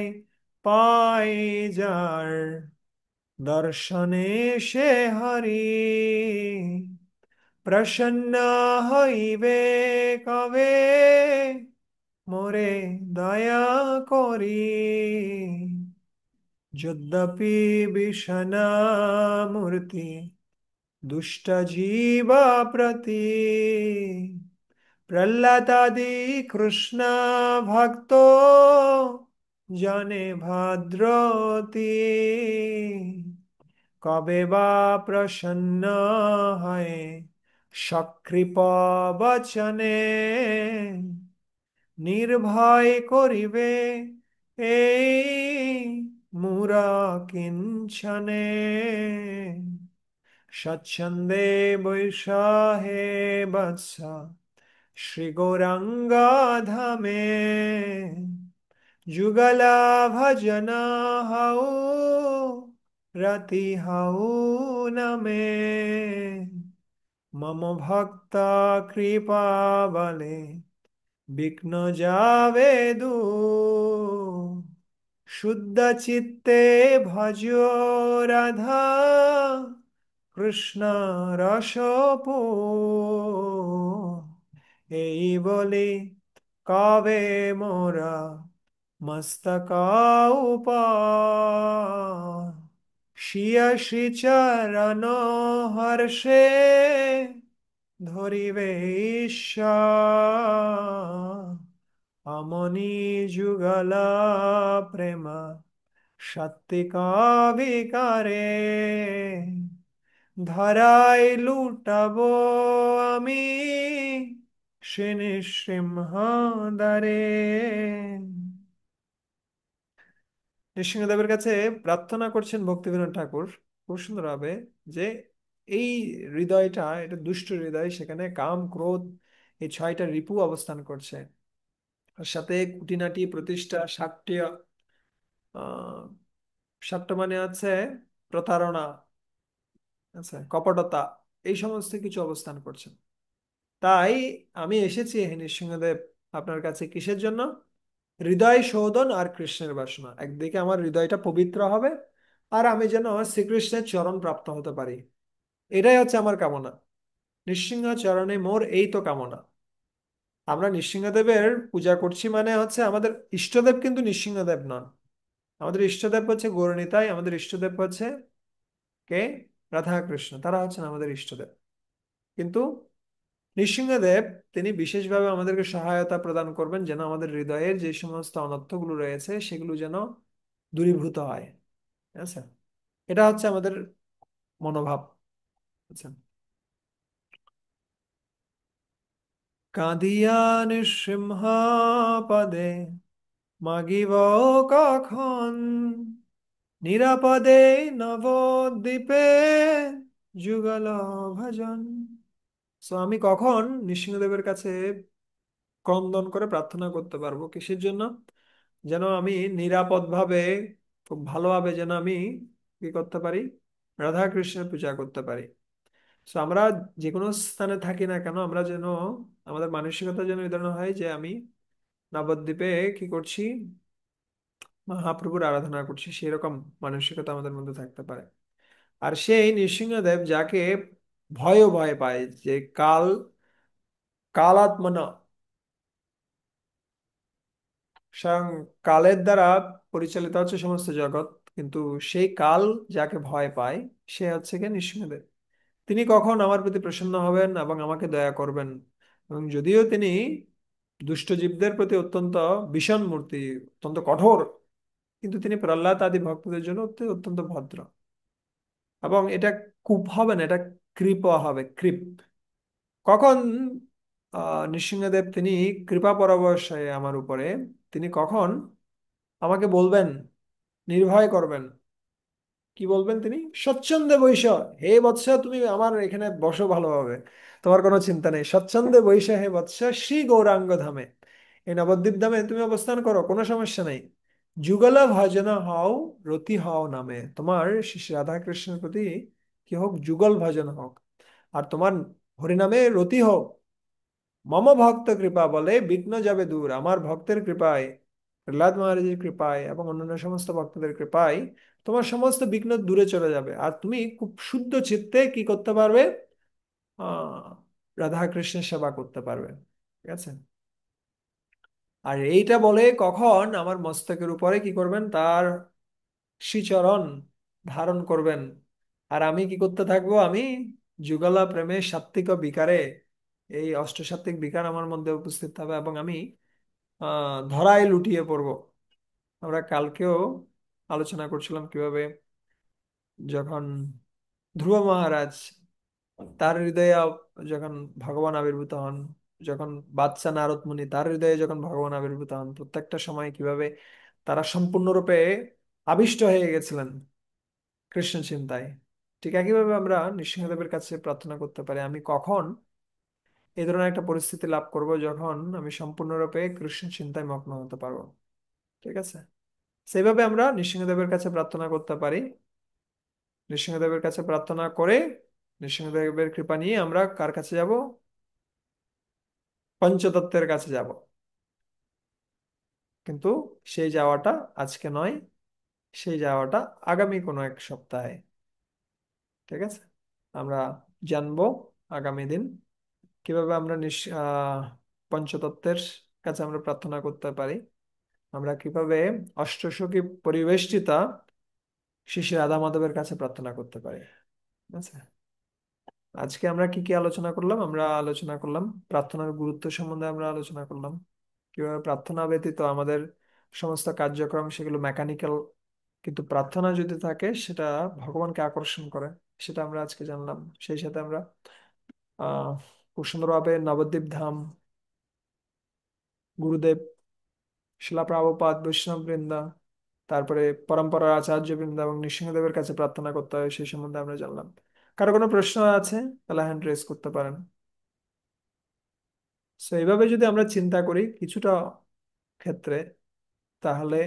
পাই যার দর্শনে সে হরি প্রসন্ন হইবে কবে মোরে দয়া করি যদ্যপি বিষণা মূর্তি দুষ্ট জীবা প্রতি প্রহ্লাদাদি কৃষ্ণ ভক্ত জানে ভদ্রতি কবে বা প্রসন্ন হয় সকৃপ বচনে নির্ভয় করিবে এই মুরা কিঞ্চনে স্বচ্ছন্দে বৈশাহে বৎস শ্রী গৌরাঙ্গ ধামে যুগলা ভজন হাউ রতি হাউ নামে মম ভক্ত কৃপা বলে বিঘ্ন যাবে দূর শুদ্ধ চিত্তে ভজ রাধা কৃষ্ণ রসপো এই বলে কবে মোরা মস্তক উপর শিয়া শ্রী চরণ হর্ষে ধরিবে ঈশ্বর অমনি যুগলা প্রেমা সত্যিকাবিকারে ধরাই লুটাবো আমি সে নৃসিংহদ্বারে। নৃসিংহদেবের কাছে প্রার্থনা করছেন ভক্তিবিনোদ ঠাকুর খুব সুন্দর ভাবে, যে এই হৃদয়টা, এটা দুষ্ট হৃদয়, সেখানে কাম ক্রোধ এই ছয়টা রিপু অবস্থান করছে। আর সাথে খুঁটিনাটি প্রতিষ্ঠা, সাট্য, আহ সাট্য মানে আছে প্রতারণা, আচ্ছা কপটতা, এই সমস্ত কিছু অবস্থান করছে। তাই আমি এসেছি হে নৃসিংহদেব আপনার কাছে কিসের জন্য? হৃদয় শোধন আর কৃষ্ণের বাসনা, একদিকে আমার হৃদয়টা পবিত্র হবে, আর আমি যেন শ্রীকৃষ্ণের চরণ প্রাপ্ত হতে পারি, এটাই হচ্ছে আমার কামনা। নৃসিংহ চরণে মোর এই তো কামনা। আমরা নৃসিংহদেবের পূজা করছি মানে হচ্ছে আমাদের ইষ্টদেব কিন্তু নৃসিংহদেব নন। আমাদের ইষ্টদেব হচ্ছে গৌরনীতাই, আমাদের ইষ্টদেব হচ্ছে কে? রাধা কৃষ্ণ, তারা হচ্ছেন আমাদের ইষ্টদেব। কিন্তু নৃসিংহদেব তিনি বিশেষভাবে আমাদেরকে সহায়তা প্রদান করবেন যেন আমাদের হৃদয়ের যে সমস্ত অনর্থগুলো রয়েছে সেগুলো যেন দূরীভূত হয়। আচ্ছা, এটা হচ্ছে আমাদের মনোভাব। আচ্ছা, কাঁদিয়া নৃসিংহপদে মাগিব কখন, নিরাপদে নবদ্বীপে যুগল ভজন। সো আমি কখন নৃসিংহদেবের কাছে ক্রন্দন করে প্রার্থনা করতে পারবো কিসের জন্য? যেন আমি নিরাপদ ভাবে, খুব ভালোভাবে যেন আমি কি করতে পারি? রাধা কৃষ্ণের পূজা করতে পারি। তো আমরা যে কোনো স্থানে থাকি না কেন, আমরা যেন আমাদের মানসিকতা যেন এই ধরনের হয় যে আমি নবদ্বীপে কি করছি? মহাপ্রভুর আরাধনা করছি, সেরকম মানসিকতা আমাদের মধ্যে থাকতে পারে। আর সেই নৃসিংহদেব যাকে ভয় পায়, যে কালাত্মনা, স্বয়ং কালের দ্বারা পরিচালিত হচ্ছে সমস্ত জগৎ, কিন্তু সেই কাল যাকে ভয় পায় সে হচ্ছে গিয়ে নৃসিংহদেব। তিনি কখন আমার প্রতি প্রসন্ন হবেন এবং আমাকে দয়া করবেন? এবং যদিও তিনি দুষ্ট জীবদের প্রতি অত্যন্ত ভীষণ মূর্তি, অত্যন্ত কঠোর, কিন্তু তিনি প্রহ্লাদ আদি ভক্তদের জন্য অত্যন্ত ভদ্র। এবং এটা কূপ হবে না, এটা কৃপ হবে, কৃপ। কখন নৃসিংহদেব তিনি কৃপা পরবশ হয়ে আমার উপরে, তিনি কখন আমাকে বলবেন, নির্ভয় করবেন? কি বলবেন তিনি? স্বচ্ছন্দে বৈশ, হে বৎস তুমি আমার এখানে বসো ভালোভাবে, তোমার কোনো চিন্তা নেই, স্বচ্ছন্দে বৈশ হে বৎস শ্রী গৌরাঙ্গ ধামে, এই নবদ্বীপ ধামে তুমি অবস্থান করো, কোনো সমস্যা নেই। যুগল ভজন হও, রতি হও নামে, তোমার শ্রী শ্রী রাধা কৃষ্ণের প্রতি কি হোক? যুগল ভজন হোক, আর তোমার হরিনামে রতি হোক। মম ভক্ত কৃপা বলে বিঘ্ন যাবে দূর, আমার ভক্তের কৃপায়, প্রহ্লাদ মহারাজের কৃপায় এবং অন্যান্য সমস্ত ভক্তদের কৃপায় তোমার সমস্ত বিঘ্ন দূরে চলে যাবে, আর তুমি খুব শুদ্ধ চিত্তে কি করতে পারবে? আহ রাধা কৃষ্ণের সেবা করতে পারবে। ঠিক আছে? আর এইটা বলে কখন আমার মস্তকের উপরে কি করবেন? তার শ্রীচরণ ধারণ করবেন। আর আমি কি করতে থাকবো? আমি যুগলা প্রেমে সাত্ত্বিক বিকারে, এই অষ্টসাত্ত্বিক বিকার আমার মধ্যে উপস্থিত হবে এবং আমি ধরায় লুটিয়ে পড়ব। আমরা কালকেও আলোচনা করছিলাম কিভাবে যখন ধ্রুব মহারাজ, তার হৃদয়ে যখন ভগবান আবির্ভূত হন, যখন বাদশা নারদ মুনি তার হৃদয়ে যখন ভগবান আবির্ভূত হন, প্রত্যেকটা সময় কিভাবে তারা সম্পূর্ণরূপে আবিষ্ট হয়ে গেছিলেন কৃষ্ণ চিন্তায়। ঠিক একইভাবে আমরা নৃসিংহদেবের কাছে প্রার্থনা করতে পারি, আমি কখন এই ধরনের একটা পরিস্থিতি লাভ করব যখন আমি সম্পূর্ণরূপে কৃষ্ণ চিন্তায় মগ্ন হতে পারবো। ঠিক আছে? সেইভাবে আমরা নৃসিংহদেবের কাছে প্রার্থনা করতে পারি। নৃসিংহদেবের কাছে প্রার্থনা করে নৃসিংহদেবের কৃপা নিয়ে আমরা কার কাছে যাব? পঞ্চতত্ত্বের কাছে যাব। কিন্তু সেই যাওয়াটা আজকে নয়, সেই যাওয়াটা আগামী কোনো এক সপ্তাহে। ঠিক আছে? আমরা জানবো আগামী দিন কিভাবে আমরা পঞ্চতত্ত্বের কাছে আমরা প্রার্থনা করতে পারি, আমরা কিভাবে অষ্টসখী পরিবেষ্টিতা শ্রী শ্রী রাধা মাধবের কাছে প্রার্থনা করতে পারি। ঠিক আছে? আজকে আমরা কি কি আলোচনা করলাম? আমরা আলোচনা করলাম প্রার্থনার গুরুত্ব সম্বন্ধে, আমরা আলোচনা করলাম কিভাবে প্রার্থনা ব্যতীত আমাদের সমস্ত কার্যক্রম সেগুলো মেকানিক্যাল কিন্তু প্রার্থনা যদি থাকে সেটা ভগবানকে আকর্ষণ করে, সেটা আমরা আজকে জানলাম। সেই সাথে আমরা খুব সুন্দরভাবে নবদ্বীপ ধাম, গুরুদেব, শিলা প্রভুপাদ, বৈষ্ণব বৃন্দা, তারপরে পরম্পরার আচার্য বৃন্দা এবং নৃসিংহদেবের কাছে প্রার্থনা করতে হয় সেই সম্বন্ধে আমরা জানলাম। কারো কোনো প্রশ্ন আছে তাহলে হ্যান্ড রেজ করতে পারেন। তো এইভাবে যদি আমরা চিন্তা করি কিছুটা ক্ষেত্রে, তাহলে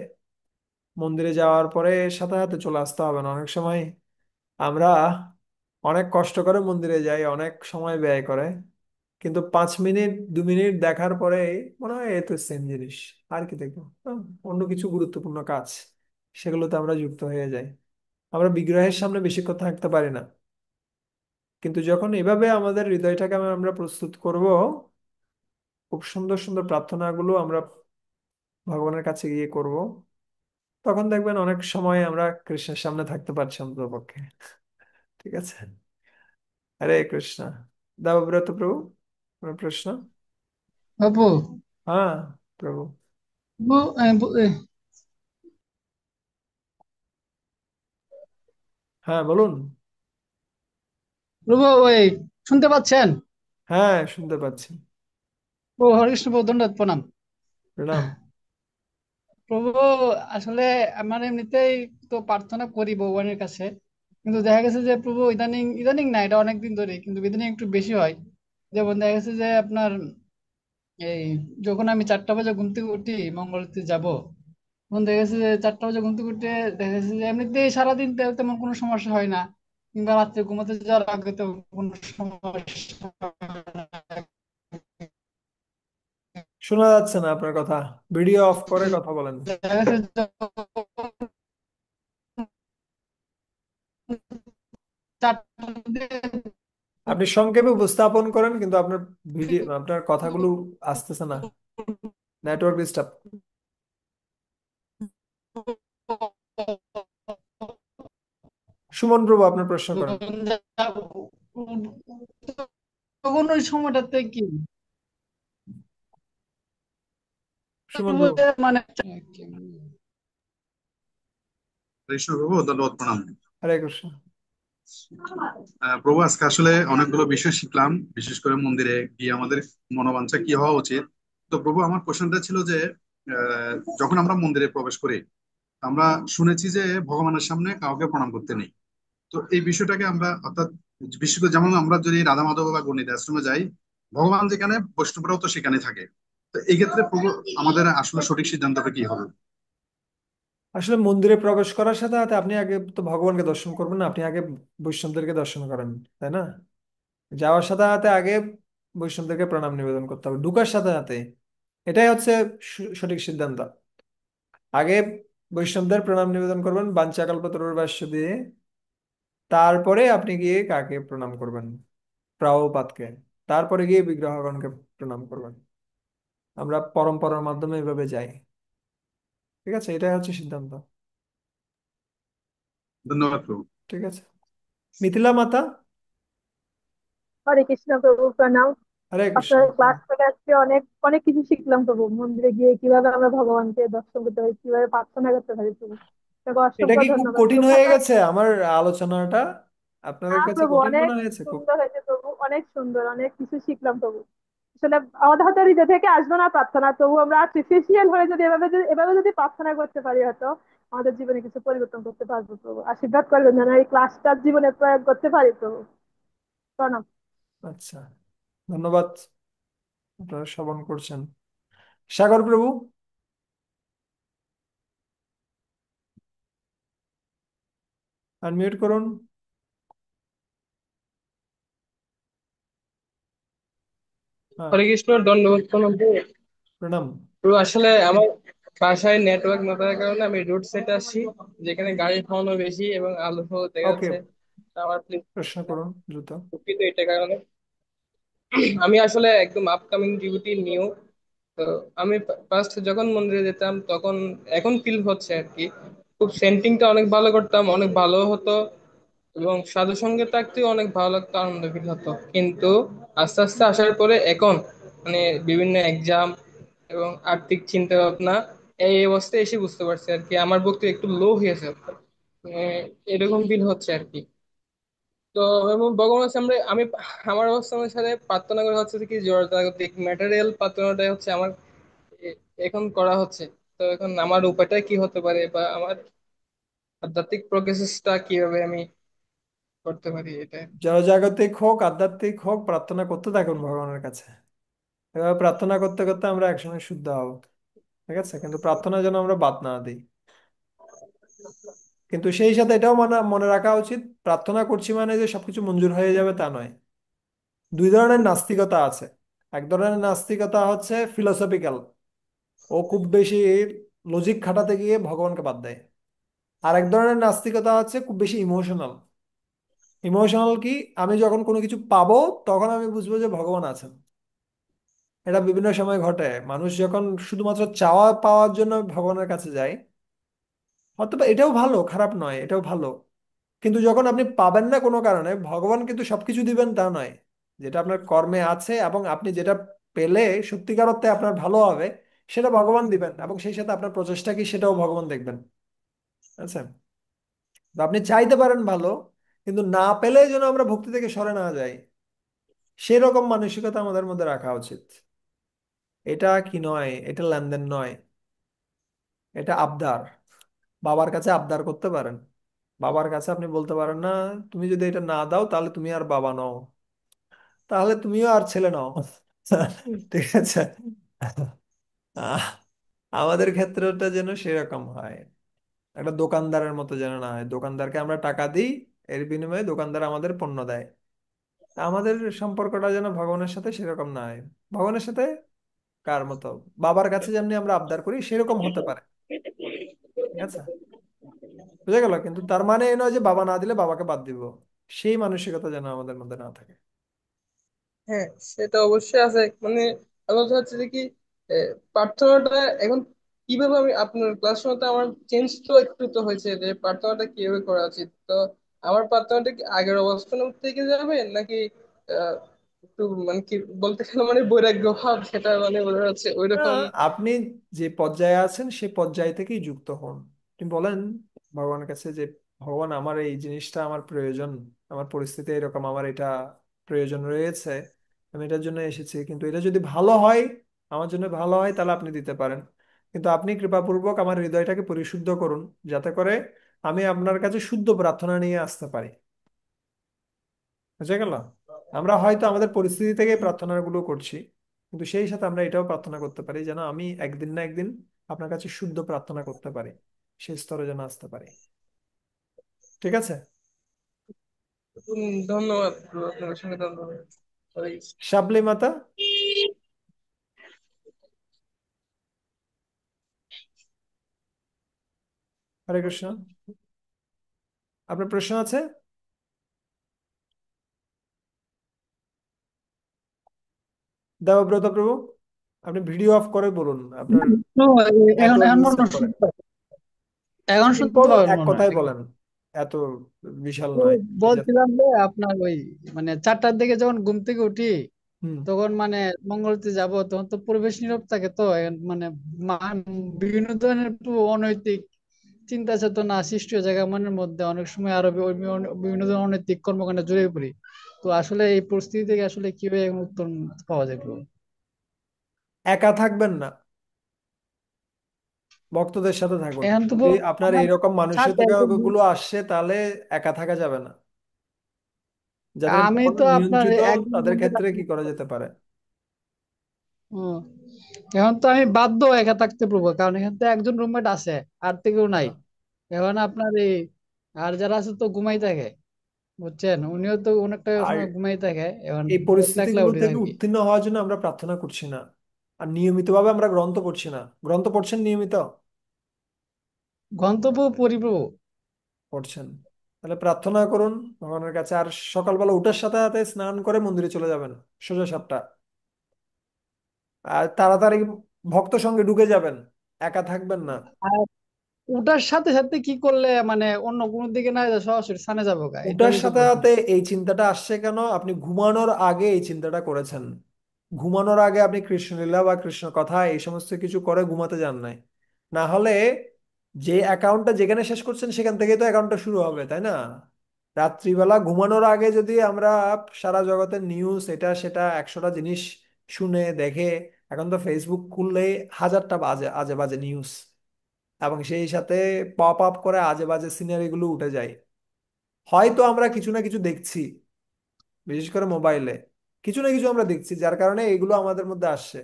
মন্দিরে যাওয়ার পরে সাথে সাথে চলে আসতে হবে না। অনেক সময় আমরা অনেক কষ্ট করে মন্দিরে যাই, অনেক সময় ব্যয় করে, কিন্তু 5 মিনিট 2 মিনিট দেখার পরে মনে হয় এ তো সেম জিনিস, আর কি দেখবো। অন্য কিছু গুরুত্বপূর্ণ কাজ, সেগুলোতে আমরা যুক্ত হয়ে যাই। আমরা বিগ্রহের সামনে বেশিক্ষণ থাকতে পারি না। কিন্তু যখন এভাবে আমাদের হৃদয়টাকে আমরা প্রস্তুত করব, খুব সুন্দর সুন্দর প্রার্থনাগুলো আমরা ভগবানের কাছে গিয়ে করব, তখন দেখবেন অনেক সময় আমরা কৃষ্ণের সামনে থাকতে পারছি অন্ততপক্ষে। ঠিক আছে। হরে কৃষ্ণ। দেবব্রত প্রভু, কোনো প্রশ্ন? বাবু, হ্যাঁ প্রভু। হ্যাঁ বলুন। প্রভু ওই শুনতে পাচ্ছেন? হ্যাঁ শুনতে পাচ্ছি। ও হরে কৃষ্ণ প্রভু, দণ্ডবত প্রণাম। প্রণাম। প্রভু, আসলে আমার এমনিতেই তো প্রার্থনা করি ভগবানের কাছে, কিন্তু দেখা গেছে যে প্রভু ইদানিং ইদানিং না, এটা অনেকদিন ধরে, কিন্তু ইদানিং একটু বেশি হয়। যেমন দেখা গেছে যে আপনার এই যখন আমি 4টা বাজে ঘুম থেকে উঠি মঙ্গলতে যাব, তখন দেখা গেছে যে 4টা বাজে ঘুম থেকে উঠে দেখা গেছে যে এমনিতেই সারাদিন তেমন কোনো সমস্যা হয় না, কিংবা রাত্রে ঘুমাতে যাওয়ার আগে তো কোনো সমস্যা হয় না। শোনা যাচ্ছে না আপনার কথা, ভিডিও অফ করে কথা বলেন। দেখা গেছে যখন 4টা আপনি সংক্ষেপে উপস্থাপন করেন, কিন্তু আপনার ভিডিও, আপনার কথাগুলো আসতেছে না। Network disturb. সুমন প্রভু আপনার প্রশ্ন করেন। তখন ওই সময়টাতে কি সুমন প্রভু। মানে কৃষ্ণ প্রভু, দণ্ডবত প্রণাম। হরে কৃষ্ণ। প্রভু, আজকে আসলে অনেকগুলো বিষয় শিখলাম, বিশেষ করে মন্দিরে গিয়ে আমাদের মনোবাঞ্ছা কি হওয়া উচিত। তো প্রভু, আমার কোশ্চেনটা ছিল যে যখন আমরা মন্দিরে প্রবেশ করি, আমরা শুনেছি যে ভগবানের সামনে কাউকে প্রণাম করতে নেই। তো এই বিষয়টাকে আমরা, অর্থাৎ বিশেষ করে যেমন আমরা যদি রাধা মাধব বা গণিত আশ্রমে যাই, ভগবান যেখানে, বৈষ্ণবরাও তো সেখানে থাকে। তো এই ক্ষেত্রে প্রভু, আমাদের আসলে সঠিক সিদ্ধান্তটা কি হবে? আসলে মন্দিরে প্রবেশ করার সাথে সাথে আপনি আগে তো ভগবানকে দর্শন করবেন না, আপনি আগে বৈষ্ণবদেরকে দর্শন করেন, তাই না? যাওয়ার সাথে সাথে আগে বৈষ্ণবদেরকে প্রণাম নিবেদন করতে হবে ঢুকার সাথে সাথে। এটাই হচ্ছে সঠিক সিদ্ধান্ত। আগে বৈষ্ণবদের প্রণাম নিবেদন করবেন বাঞ্ছাকল্পতরুর্ভাস্য দিয়ে, তারপরে আপনি গিয়ে কাকে প্রণাম করবেন? প্রভুপাদকে। তারপরে গিয়ে বিগ্রহগণকে প্রণাম করবেন। আমরা পরম্পরার মাধ্যমে এভাবে যাই। ঠিক আছে, এটাই হচ্ছে সিদ্ধান্ত। ধন্যবাদ প্রভু। ঠিক আছে। মিথিলা মাতা। হরে কৃষ্ণ প্রভু, প্রণাম। হরে কৃষ্ণ। আপনার ক্লাস থেকে আজকে অনেক অনেক কিছু শিখলাম প্রভু। মন্দিরে গিয়ে কিভাবে আমরা ভগবানকে দর্শন করতে পারি, কিভাবে প্রার্থনা করতে পারি প্রভু। আপনাকে এটা অসংখ্য কি খুব ধন্যবাদ কঠিন প্রভু। হয়ে আমরা গেছে আমার আলোচনাটা? আপনাদের কাছে প্রভু কঠিন অনেক মনে হয়েছে খুব? সুন্দর হয়েছে প্রভু, অনেক সুন্দর, অনেক কিছু শিখলাম প্রভু। আসলে আমাদের হয়তো হৃদয় থেকে আসবে না প্রার্থনা, তবু আমরা আর্টিফিশিয়াল হয়ে যদি এভাবে প্রার্থনা করতে পারি, হয়তো আমাদের জীবনে কিছু পরিবর্তন করতে পারবো প্রভু। আশীর্বাদ করবেন যেন এই ক্লাসটা জীবনে প্রয়োগ করতে পারি প্রভু। প্রণাম। আচ্ছা, ধন্যবাদ। আপনারা শ্রবণ করছেন। সাগর প্রভু, আনমিউট করুন। হ্যাঁ। হরে কৃষ্ণ, দণ্ডবত প্রণাম প্রভু। প্রণাম। প্রভু, আসলে আমার বাসায় নেটওয়ার্ক না থাকার কারণে আমি রোড সাইডে আসছি, যেখানে গাড়ির হর্নও বেশি এবং আলো দেখা ওকে, যাচ্ছে। আমার প্লিজ প্রশ্ন করুন দ্রুত। দুঃখিত এটা কারণে। আমি আসলে একদম আপকামিং ডিভোটি নিউ। তো আমি ফার্স্ট যখন মন্দিরে যেতাম তখন, এখন ফিল হচ্ছে আর কি, খুব সেন্টিংটা অনেক ভালো করতাম, অনেক ভালো হতো, এবং সাধু সঙ্গে থাকতেও অনেক ভালো লাগতো, আনন্দ ফিল হতো। কিন্তু আস্তে আস্তে আসার পরে এখন, মানে বিভিন্ন এক্সাম এবং আর্থিক চিন্তা ভাবনা, এই অবস্থায় এসে বুঝতে পারছি আর কি, আমার ভক্তি একটু লো হয়েছে। এরকম ফিল হচ্ছে আর কি। তো এবং ভগবানের সামনে আমি আমার অবস্থানের সাথে প্রার্থনা করা হচ্ছে কি জড়জাগতিক ম্যাটেরিয়াল প্রার্থনাটাই হচ্ছে আমার এখন করা হচ্ছে। তো এখন আমার উপায়টা কি হতে পারে, বা আমার আধ্যাত্মিক প্রসেসটা কিভাবে আমি করতে পারি এটা। জড়জাগতিক হোক আধ্যাত্মিক হোক, প্রার্থনা করতে থাকুন ভগবানের কাছে। এভাবে প্রার্থনা করতে করতে আমরা একসময় শুদ্ধ হব। ঠিক আছে, কিন্তু প্রার্থনা যেন আমরা বাদ না দিই। কিন্তু সেই সাথে এটাও মনে মনে রাখা উচিত, প্রার্থনা করছি মানে যে সবকিছু মঞ্জুর হয়ে যাবে তা নয়। দুই ধরনের নাস্তিকতা আছে। এক ধরনের নাস্তিকতা হচ্ছে ফিলোসফিক্যাল, ও খুব বেশি লজিক খাটাতে গিয়ে ভগবানকে বাদ দেয়। আর এক ধরনের নাস্তিকতা হচ্ছে খুব বেশি ইমোশনাল। ইমোশনাল কি, আমি যখন কোনো কিছু পাবো তখন আমি বুঝবো যে ভগবান আছেন। এটা বিভিন্ন সময় ঘটে, মানুষ যখন শুধুমাত্র চাওয়া পাওয়ার জন্য ভগবানের কাছে যায়, অথবা এটাও ভালো, খারাপ নয়, এটাও ভালো। কিন্তু যখন আপনি পাবেন না কোনো কারণে, ভগবান কিন্তু সবকিছু দিবেন তা নয়। যেটা আপনার কর্মে আছে এবং আপনি যেটা পেলে সত্যিকার অর্থে আপনার ভালো হবে, সেটা ভগবান দিবেন, এবং সেই সাথে আপনার প্রচেষ্টা কি সেটাও ভগবান দেখবেন। আচ্ছা, তো আপনি চাইতে পারেন ভালো, কিন্তু না পেলে যেন আমরা ভক্তি থেকে সরে না যাই, সেরকম মানসিকতা আমাদের মধ্যে রাখা উচিত। এটা কি নয়, এটা লেনদেন নয়, এটা আবদার। বাবার কাছে আবদার করতে পারেন। বাবার কাছে আপনি বলতে পারেন না, তুমি যদি এটা না দাও তাহলে তুমি আর বাবা নও, তাহলে তুমিও আর ছেলে নও। ঠিক আছে। আহ, আমাদের ক্ষেত্রটা যেন সেরকম হয়, একটা দোকানদারের মতো যেন না হয়। দোকানদারকে আমরা টাকা দিই, এর বিনিময়ে দোকানদার আমাদের পণ্য দেয়। আমাদের সম্পর্কটা যেন ভগবানের সাথে সেরকম না হয়। ভগবানের সাথে কার মতো, বাবার কাছে যেমনি আমরা আবদার করি সেরকম হতে পারে। ঠিক আছে, বুঝে গেল? কিন্তু তার মানে এই নয় যে বাবা না দিলে বাবাকে বাদ দিব, সেই মানসিকতা যেন আমাদের মধ্যে না থাকে। হ্যাঁ, সেটা অবশ্যই আছে মানে। আমার কথা হচ্ছে যে কি, প্রার্থনাটা এখন কিভাবে আমি আপনার ক্লাস মতো আমার চেঞ্জ তো একটু তো হয়েছে যে প্রার্থনাটা কিভাবে করা উচিত। তো আমার প্রার্থনাটা কি আগের অবস্থান থেকে যাবে নাকি আহ, একটু মানে কি বলতে গেলে মানে বৈরাগ্য ভাব, সেটা মানে বোঝা যাচ্ছে ওই না, রকম। আপনি যে পর্যায়ে আছেন সেই পর্যায় থেকেই যুক্ত হন। আপনি বলেন ভগবানের কাছে যে ভগবান, আমার এই জিনিসটা আমার প্রয়োজন, আমার পরিস্থিতি এরকম, আমার এটা প্রয়োজন রয়েছে, আমি এটার জন্য এসেছি, কিন্তু এটা যদি ভালো হয়, আমার জন্য ভালো হয়, তাহলে আপনি দিতে পারেন। কিন্তু আপনি কৃপাপূর্বক আমার হৃদয়টাকে পরিশুদ্ধ করুন, যাতে করে আমি আপনার কাছে শুদ্ধ প্রার্থনা নিয়ে আসতে পারি। বুঝে গেল? আমরা হয়তো আমাদের পরিস্থিতি থেকে প্রার্থনাগুলো করছি, কিন্তু সেই সাথে আমরা এটাও প্রার্থনা করতে পারি যেন আমি একদিন না একদিন আপনার কাছে শুদ্ধ প্রার্থনা করতে পারি, সেই স্তরে যেন আসতে পারি। ঠিক আছে। ধন্যবাদ bro, আপনার সঙ্গে ধন্যবাদ। শাবলি মাতা, হরে কৃষ্ণ। আপনার প্রশ্ন আছে? দেবব্রত প্রভু, আপনি ভিডিও অফ করে বলুন আপনার, তো এত এখন এখন মনে মিস্টেক হয় করে। এখন শুনতে সিম্পল পাবেন এক মনে হয় কথায় নাকি? বলেন, এত বিশাল তো নয়। যে বলছিলাম যে আপনার ওই মানে 4টার দিকে যখন ঘুম থেকে উঠি, হুম। তখন মানে মঙ্গলতে যাব, তখন তো পরিবেশ নীরব থাকে, তো এখন মানে বিভিন্ন ধরনের অনৈতিক চিন্তা চেতনা সৃষ্টি হয়ে যায় মনের মধ্যে, অনেক সময় আরো বিভিন্ন ধরনের অনৈতিক কর্মকাণ্ডে জড়িয়ে পড়ি। তো আসলে এই পরিস্থিতি থেকে আসলে কিভাবে এখন উত্তরণ পাওয়া যায় বলুন? একা থাকবেন না, ভক্তদের সাথে থাকুন। এখন তো যদি আপনার আমার এইরকম সাথে মানসিকতা একজন গুলো আসছে, তাহলে একা থাকা যাবে না। যাদের আমি মন তো আপনার নিয়ন্ত্রিত, একজন তাদের বন্ধু ক্ষেত্রে থাকি। কি করা যেতে পারে? হুম। এখন তো আমি বাধ্য একা থাকতে পারবো, কারণ এখান তো একজন রুমমেট আছে, আর তো কেউ নাই। হ্যাঁ। এখন আপনার এই আর যারা আছে তো ঘুমাই থাকে, বুঝছেন, উনিও তো অনেকটা আর সময় ঘুমাই থাকে, এখন এই একলা একলা পরিস্থিতিগুলো উঠে থেকে থাকি। উত্তীর্ণ হওয়ার জন্য আমরা প্রার্থনা করছি না, আর নিয়মিতভাবে আমরা গ্রন্থ পড়ছি না। গ্রন্থ পড়ছেন নিয়মিত? গন্তব্য পরিপ্রভু। পড়ছেন, তাহলে প্রার্থনা করুন ভগবানের কাছে। আর সকালবেলা উঠার সাথে সাথে স্নান করে মন্দিরে চলে যাবেন, সোজা সাপটা। আর তাড়াতাড়ি ভক্ত সঙ্গে ঢুকে যাবেন, একা থাকবেন না। আর ওটার সাথে সাথে কি করলে মানে অন্য কোনো দিকে না যায়, সরাসরি সামনে যাবো গা, এটা ওটার হলো তো সাথে প্রশ্ন। সাথে এই চিন্তাটা আসছে কেন, আপনি ঘুমানোর আগে এই চিন্তাটা করেছেন। ঘুমানোর আগে আপনি কৃষ্ণলীলা বা কৃষ্ণ কথা এই সমস্ত কিছু করে ঘুমাতে যান নাই। না হলে যে অ্যাকাউন্টটা যেখানে শেষ করছেন সেখান থেকেই তো অ্যাকাউন্টটা শুরু হবে, তাই না? রাত্রিবেলা ঘুমানোর আগে যদি আমরা সারা জগতের নিউজ এটা সেটা 100টা জিনিস শুনে দেখে, এখন তো ফেসবুক খুললেই হাজারটা বাজে আজে বাজে নিউজ, এবং সেই সাথে পপ আপ করে আজে বাজে সিনারি গুলো উঠে যায়। হয়তো আমরা কিছু না কিছু দেখছি, বিশেষ করে মোবাইলে কিছু না কিছু আমরা দেখছি, যার কারণে এগুলো আমাদের মধ্যে আসছে।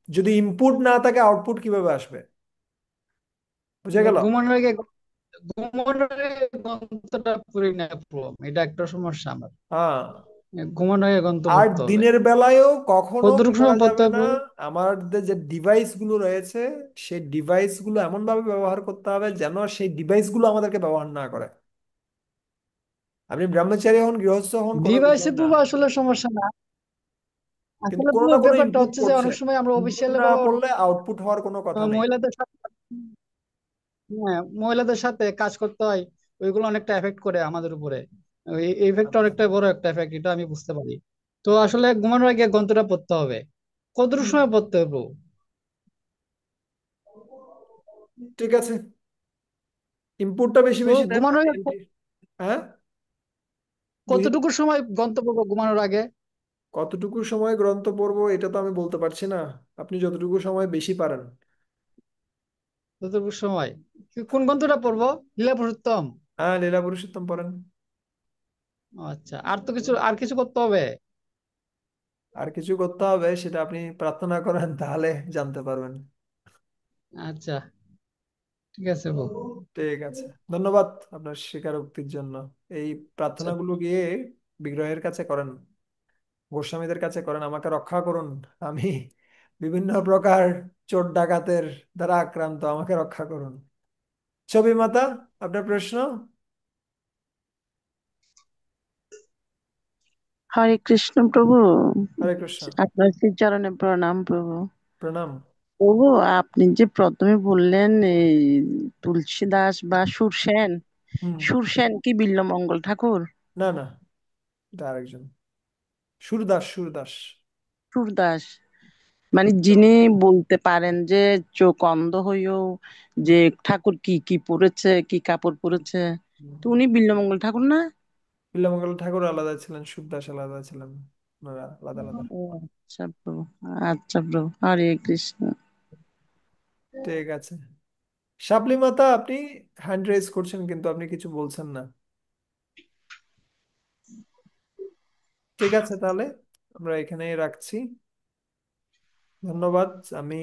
যদি ইনপুট না থাকে আউটপুট কিভাবে আসবে? বুঝে গেল? ঘুমানোর আগে ঘুমানোর আগে গন্তটা পড়ি না প্রভু, এটা একটা সমস্যা আমার। হ্যাঁ। ঘুমানোর আগে গন্ত আর পড়তে হবে। দিনের বেলায়ও কখনো কি কতটুকু করা সময় পড়তে যাবে হবে না, প্রভু? আমাদের যে ডিভাইস গুলো রয়েছে সেই ডিভাইস গুলো এমন ভাবে ব্যবহার করতে হবে যেন সেই ডিভাইস গুলো আমাদেরকে ব্যবহার না করে। আপনি ব্রহ্মচারী হন, গৃহস্থ হন, কোনো ডিভাইসে বিষয় না, প্রভু আসলে সমস্যা না। কিন্তু আসলে কোনো প্রভু না কোনো ব্যাপারটা ইনপুট হচ্ছে যে পড়ছে। অনেক সময় আমরা ইনপুট অফিসিয়াল না লেভেলে পড়লে আউটপুট হওয়ার কোনো কথা নেই। মহিলাদের সাথে, হ্যাঁ, মহিলাদের সাথে কাজ করতে হয়, ওইগুলো অনেকটা এফেক্ট করে আমাদের উপরে। এই এফেক্টটা আচ্ছা। অনেকটা বড় একটা এফেক্ট, এটা আমি বুঝতে পারি। তো আসলে ঘুমানোর আগে গ্রন্থটা পড়তে হবে। কতটুকু সময় পড়তে হবে প্রভু? ঠিক আছে, ইনপুটটা বেশি প্রভু বেশি দেন ঘুমানোর আমি আগে হ্যাঁ, বুঝি। কতটুকু সময় গ্রন্থ পড়বো ঘুমানোর আগে? কতটুকু সময় গ্রন্থ পড়বো এটা তো আমি বলতে পারছি না, আপনি যতটুকু সময় বেশি পারেন। কতটুকু সময়? কোন গ্রন্থটা পড়বো? লীলা পুরুষোত্তম? হ্যাঁ, লীলা পুরুষোত্তম পড়েন। আচ্ছা, আর তো কিছু, আর কিছু করতে হবে? আর কিছু করতে হবে সেটা আপনি প্রার্থনা করেন, তাহলে জানতে পারবেন। আচ্ছা, ঠিক আছে প্রভু। ঠিক আছে, ধন্যবাদ আপনার স্বীকারোক্তির জন্য। এই আচ্ছা, প্রার্থনাগুলো গিয়ে বিগ্রহের কাছে করেন, গোস্বামীদের কাছে করেন, আমাকে রক্ষা করুন, আমি বিভিন্ন প্রকার চোর ডাকাতের দ্বারা আক্রান্ত, আমাকে রক্ষা করুন। ছবি মাতা, আপনার প্রশ্ন? হরে কৃষ্ণ প্রভু। হরে কৃষ্ণ। আপনার শ্রীচরণে প্রণাম প্রভু। প্রণাম। প্রভু, আপনি যে প্রথমে বললেন এই তুলসী দাস বা সুরসেন, হুম। সুরসেন কি বিল্বমঙ্গল ঠাকুর? না না, এটা আরেকজন, সুরদাস, সুরদাস। সুরদাস মানে যিনি বলতে পারেন যে চোখ অন্ধ হইও যে ঠাকুর কি কি পরেছে, কি কাপড় পরেছে, তো উনি বিল্বমঙ্গল ঠাকুর না? বিল্বমঙ্গল ঠাকুর আলাদা ছিলেন, সুরদাস আলাদা ছিলেন, ওনারা আলাদা আলাদা। ও আচ্ছা প্রভু, আচ্ছা প্রভু, হরে কৃষ্ণ। ঠিক আছে। শাবলি মাতা, আপনি হ্যান্ড রেজ করছেন কিন্তু আপনি কিছু বলছেন না। ঠিক আছে, তাহলে আমরা এখানেই রাখছি। ধন্যবাদ। আমি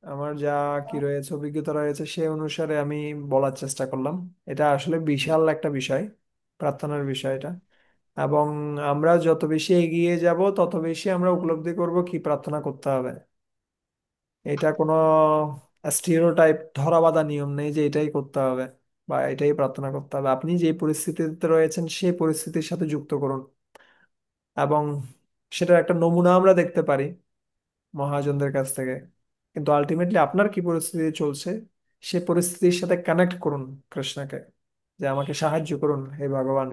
আমার যা কি রয়েছে, অভিজ্ঞতা রয়েছে সে অনুসারে আমি বলার চেষ্টা করলাম। এটা আসলে বিশাল একটা বিষয়, প্রার্থনার বিষয়টা, এবং আমরা যত বেশি এগিয়ে যাব তত বেশি আমরা উপলব্ধি করব কি প্রার্থনা করতে হবে। এটা কোনো স্টিরিওটাইপ ধরা বাঁধা নিয়ম নেই যে এটাই করতে হবে বা এটাই প্রার্থনা করতে হবে। আপনি যে পরিস্থিতিতে রয়েছেন সেই পরিস্থিতির সাথে যুক্ত করুন, এবং সেটার একটা নমুনা আমরা দেখতে পারি মহাজনদের কাছ থেকে। কিন্তু আলটিমেটলি আপনার কি পরিস্থিতি চলছে সে পরিস্থিতির সাথে কানেক্ট করুন কৃষ্ণকে, যে আমাকে সাহায্য করুন হে ভগবান।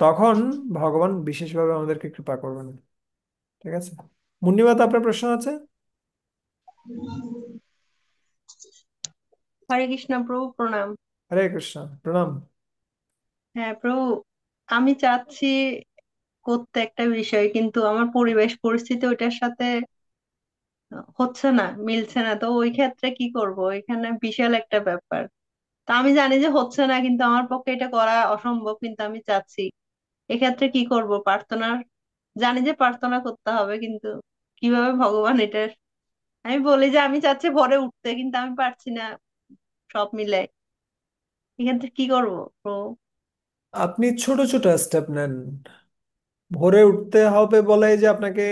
তখন ভগবান বিশেষভাবে আমাদেরকে কৃপা করবেন। ঠিক আছে, মুন্নিমাত, আপনার প্রশ্ন আছে? হরে কৃষ্ণ প্রভু, প্রণাম। হরে কৃষ্ণ, প্রণাম। হ্যাঁ প্রভু, আমি চাচ্ছি করতে একটা বিষয়, কিন্তু আমার পরিবেশ পরিস্থিতি ওইটার সাথে হচ্ছে না, মিলছে না। তো ওই ক্ষেত্রে কি করব? এখানে বিশাল একটা ব্যাপার। তা আমি জানি যে হচ্ছে না, কিন্তু আমার পক্ষে এটা করা অসম্ভব, কিন্তু আমি চাচ্ছি। এক্ষেত্রে কি করব? প্রার্থনার, জানি যে প্রার্থনা করতে হবে, কিন্তু কিভাবে ভগবান এটা, আমি বলি যে আমি চাচ্ছি ভোরে উঠতে, কিন্তু আমি পারছি না সব মিলে। এক্ষেত্রে কি করব প্রভু? আপনি ছোট ছোট স্টেপ নেন। ভোরে উঠতে হবে বলে যে আপনাকে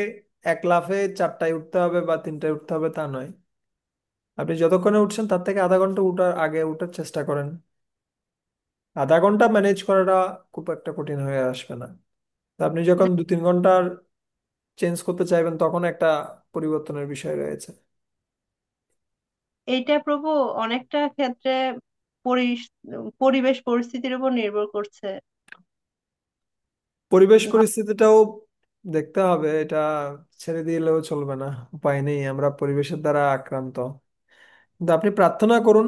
এক লাফে 4টায় উঠতে হবে বা 3টায় উঠতে হবে তা নয়। আপনি যতক্ষণে উঠছেন তার থেকে আধা ঘন্টা উঠার আগে উঠার চেষ্টা করেন। আধা ঘন্টা ম্যানেজ করাটা খুব একটা কঠিন হয়ে আসবে না। তো আপনি যখন 2-3 ঘন্টার চেঞ্জ করতে চাইবেন তখন একটা পরিবর্তনের বিষয় রয়েছে। এইটা প্রভু অনেকটা ক্ষেত্রে পরিবেশ পরিস্থিতির উপর নির্ভর করছে। পরিবেশ পরিস্থিতিটাও দেখতে হবে, এটা ছেড়ে দিলেও চলবে না, উপায় নেই, আমরা পরিবেশের দ্বারা আক্রান্ত। কিন্তু আপনি প্রার্থনা করুন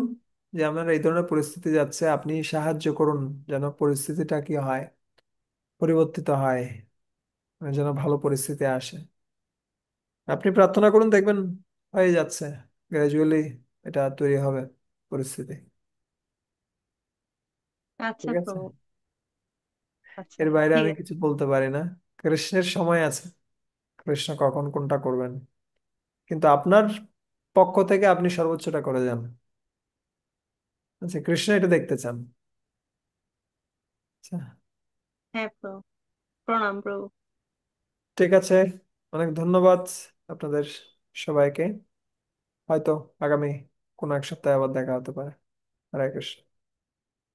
যে আপনার এই ধরনের পরিস্থিতি যাচ্ছে, আপনি সাহায্য করুন যেন পরিস্থিতিটা কি হয়, পরিবর্তিত হয়, মানে যেন ভালো পরিস্থিতি আসে। আপনি প্রার্থনা করুন, দেখবেন হয়ে যাচ্ছে, গ্রাজুয়ালি এটা তৈরি হবে পরিস্থিতি। আচ্ছা ঠিক আছে, প্রভু। আচ্ছা, এর বাইরে ঠিক আমি আছে। কিছু বলতে পারি না। কৃষ্ণের সময় আছে, কৃষ্ণ কখন কোনটা করবেন, কিন্তু আপনার পক্ষ থেকে আপনি সর্বোচ্চটা করে যান। আচ্ছা, কৃষ্ণ এটা দেখতে চান। আচ্ছা, হ্যাঁ প্রভু, প্রণাম প্রভু। ঠিক আছে, অনেক ধন্যবাদ আপনাদের সবাইকে। হয়তো আগামী কোনো এক সপ্তাহে আবার দেখা হতে পারে। হরে কৃষ্ণ।